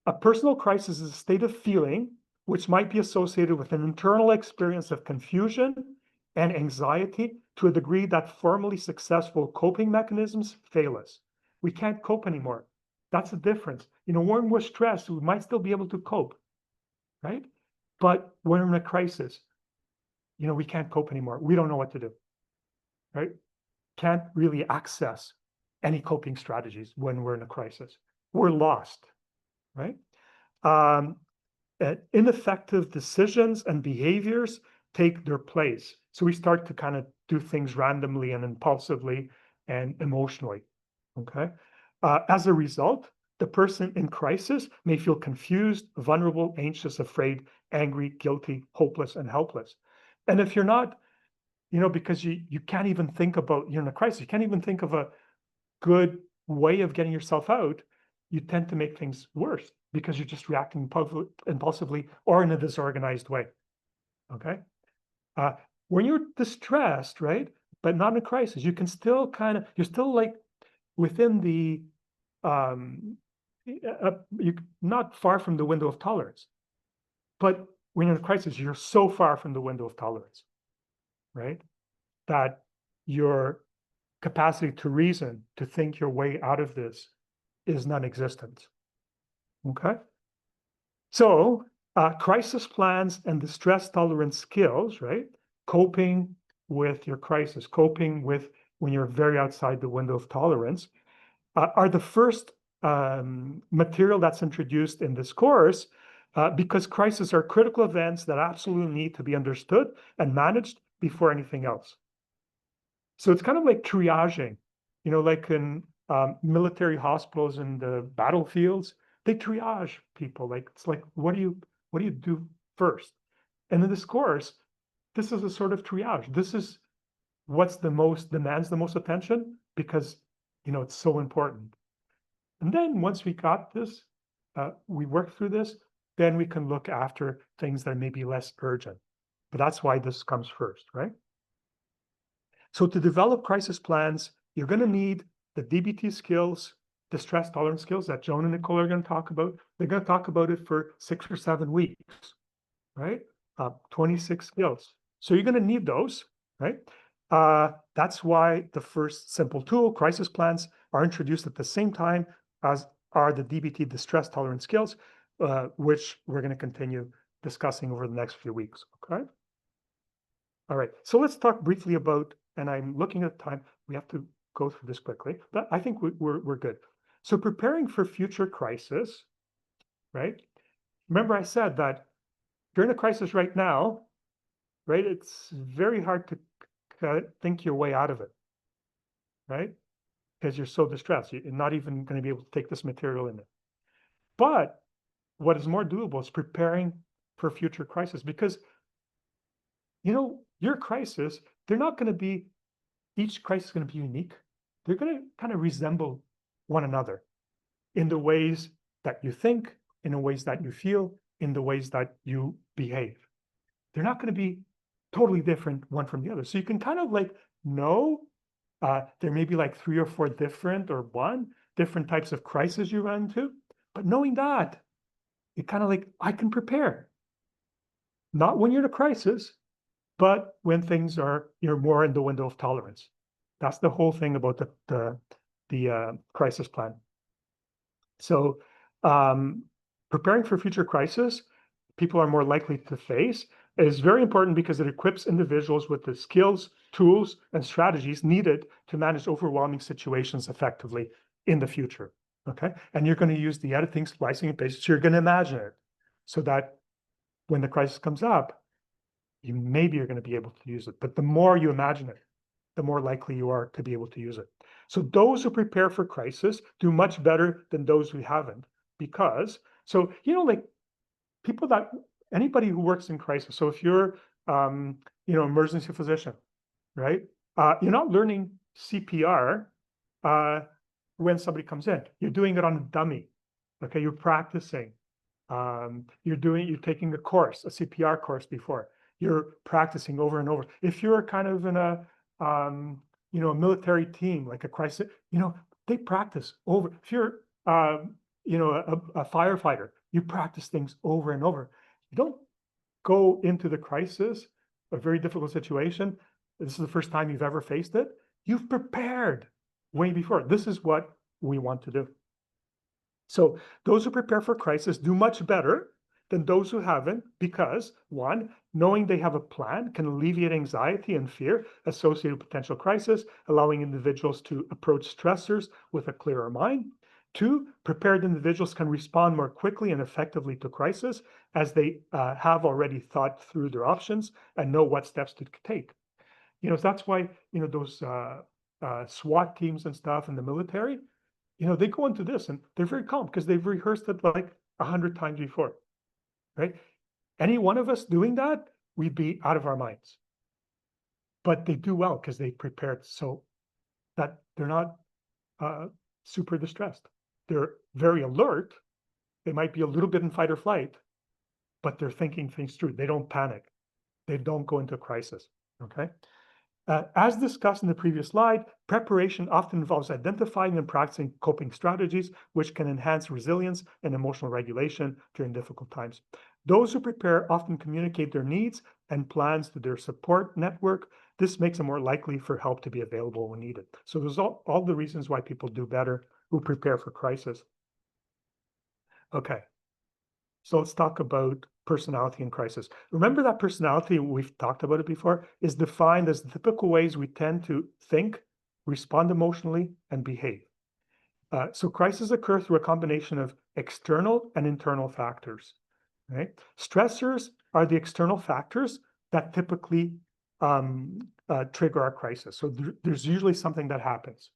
A personal crisis is a state of feeling which might be associated with an internal experience of confusion and anxiety to a degree that formerly successful coping mechanisms fail us. We can't cope anymore. That's the difference. When we're stressed, we might still be able to cope, right? But when we're in a crisis, we can't cope anymore. We don't know what to do, right? Can't really access any coping strategies when we're in a crisis. We're lost, right? Ineffective decisions and behaviors take their place. So we start to kind of do things randomly and impulsively and emotionally, okay? As a result, the person in crisis may feel confused, vulnerable, anxious, afraid, angry, guilty, hopeless, and helpless. And if you're not, because you can't even think about, you're in a crisis, you can't even think of a good way of getting yourself out, you tend to make things worse because you're just reacting impulsively or in a disorganized way, okay? When you're distressed, right, but not in a crisis, you can still you're still like within the, you're not far from the window of tolerance. But when you're in a crisis, you're so far from the window of tolerance, right, that your capacity to reason, to think your way out of this is non-existent, okay? So crisis plans and distress tolerance skills, right, coping with your crisis, coping with when you're very outside the window of tolerance, are the first material that's introduced in this course because crises are critical events that absolutely need to be understood and managed before anything else. So it's kind of like triaging, like in military hospitals and the battlefields, they triage people. Like, it's like, what do you do first? And in this course, this is a sort of triage. This is what's demands the most attention because, it's so important. And then once we got this, we work through this, then we can look after things that may be less urgent. But that's why this comes first, right? So to develop crisis plans, you're going to need the DBT skills, the stress tolerance skills that Joan and Nicole are going to talk about. They're going to talk about it for 6 or 7 weeks, right? 26 skills. So you're going to need those, right? That's why the first simple tool, crisis plans, are introduced at the same time as are the DBT distress tolerance skills, which we're going to continue discussing over the next few weeks. Okay. All right. So let's talk briefly about, and I'm looking at time. We have to go through this quickly, but I think we're good. So preparing for future crisis, right? Remember I said that during a crisis right now, right, it's very hard to think your way out of it, right? Because you're so distressed. You're not even going to be able to take this material in it. But what is more doable is preparing for future crisis, because, you know, your crisis, they're not going to be, each crisis is going to be unique. They're going to kind of resemble one another in the ways that you think, in the ways that you feel, in the ways that you behave. They're not going to be totally different one from the other. So you can kind of like know there may be like 3 or 4 different or 1 different types of crisis you run into, but knowing that, it kind of like, I can prepare. Not when you're in a crisis, but when things are, you're more in the window of tolerance. That's the whole thing about the crisis plan. So preparing for future crisis, people are more likely to face, is very important because it equips individuals with the skills, tools, and strategies needed to manage overwhelming situations effectively in the future. Okay, and you're going to use the editing, splicing, and pasting. So you're going to imagine it, so that when the crisis comes up, maybe you're going to be able to use it. But the more you imagine it, the more likely you are to be able to use it. So those who prepare for crisis do much better than those who haven't, because, so, you know, like people that, anybody who works in crisis. So if you're, you know, emergency physician, right? You're not learning CPR when somebody comes in. You're doing it on a dummy. Okay, you're practicing. You're taking a course, a CPR course before. You're practicing over and over. If you're kind of in a, you know, a military team, like a crisis, you know, they practice over. If you're, you know, a firefighter, you practice things over and over. You don't go into the crisis, a very difficult situation. This is the first time you've ever faced it. You've prepared way before. This is what we want to do. So those who prepare for crisis do much better than those who haven't, because 1, knowing they have a plan can alleviate anxiety and fear associated with potential crisis, allowing individuals to approach stressors with a clearer mind. 2, prepared individuals can respond more quickly and effectively to crisis, as they have already thought through their options and know what steps to take. You know, that's why, you know, those SWAT teams and stuff in the military, you know, they go into this and they're very calm because they've rehearsed it like 100 times before, right? Any one of us doing that, we'd be out of our minds. But they do well because they prepared so that they're not super distressed. They're very alert. They might be a little bit in fight or flight, but they're thinking things through. They don't panic. They don't go into a crisis, okay? As discussed in the previous slide, preparation often involves identifying and practicing coping strategies, which can enhance resilience and emotional regulation during difficult times. Those who prepare often communicate their needs and plans to their support network. This makes it more likely for help to be available when needed. So there's all the reasons why people do better who prepare for crisis. Okay, so let's talk about personality in crisis. Remember that personality, we've talked about it before, is defined as the typical ways we tend to think, respond emotionally, and behave. So crises occur through a combination of external and internal factors, right? Stressors are the external factors that typically trigger our crisis. So there's usually something that happens,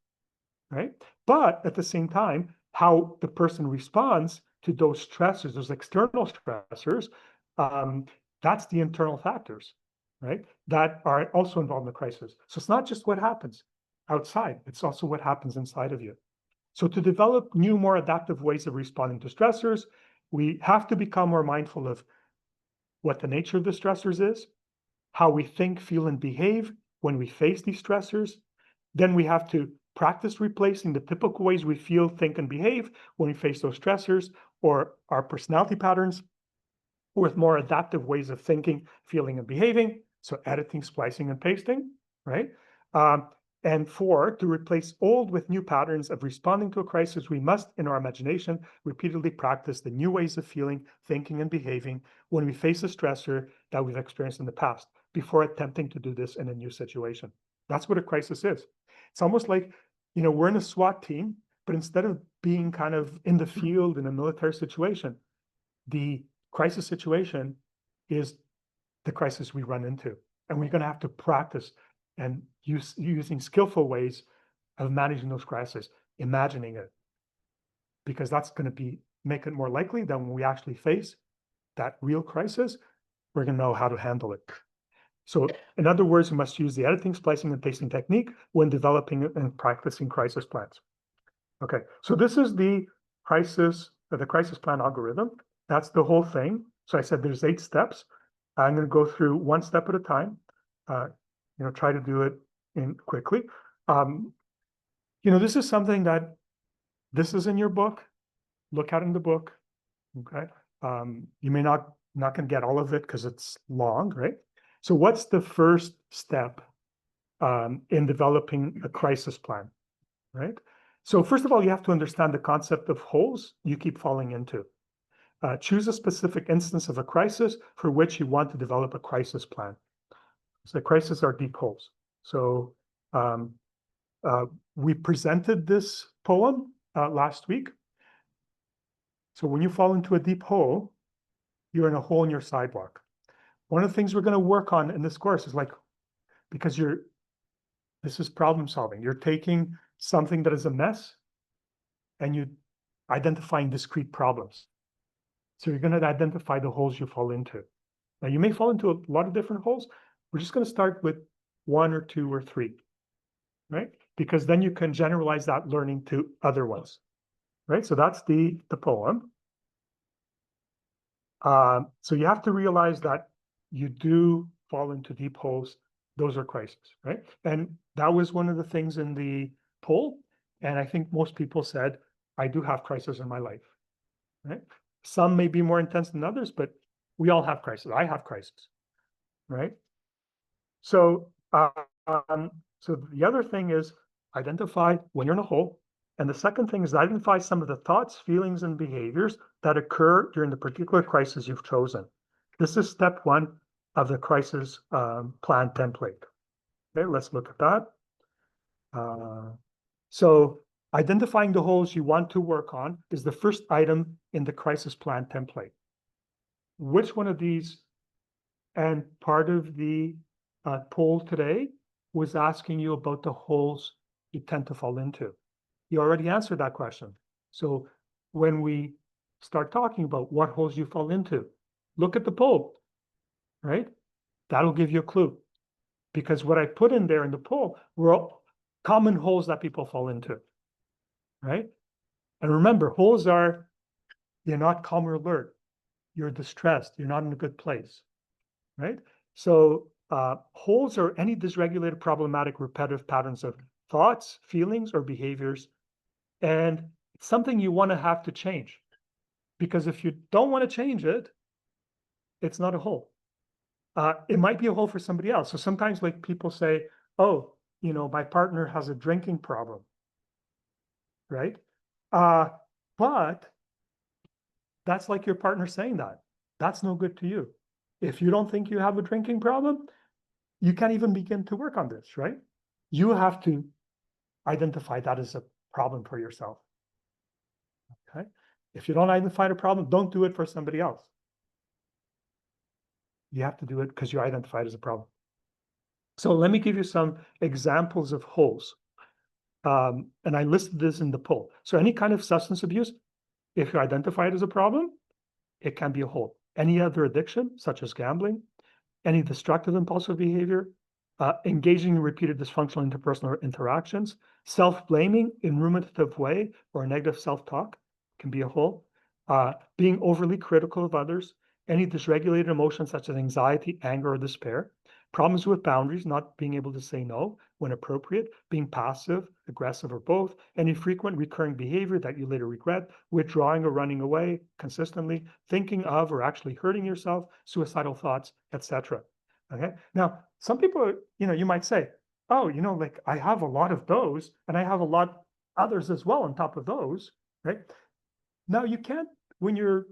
right? But at the same time, how the person responds to those stressors, those external stressors, that's the internal factors, right? That are also involved in the crisis. So it's not just what happens outside, it's also what happens inside of you. So to develop new, more adaptive ways of responding to stressors, we have to become more mindful of what the nature of the stressors is, how we think, feel, and behave when we face these stressors. Then we have to practice replacing the typical ways we feel, think, and behave when we face those stressors or our personality patterns with more adaptive ways of thinking, feeling, and behaving. So editing, splicing, and pasting, right? And 4, to replace old with new patterns of responding to a crisis, we must, in our imagination, repeatedly practice the new ways of feeling, thinking, and behaving when we face a stressor that we've experienced in the past, before attempting to do this in a new situation. That's what a crisis is. It's almost like, we're in a SWAT team, but instead of being kind of in the field in a military situation, the crisis situation is the crisis we run into. And we're going to have to practice and using skillful ways of managing those crises, imagining it, because that's going to make it more likely that when we actually face that real crisis, we're going to know how to handle it. So in other words, we must use the editing, splicing, and pasting technique when developing and practicing crisis plans. Okay, so this is the crisis plan algorithm. That's the whole thing. So I said there's 8 steps. I'm going to go through one step at a time. Try to do it in quickly. This is something that this is in your book. Look at in the book. Okay, you may not going to get all of it because it's long, right? So what's the first step in developing a crisis plan, right? So first of all, you have to understand the concept of holes you keep falling into. Choose a specific instance of a crisis for which you want to develop a crisis plan. So crises are deep holes. So we presented this poem last week. So when you fall into a deep hole, you're in a hole in your sidewalk. One of the things we're going to work on in this course is because this is problem solving. You're taking something that is a mess and you identifying discrete problems. So you're going to identify the holes you fall into. Now you may fall into a lot of different holes. We're just going to start with 1 or 2 or 3, right? Because then you can generalize that learning to other ones, right? So that's the poem. So you have to realize that you do fall into deep holes. Those are crises, right? And that was one of the things in the poll. And I think most people said, I do have crises in my life, right? Some may be more intense than others, but we all have crises. I have crises, right? So, so the other thing is identify when you're in a hole. And the second thing is identify some of the thoughts, feelings, and behaviors that occur during the particular crisis you've chosen. This is step 1 of the crisis plan template. Okay, let's look at that. So identifying the holes you want to work on is the first item in the crisis plan template. Which one of these, and part of the poll today was asking you about the holes you tend to fall into. You already answered that question. So when we start talking about what holes you fall into, look at the poll, right? That'll give you a clue. Because what I put in there in the poll were all common holes that people fall into, right? And remember, holes are, you're not calm or alert. You're distressed. You're not in a good place, right? So holes are any dysregulated, problematic, repetitive patterns of thoughts, feelings, or behaviors. And it's something you want to have to change. Because if you don't want to change it, it's not a hole. It might be a hole for somebody else. So sometimes people say, oh, my partner has a drinking problem, right? But that's like your partner saying that. That's no good to you. If you don't think you have a drinking problem, you can't even begin to work on this, right? You have to identify that as a problem for yourself, okay? If you don't identify the problem, don't do it for somebody else. You have to do it because you identified as a problem. So let me give you some examples of holes. And I listed this in the poll. So any kind of substance abuse, if you identify it as a problem, it can be a hole. Any other addiction, such as gambling, any destructive impulsive behavior, engaging in repeated dysfunctional interpersonal interactions, self-blaming in ruminative way or negative self-talk can be a hole. Being overly critical of others, any dysregulated emotions such as anxiety, anger, or despair, problems with boundaries, not being able to say no when appropriate, being passive, aggressive, or both, any frequent recurring behavior that you later regret, withdrawing or running away consistently, thinking of or actually hurting yourself, suicidal thoughts, etc. Okay. Now, some people, you might say, oh, like I have a lot of those and I have a lot others as well on top of those, right? Now you can't, when you're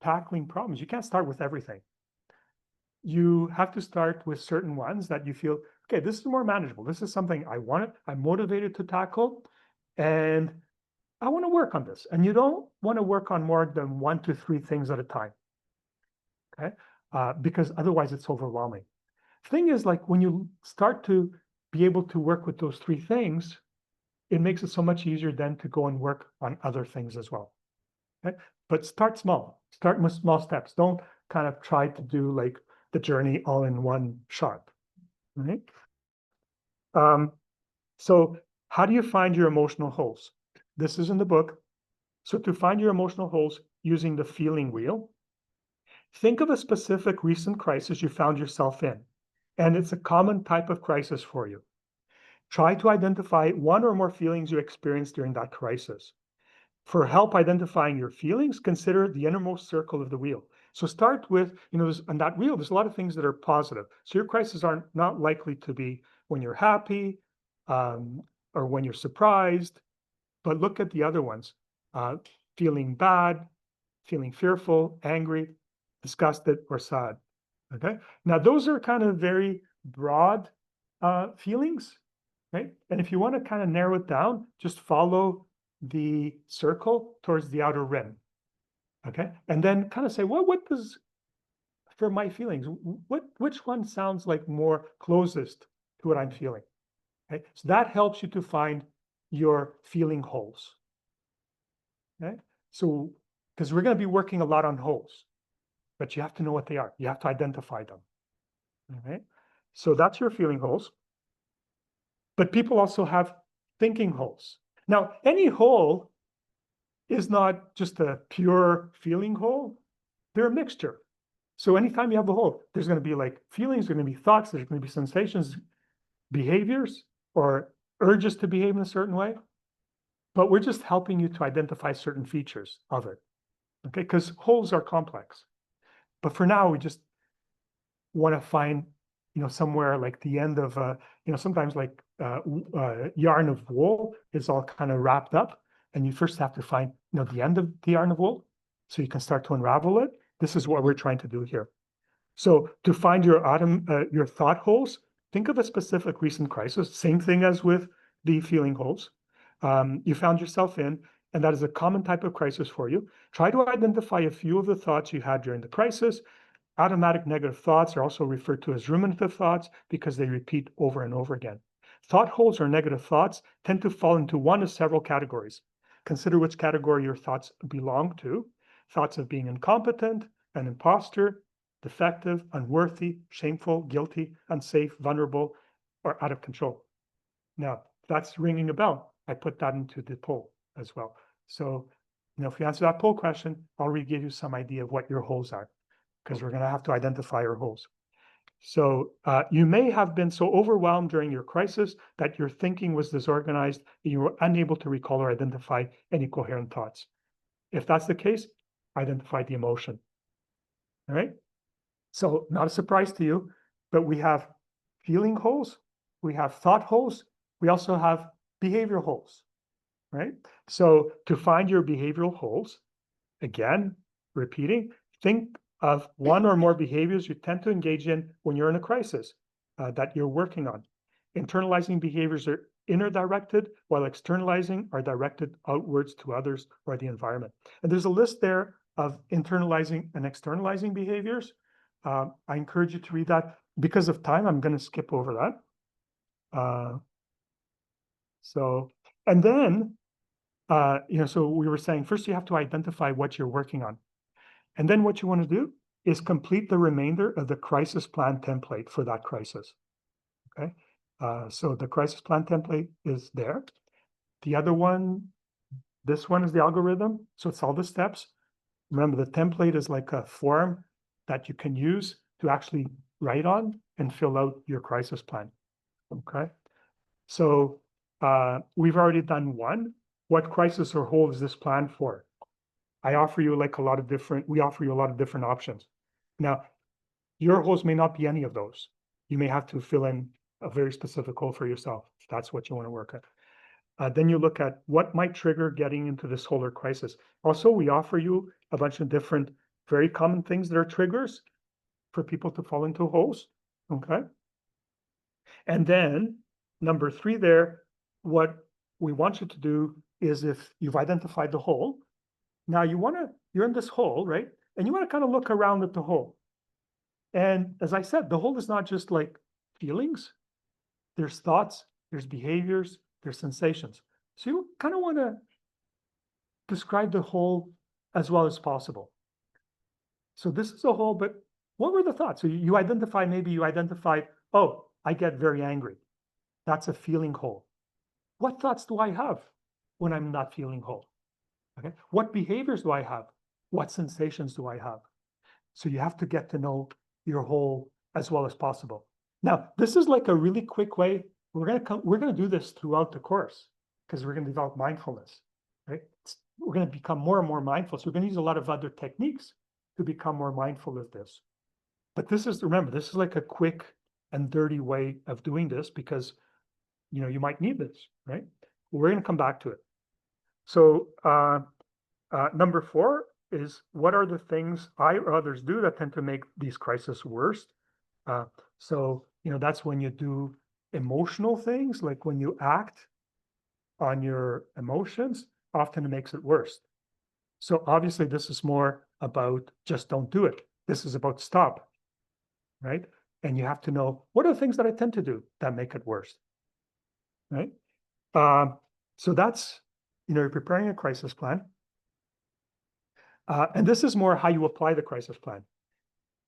tackling problems, you can't start with everything. You have to start with certain ones that you feel, okay, this is more manageable. This is something I'm motivated to tackle, and I want to work on this. And you don't want to work on more than 1 to 3 things at a time, okay? Because otherwise it's overwhelming. Thing is, like when you start to be able to work with those 3 things, it makes it so much easier then to go and work on other things as well. Okay? But start small. Start with small steps. Don't kind of try to do like the journey all in one shot. Right? So how do you find your emotional holes? This is in the book. So to find your emotional holes using the feeling wheel, think of a specific recent crisis you found yourself in, and it's a common type of crisis for you. Try to identify 1 or more feelings you experienced during that crisis. For help identifying your feelings, consider the innermost circle of the wheel. So start with, on that wheel, there's a lot of things that are positive. So your crises are not likely to be when you're happy or when you're surprised, but look at the other ones. Feeling bad, feeling fearful, angry, disgusted, or sad. Okay. Now, those are kind of very broad feelings, right? And if you want to kind of narrow it down, just follow the circle towards the outer rim. Okay. And then kind of say, well, what does, for my feelings, which one sounds like more closest to what I'm feeling? Okay. So that helps you to find your feeling holes. Okay. So, because we're going to be working a lot on holes, but you have to know what they are. You have to identify them. All right. So that's your feeling holes. But people also have thinking holes. Now, any hole is not just a pure feeling hole. They're a mixture. So anytime you have a hole, there's going to be like feelings, there's going to be thoughts, there's going to be sensations, behaviors, or urges to behave in a certain way. But we're just helping you to identify certain features of it. Okay, because holes are complex. But for now, we just want to find, somewhere like the end of, sometimes like yarn of wool is all kind of wrapped up. And you first have to find, the end of the yarn of wool so you can start to unravel it. This is what we're trying to do here. So to find your thought holes, think of a specific recent crisis, same thing as with the feeling holes you found yourself in, and that is a common type of crisis for you. Try to identify a few of the thoughts you had during the crisis. Automatic negative thoughts are also referred to as ruminative thoughts because they repeat over and over again. Thought holes or negative thoughts tend to fall into one of several categories. Consider which category your thoughts belong to. Thoughts of being incompetent, an imposter, defective, unworthy, shameful, guilty, unsafe, vulnerable, or out of control. Now, that's ringing a bell. I put that into the poll as well. So, if you answer that poll question, I'll give you some idea of what your holes are, because we're going to have to identify your holes. So you may have been so overwhelmed during your crisis that your thinking was disorganized and you were unable to recall or identify any coherent thoughts. If that's the case, identify the emotion. All right. So not a surprise to you, but we have feeling holes, we have thought holes, we also have behavioral holes, right? So to find your behavioral holes, again, repeating, think of 1 or more behaviors you tend to engage in when you're in a crisis that you're working on. Internalizing behaviors are inner directed, while externalizing are directed outwards to others or the environment. And there's a list there of internalizing and externalizing behaviors. I encourage you to read that. Because of time, I'm going to skip over that. And then, so we were saying, first you have to identify what you're working on. And then what you want to do is complete the remainder of the crisis plan template for that crisis. Okay. So the crisis plan template is there. The other one, this one is the algorithm. So it's all the steps. Remember, the template is like a form that you can use to actually write on and fill out your crisis plan. Okay. So we've already done one. What crisis or hole is this plan for? We offer you a lot of different options. Now, your holes may not be any of those. You may have to fill in a very specific goal for yourself, if that's what you want to work at. Then you look at what might trigger getting into this whole crisis. Also, we offer you a bunch of different, very common things that are triggers for people to fall into holes, okay? And then number 3 there, what we want you to do is if you've identified the hole, now you're in this hole, right? And you want to kind of look around at the hole. And as I said, the hole is not just like feelings. There's thoughts, there's behaviors, there's sensations. So you kind of want to describe the hole as well as possible. So this is a hole, but what were the thoughts? So maybe you identified, oh, I get very angry. That's a feeling hole. What thoughts do I have when I'm not feeling whole? Okay. What behaviors do I have? What sensations do I have? So you have to get to know your whole as well as possible. Now, this is like a really quick way. We're gonna do this throughout the course because we're gonna develop mindfulness, right? We're gonna become more and more mindful. So we're gonna use a lot of other techniques to become more mindful of this. But remember, this is like a quick and dirty way of doing this because, you might need this, right? We're gonna come back to it. So number 4 is what are the things I or others do that tend to make these crises worse? So that's when you do emotional things, like when you act on your emotions, often it makes it worse. So obviously this is more about just don't do it. This is about stop, right? And you have to know what are the things that I tend to do that make it worse, right? So that's, you're preparing a crisis plan. And this is more how you apply the crisis plan.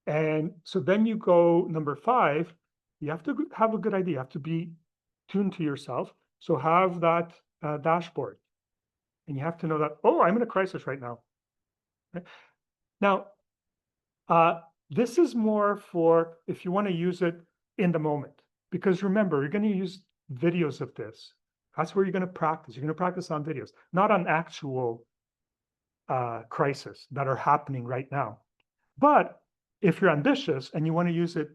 And so then you go number 5, you have to have a good idea. You have to be tuned to yourself. So have that dashboard. And you have to know that, oh, I'm in a crisis right now. Okay? Now, this is more for if you want to use it in the moment. Because remember, you're going to use videos of this. That's where you're going to practice. You're going to practice on videos, not on actual crises that are happening right now. But if you're ambitious and you want to use it,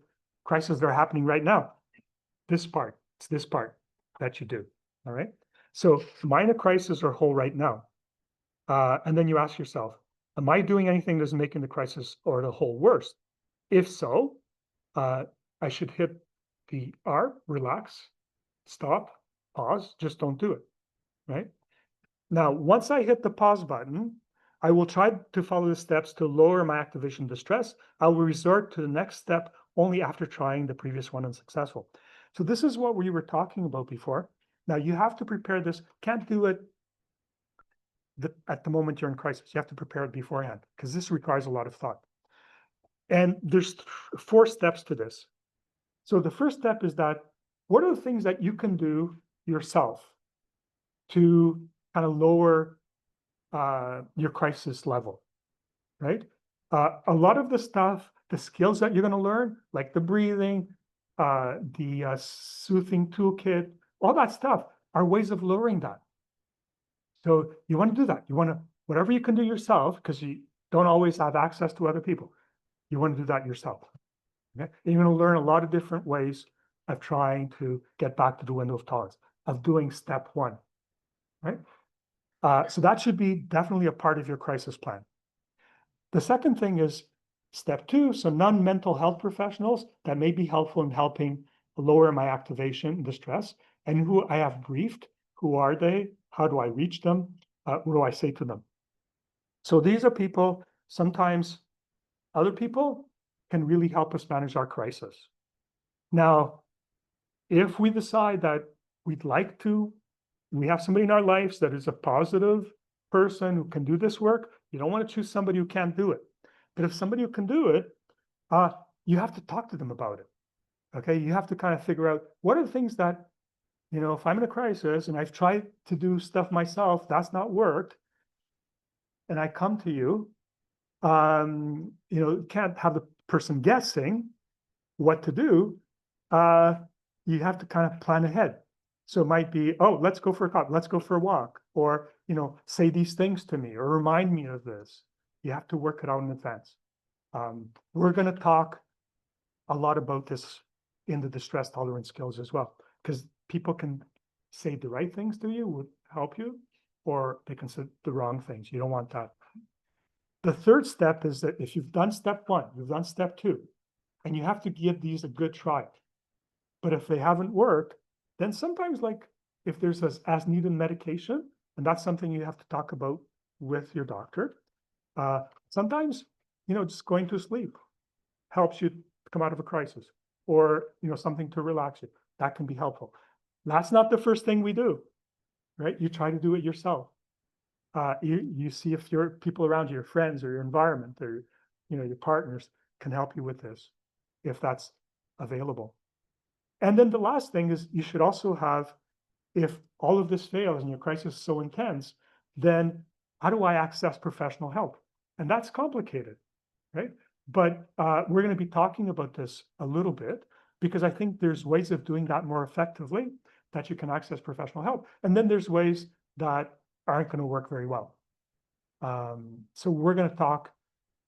crises that are happening right now, it's this part that you do, all right? So am I in a crisis or hole right now? And then you ask yourself, am I doing anything that's making the crisis or the hole worse? If so, I should hit the R, relax, stop, pause, just don't do it, right? Now, once I hit the pause button, I will try to follow the steps to lower my activation distress. I will resort to the next step only after trying the previous one unsuccessful. So this is what we were talking about before. Now you have to prepare this. Can't do it at the moment you're in crisis. You have to prepare it beforehand because this requires a lot of thought. And there's 4 steps to this. So the first step is that what are the things that you can do yourself to kind of lower your crisis level, right? A lot of the stuff, the skills that you're going to learn, like the breathing, the soothing toolkit, all that stuff are ways of lowering that. So you want to do that. You want to, whatever you can do yourself, because you don't always have access to other people. You want to do that yourself. Okay? And you're going to learn a lot of different ways of trying to get back to the window of tolerance, of doing step 1, right? So that should be definitely a part of your crisis plan. The second thing is step 2. So non-mental health professionals that may be helpful in helping lower my activation and distress, and who I have briefed. Who are they? How do I reach them? What do I say to them? So these are people, sometimes other people can really help us manage our crisis. Now, if we decide that we'd like to, we have somebody in our lives that is a positive person who can do this work, you don't want to choose somebody who can't do it. But if somebody who can do it, you have to talk to them about it. Okay, you have to kind of figure out what are the things that, if I'm in a crisis and I've tried to do stuff myself, that's not worked, and I come to you, can't have the person guessing what to do. You have to kind of plan ahead. So it might be, oh, let's go for a coffee, let's go for a walk, or, say these things to me or remind me of this. You have to work it out in advance. We're going to talk a lot about this in the distress tolerance skills as well, because people can say the right things to you, would help you, or they can say the wrong things. You don't want that. The third step is that if you've done step 1, you've done step 2, and you have to give these a good try. But if they haven't worked, then sometimes, like if there's as needed medication, and that's something you have to talk about with your doctor. Sometimes, just going to sleep helps you come out of a crisis, or, something to relax you. That can be helpful. That's not the first thing we do, right? You try to do it yourself. You see if your people around you, your friends or your environment or, your partners can help you with this, if that's available. And then the last thing is you should also have, if all of this fails and your crisis is so intense, then how do I access professional help? And that's complicated, right? But we're going to be talking about this a little bit, because I think there's ways of doing that more effectively, that you can access professional help. And then there's ways that aren't going to work very well. So we're going to talk,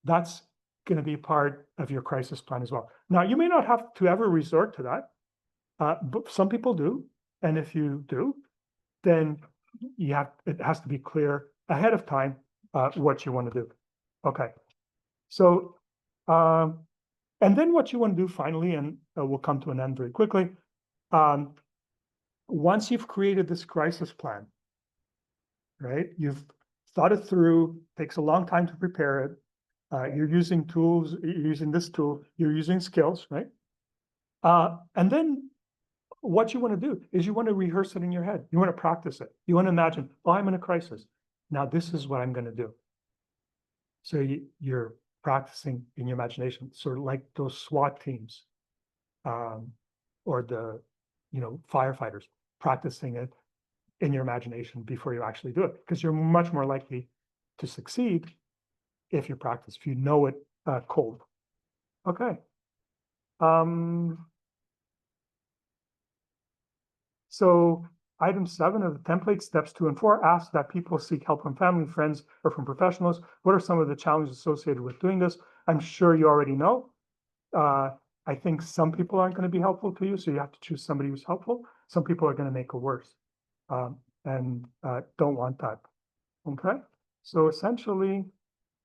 that's going to be part of your crisis plan as well. Now, you may not have to ever resort to that, but some people do. And if you do, then it has to be clear ahead of time what you want to do. Okay. So, and then what you want to do finally, and we'll come to an end very quickly. Once you've created this crisis plan, right? You've thought it through, takes a long time to prepare it. You're using tools, you're using this tool, you're using skills, right? And then what you want to do is you want to rehearse it in your head. You want to practice it. You want to imagine, oh, I'm in a crisis. Now this is what I'm going to do. So you're practicing in your imagination, sort of like those SWAT teams, or the, firefighters, practicing it in your imagination before you actually do it, because you're much more likely to succeed if you practice, if you know it cold. Okay. So item 7 of the template, steps 2 and 4, ask that people seek help from family, friends, or from professionals. What are some of the challenges associated with doing this? I'm sure you already know. I think some people aren't going to be helpful to you, so you have to choose somebody who's helpful. Some people are going to make it worse, and don't want that. Okay, so essentially,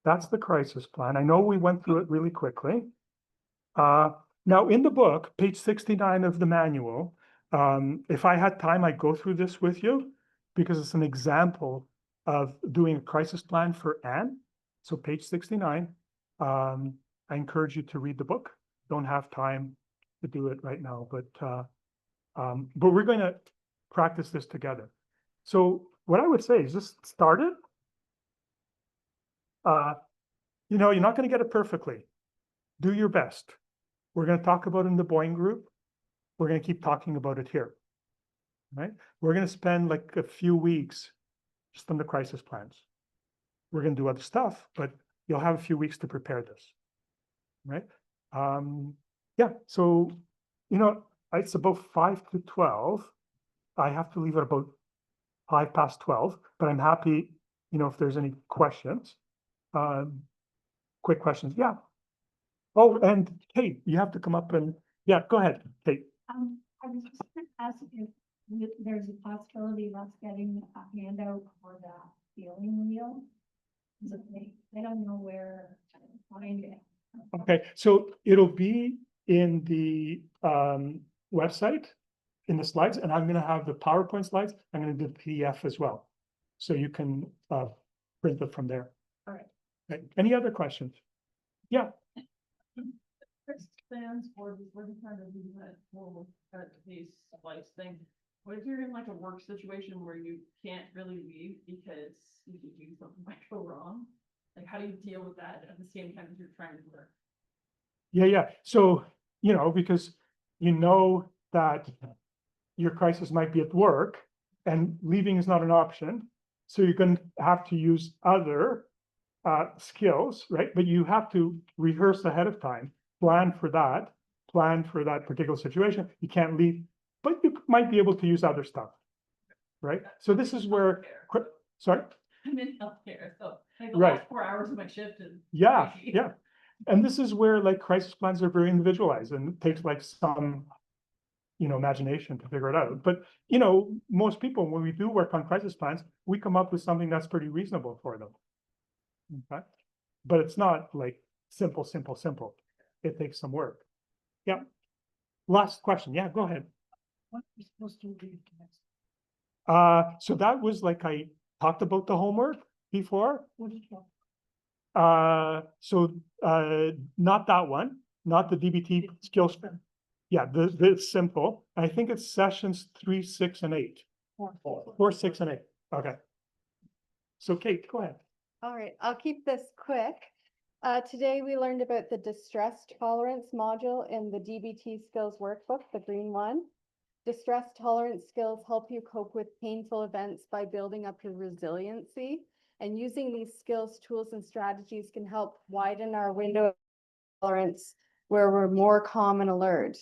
that's the crisis plan. I know we went through it really quickly. Now, in the book, page 69 of the manual, if I had time, I'd go through this with you, because it's an example of doing a crisis plan for Anne. So page 69, I encourage you to read the book. Don't have time to do it right now, but we're going to practice this together. So what I would say is just start it. You're not going to get it perfectly. Do your best. We're going to talk about it in the Boyne group. We're going to keep talking about it here, right? We're going to spend like a few weeks just on the crisis plans. We're going to do other stuff, but you'll have a few weeks to prepare this, right? Yeah, so, it's about 5 to 12. I have to leave at about 5 past 12, but I'm happy, if there's any questions, quick questions. Yeah. Oh, and Kate, you have to come up and, yeah, go ahead, Kate. I was just gonna ask if there's a possibility of us getting a handout for the feeling wheel. So they don't know where to find it. Okay, so it'll be in the website, in the slides, and I'm gonna have the PowerPoint slides. I'm gonna do the PDF as well. So you can print it from there. All right. Okay. Any other questions? Yeah. First plans for we're trying to do that whole case slice thing. What if you're in like a work situation where you can't really leave because you could do something might go wrong? Like, how do you deal with that at the same time as you're trying to work? Yeah. So, because that your crisis might be at work and leaving is not an option. So you're going to have to use other skills, right? But you have to rehearse ahead of time, plan for that particular situation. You can't leave, but you might be able to use other stuff, right? So this is where, sorry? I'm in healthcare, so like the Right. last 4 hours of my shift is Yeah, crazy. yeah. And this is where like crisis plans are very individualized, and it takes like some imagination to figure it out. But, most people, when we do work on crisis plans, we come up with something that's pretty reasonable for them. Okay, but it's not like simple. It takes some work. Yeah. Last question. Yeah, go ahead. What are we supposed to read next? So that was like I talked about the homework before. What did you? Not that one, not the DBT skills. Yeah, the simple. I think it's sessions 3, 6, and 8. 4, 6, and 8. Okay. So Kate, go ahead. All right, I'll keep this quick. Today we learned about the distress tolerance module in the DBT skills workbook, the green one. Distress tolerance skills help you cope with painful events by building up your resiliency. And using these skills, tools, and strategies can help widen our window of tolerance where we're more calm and alert.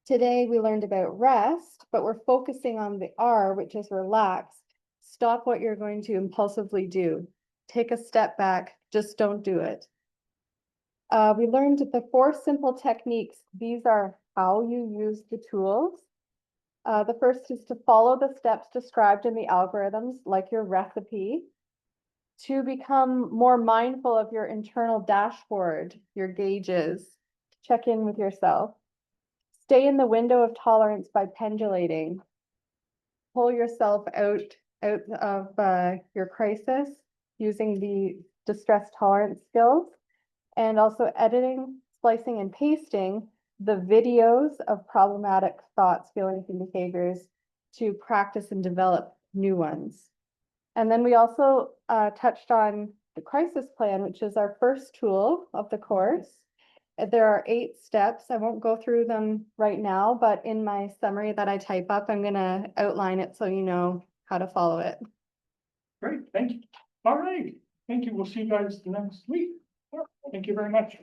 Today we learned about rest, but we're focusing on the R, which is relax. Stop what you're going to impulsively do. Take a step back, just don't do it. We learned the 4 simple techniques. These are how you use the tools. The first is to follow the steps described in the algorithms, like your recipe. To become more mindful of your internal dashboard, your gauges, check in with yourself. Stay in the window of tolerance by pendulating. Pull yourself out of your crisis using the distress tolerance skills, and also editing, splicing, and pasting the videos of problematic thoughts, feelings, and behaviors to practice and develop new ones. And then we also touched on the crisis plan, which is our first tool of the course. There are 8 steps. I won't go through them right now, but in my summary that I type up, I'm going to outline it so you know how to follow it. Great, thank you. All right, thank you. We'll see you guys next week. Thank you very much.